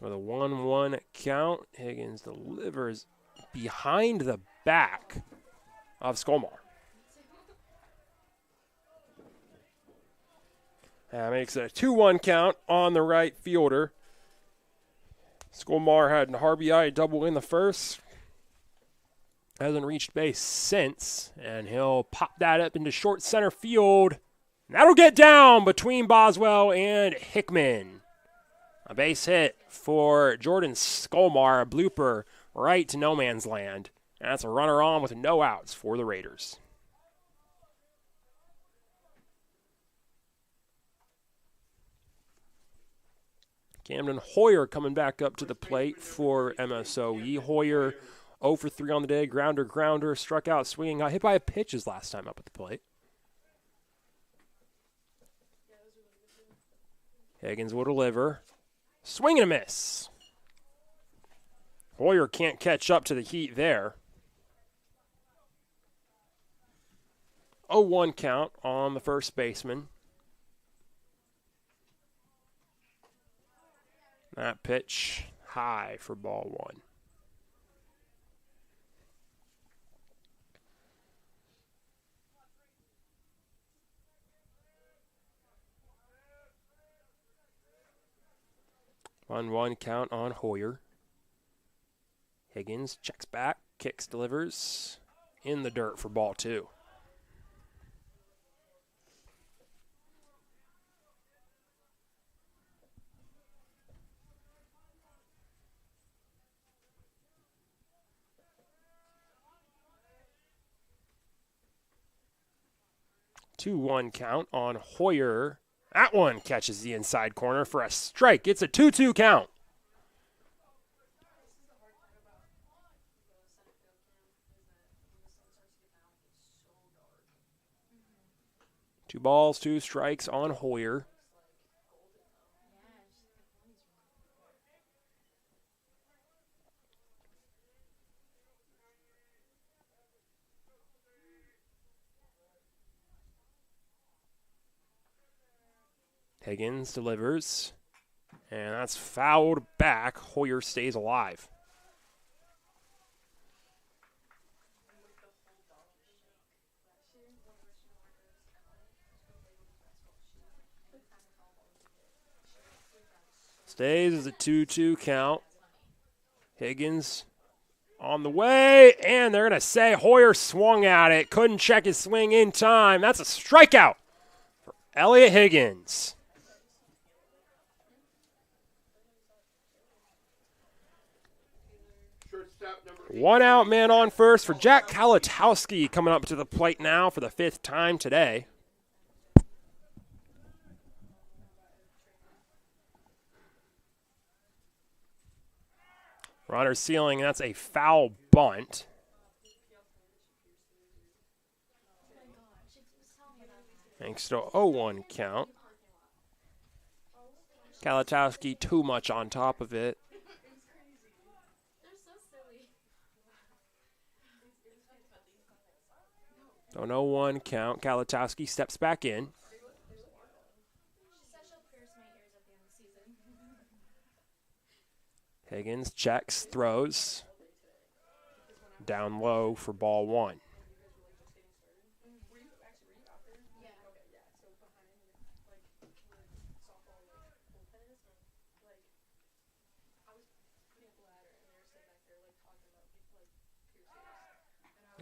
With a 1-1 count, Higgins delivers behind the back of Skolmar. That makes it a 2-1 count on the right fielder. Skolmar had an RBI double in the first. Hasn't reached base since, and he'll pop that up into short center field. That'll get down between Boswell and Hickman. A base hit for Jordan Skolmar, a blooper right to no man's land. And that's a runner on with no outs for the Raiders. Camden Hoyer coming back up to the plate for MSOE. Hoyer 0 for 3 on the day, grounder, struck out swinging, got hit by a pitch his last time up at the plate. Higgins will deliver. Swing and a miss. Hoyer can't catch up to the heat there. 0-1 count on the first baseman. That pitch high for ball 1. On 1 count on Hoyer. Higgins checks back, kicks, delivers in the dirt for ball 2. Two-1 count on Hoyer. That one catches the inside corner for a strike. It's a 2-2 count. Two balls, 2 strikes on Hoyer. Higgins delivers, and that's fouled back. Hoyer stays alive. Stays as a 2-2 count. Higgins on the way, and they're going to say Hoyer swung at it. Couldn't check his swing in time. That's a strikeout for Elliot Higgins. One out, man on first for Jack Kalatowski coming up to the plate now for the 5th time today. Runner ceiling, that's a foul bunt. Thanks to 0-1 count. Kalatowski too much on top of it. So 0-1 count. Kalatowski steps back in. Higgins checks, throws. Down low for ball 1.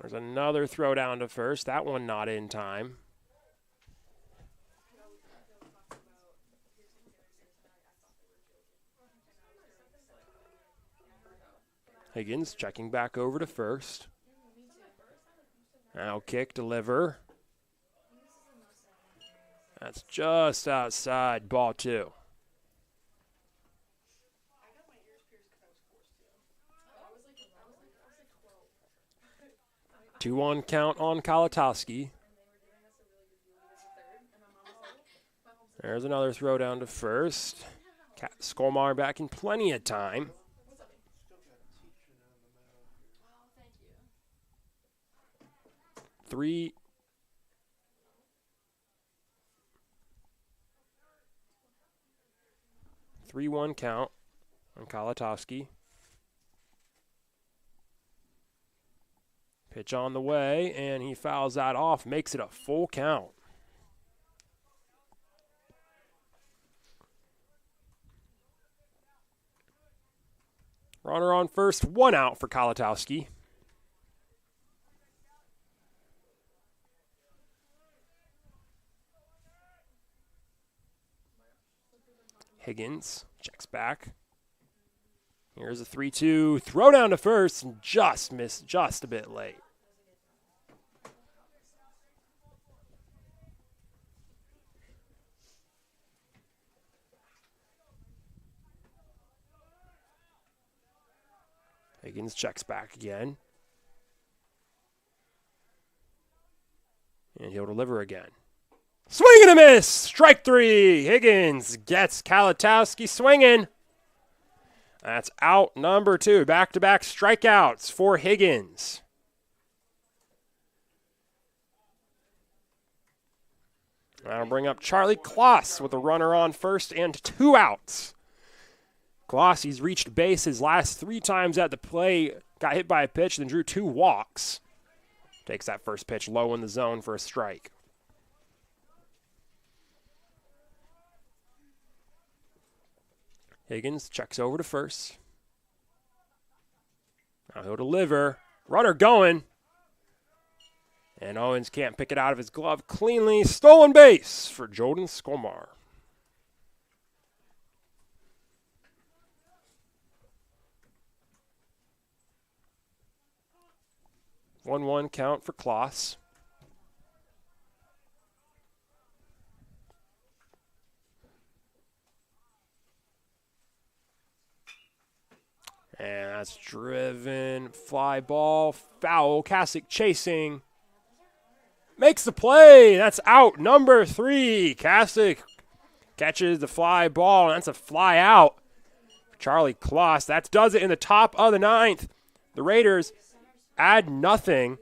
There's another throw down to first. That one not in time. Higgins checking back over to first. Now kick, deliver. That's just outside, ball 2. 2-1 count on Kalatowski. There's another throw down to first. Skolmar back in plenty of time. 3. 3-1 count on Kalatowski. Pitch on the way, and he fouls that off, makes it a full count. Runner on first, 1 out for Kalatowski. Higgins checks back. Here's a 3-2. Throw down to first and just missed just a bit late. Higgins checks back again. And he'll deliver again. Swing and a miss! Strike 3! Higgins gets Kalatowski swinging. That's out number 2. Back-to-back strikeouts for Higgins. That'll bring up Charlie Kloss with a runner on first and 2 outs. Kloss, he's reached base his last 3 times at the plate. Got hit by a pitch, then drew 2 walks. Takes that first pitch low in the zone for a strike. Higgins checks over to first. Now he'll deliver. Runner going. And Owens can't pick it out of his glove cleanly. Stolen base for Jordan Skolmar. 1-1 count for Kloss. And that's driven. Fly ball. Foul. Kasich chasing. Makes the play. That's out. Number 3. Kasich catches the fly ball. And that's a fly out. Charlie Kloss. That does it in the top of the 9th. The Raiders add nothing.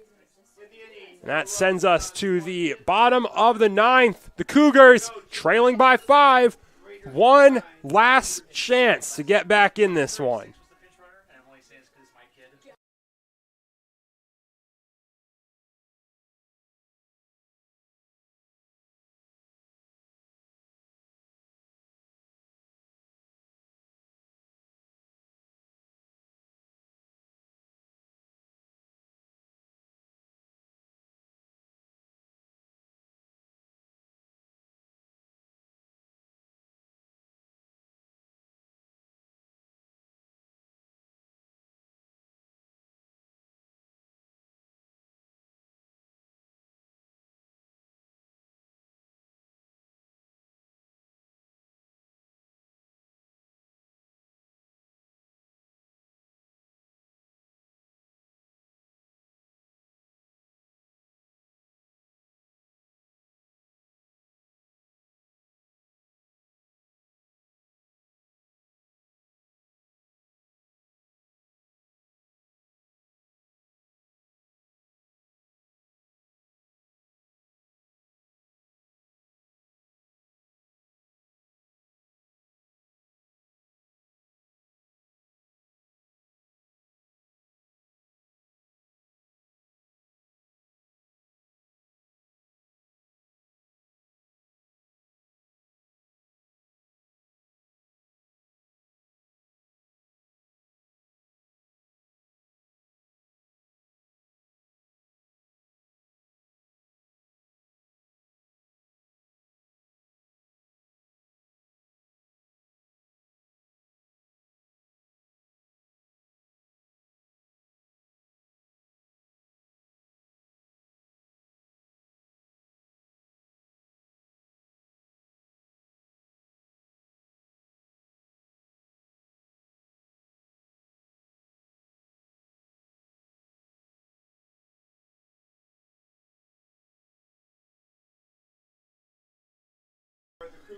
And that sends us to the bottom of the 9th. The Cougars trailing by 5. One last chance to get back in this one.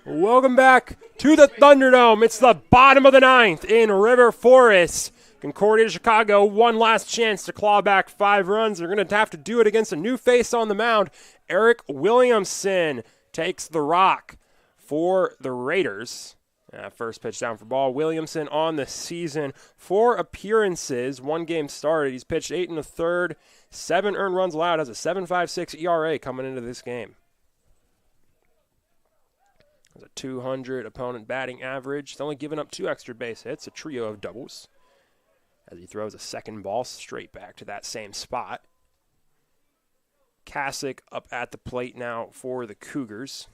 Welcome back to the Thunderdome. It's the bottom of the ninth in River Forest. Concordia Chicago, one last chance to claw back 5 runs. They're going to have to do it against a new face on the mound. Eric Williamson takes the rock for the Raiders. First pitch down for ball. Williamson on the season, 4 appearances, 1 game started. He's pitched 8 1/3, 7 earned runs allowed, has a 7.56 ERA coming into this game. Has a 200 opponent batting average. He's only given up 2 extra base hits, a trio of doubles, as he throws a second ball straight back to that same spot. CUC up at the plate now for the Cougars.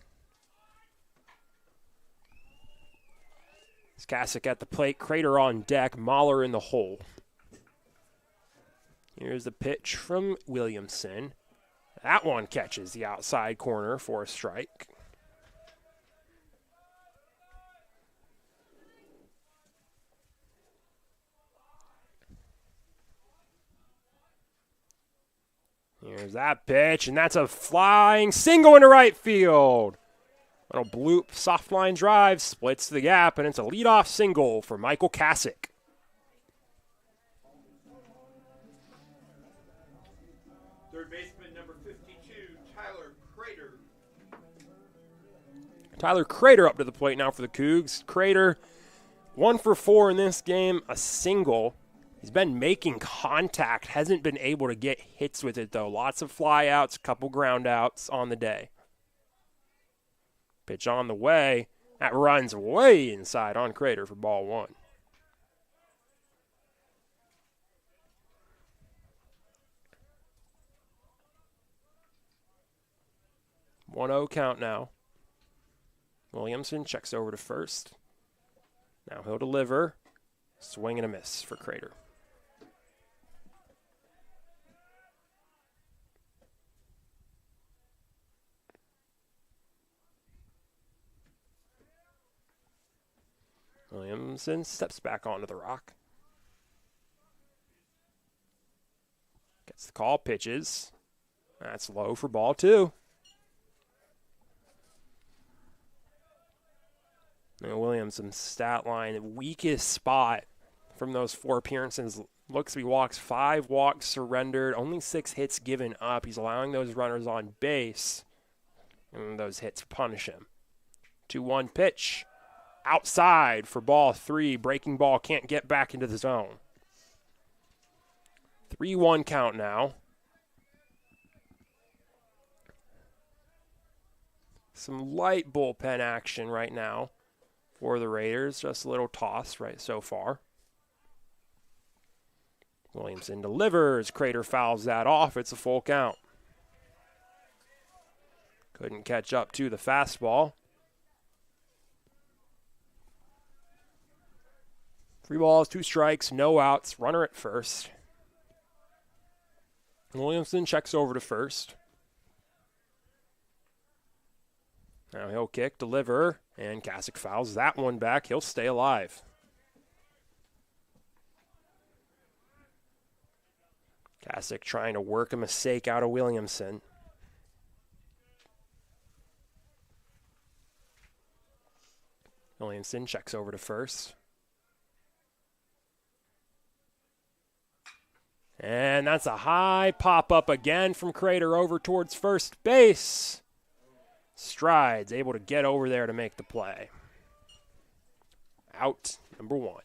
It's CUC at the plate, Crater on deck, Mahler in the hole. Here's the pitch from Williamson. That one catches the outside corner for a strike. Here's that pitch, and that's a flying single into right field. Little bloop, soft line drive, splits the gap, and it's a leadoff single for Michael CUC. Third baseman number 52, Tyler Crater. Tyler Crater up to the plate now for the Cougs. Crater, 1 for 4 in this game, a single. He's been making contact, hasn't been able to get hits with it, though. Lots of flyouts, couple groundouts on the day. Pitch on the way. That runs way inside on Crater for ball 1. One 0 count now. Williamson checks over to first. Now he'll deliver. Swing and a miss for Crater. Williamson steps back onto the rock. Gets the call, pitches. That's low for ball 2. Now Williamson's stat line, the weakest spot from those 4 appearances, looks to be walks, 5 walks surrendered, only 6 hits given up. He's allowing those runners on base, and those hits punish him. 2-1 pitch. Outside for ball 3. Breaking ball can't get back into the zone. 3-1 count now. Some light bullpen action right now for the Raiders. Just a little toss right so far. Williamson delivers. Crater fouls that off. It's a full count. Couldn't catch up to the fastball. 3 balls, 2 strikes, no outs, runner at first. Williamson checks over to first. Now he'll kick, deliver, and CUC fouls that one back. He'll stay alive. CUC trying to work a mistake out of Williamson. Williamson checks over to first. And that's a high pop-up again from Crater over towards first base. Strides, able to get over there to make the play. Out, number 1.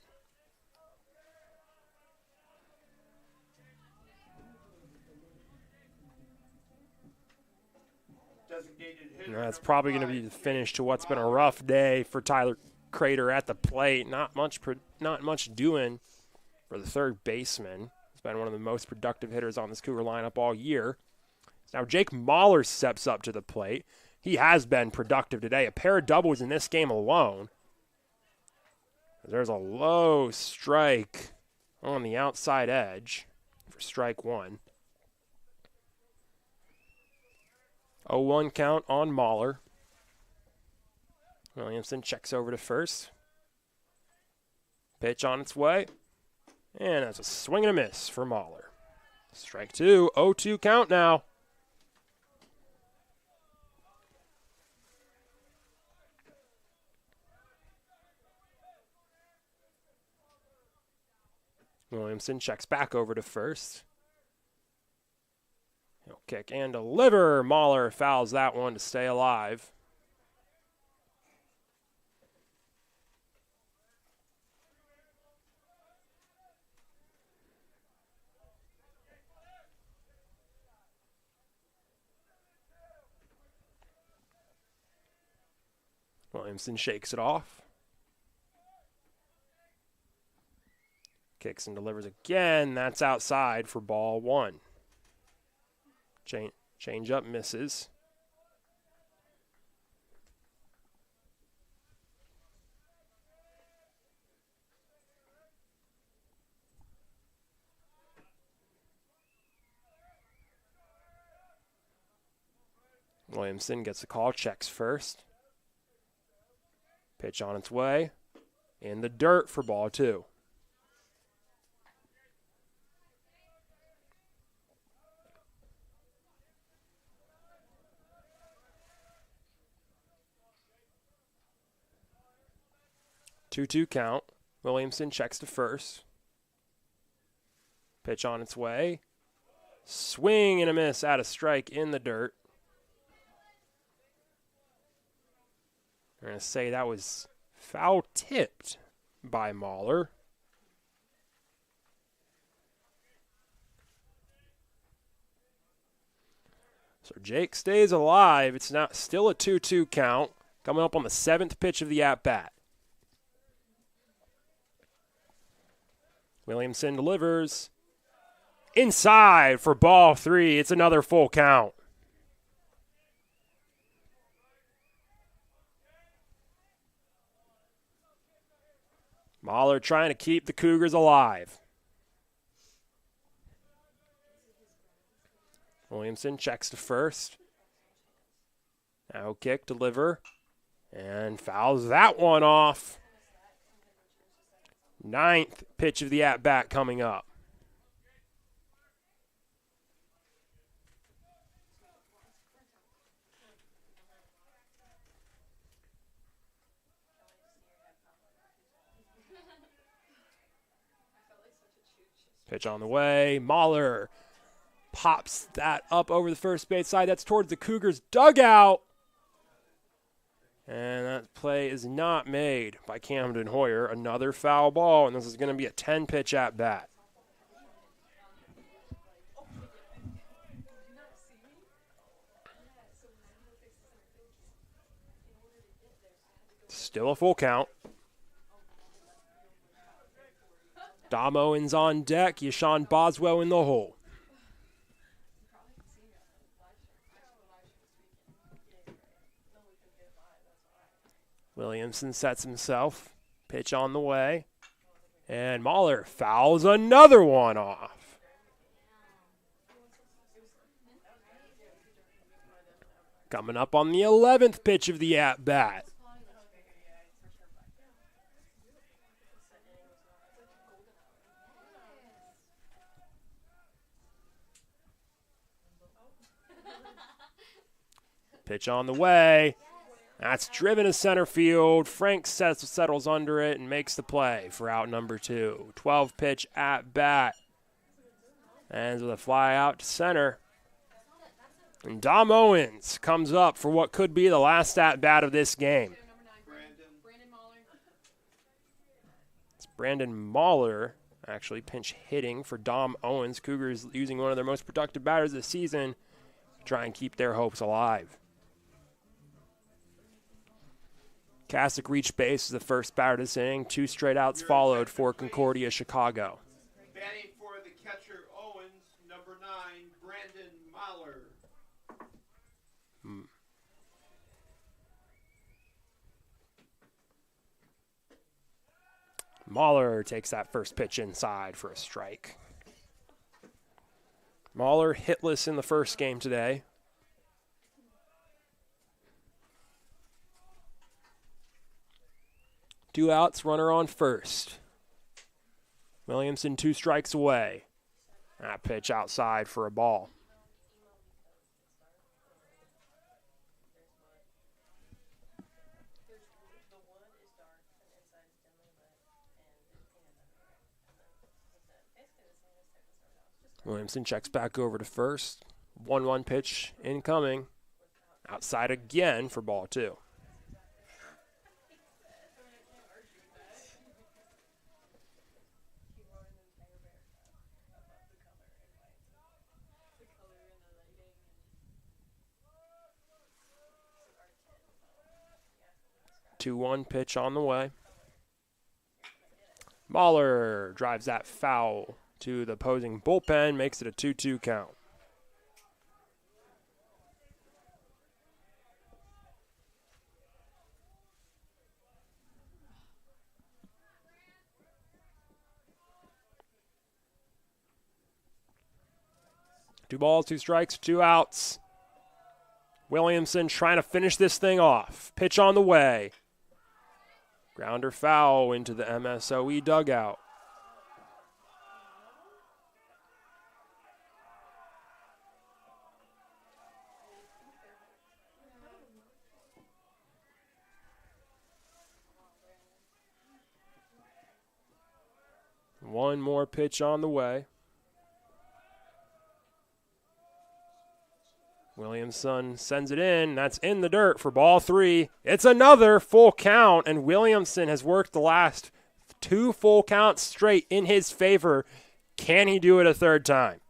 That's probably going to be the finish to what's been a rough day for Tyler Crater at the plate. Not much doing for the third baseman. He's been one of the most productive hitters on this Cougar lineup all year. Now Jake Mahler steps up to the plate. He has been productive today. A pair of doubles in this game alone. There's a low strike on the outside edge for strike 1. 0-1 count on Mahler. Williamson checks over to first. Pitch on its way. And that's a swing and a miss for Mahler. Strike 2, 0-2 count now. Williamson checks back over to first. He'll kick and deliver. Mahler fouls that one to stay alive. Williamson shakes it off. Kicks and delivers again. That's outside for ball one. Change up misses. Williamson gets the call, checks first. Pitch on its way. In the dirt for ball two. Two count. Williamson checks to first. Pitch on its way. Swing and a miss out of strike in the dirt. I'm going to say that was foul tipped by Mahler. So Jake stays alive. It's not still a 2-2 count. Coming up on the 7th pitch of the at-bat. Williamson delivers. Inside for ball three. It's another full count. Mahler trying to keep the Cougars alive. Williamson checks to first. Now kick, deliver, and fouls that one off. 9th pitch of the at-bat coming up. Pitch on the way. Mahler pops that up over the first base side. That's towards the Cougars' dugout. And that play is not made by Camden Hoyer. Another foul ball, and this is going to be a 10-pitch at-bat. Still a full count. Dom Owens on deck. Yashawn Boswell in the hole. Williamson sets himself. Pitch on the way. And Mahler fouls another one off. Coming up on the 11th pitch of the at-bat. Pitch on the way. That's driven to center field. Frank settles under it and makes the play for out number 2. 12-pitch at-bat. Ends with a fly out to center. And Dom Owens comes up for what could be the last at-bat of this game. It's Brandon Mahler actually pinch hitting for Dom Owens. Cougars using one of their most productive batters this season to try and keep their hopes alive. Kasich reached base as the first batter this inning. 2 straight outs followed for Concordia Chicago. Batting for the catcher Owens, number 9, Brandon Mahler. Mahler takes that first pitch inside for a strike. Mahler hitless in the first game today. Two outs, runner on first. Williamson 2 strikes away. That pitch outside for a ball. Williamson checks back over to first. 1-1 pitch incoming. Outside again for ball 2. Two-one pitch on the way. Mahler drives that foul to the opposing bullpen, makes it a 2-2 count. Two balls, 2 strikes, 2 outs. Williamson trying to finish this thing off. Pitch on the way. Grounder foul into the MSOE dugout. One more pitch on the way. Williamson sends it in. That's in the dirt for ball 3. It's another full count, and Williamson has worked the last 2 full counts straight in his favor. Can he do it a third time?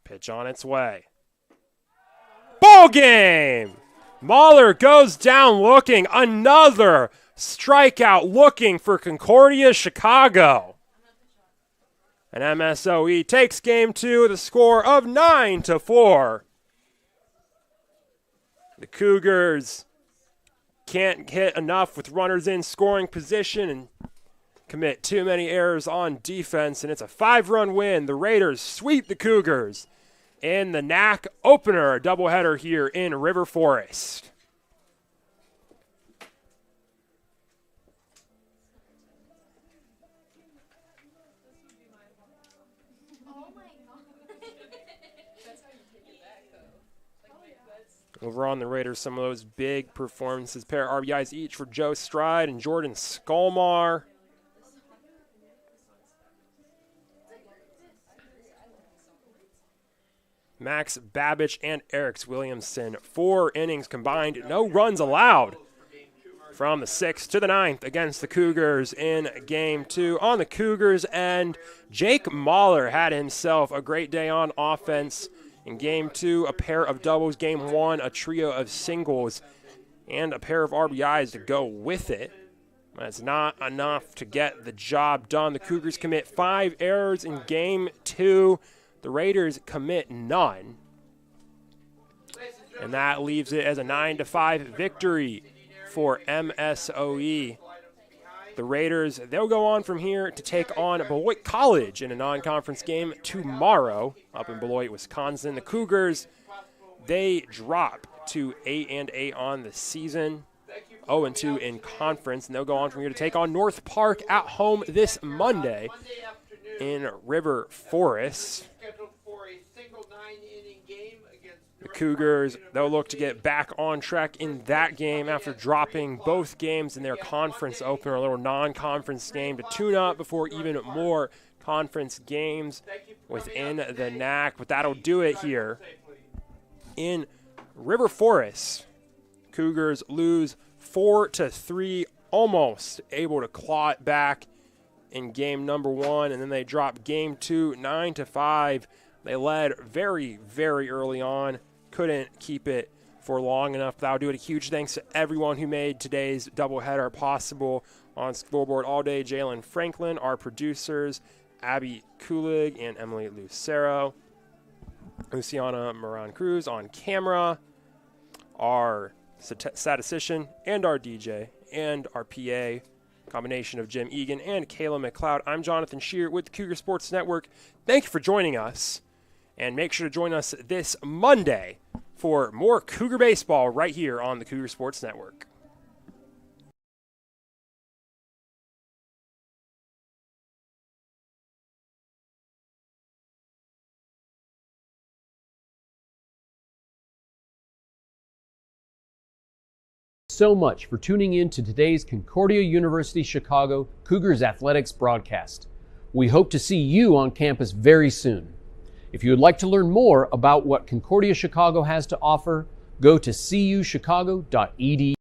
Pitch on its way. Ball game! Mahler goes down looking. Another strikeout looking for Concordia Chicago. And MSOE takes game 2 with a score of 9-4. The Cougars can't hit enough with runners in scoring position and commit too many errors on defense, and it's a 5-run win. The Raiders sweep the Cougars in the NAC opener, a doubleheader here in River Forest. Over on the Raiders, some of those big performances. Pair of RBIs each for Joe Stride and Jordan Skolmar. Max Babbage and Eric Williamson. 4 innings combined, no runs allowed from the 6th to the 9th against the Cougars in game 2. On the Cougars end, Jake Mahler had himself a great day on offense. In game 2, a pair of doubles. Game 1, a trio of singles and a pair of RBIs to go with it. That's not enough to get the job done. The Cougars commit 5 errors in game 2. The Raiders commit none. And that leaves it as a 9-5 victory for MSOE. The Raiders, they'll go on from here to take on Beloit College in a non-conference game tomorrow up in Beloit, Wisconsin. The Cougars, they drop to 8-8 on the season, 0-2 in conference, and they'll go on from here to take on North Park at home this Monday in River Forest. The Cougars, they'll look to get back on track in that game after dropping both games in their conference opener, a little non-conference game to tune up before even more conference games within the NAC. But that'll do it here in River Forest. Cougars lose 4-3, almost able to claw it back in game number 1, and then they drop game 2, 9-5. They led very, very early on. Couldn't keep it for long enough. That'll do it. A huge thanks to everyone who made today's doubleheader possible. On scoreboard all day, Jalen Franklin, our producers, Abby Kulig and Emily Lucero, Luciana Moran Cruz on camera, our statistician and our DJ and our PA, combination of Jim Egan and Kayla McLeod. I'm Jonathan Shear with the Cougar Sports Network. Thank you for joining us. And make sure to join us this Monday for more Cougar baseball right here on the Cougar Sports Network. So much for tuning in to today's Concordia University Chicago Cougars Athletics broadcast. We hope to see you on campus very soon. If you would like to learn more about what Concordia Chicago has to offer, go to cuchicago.edu.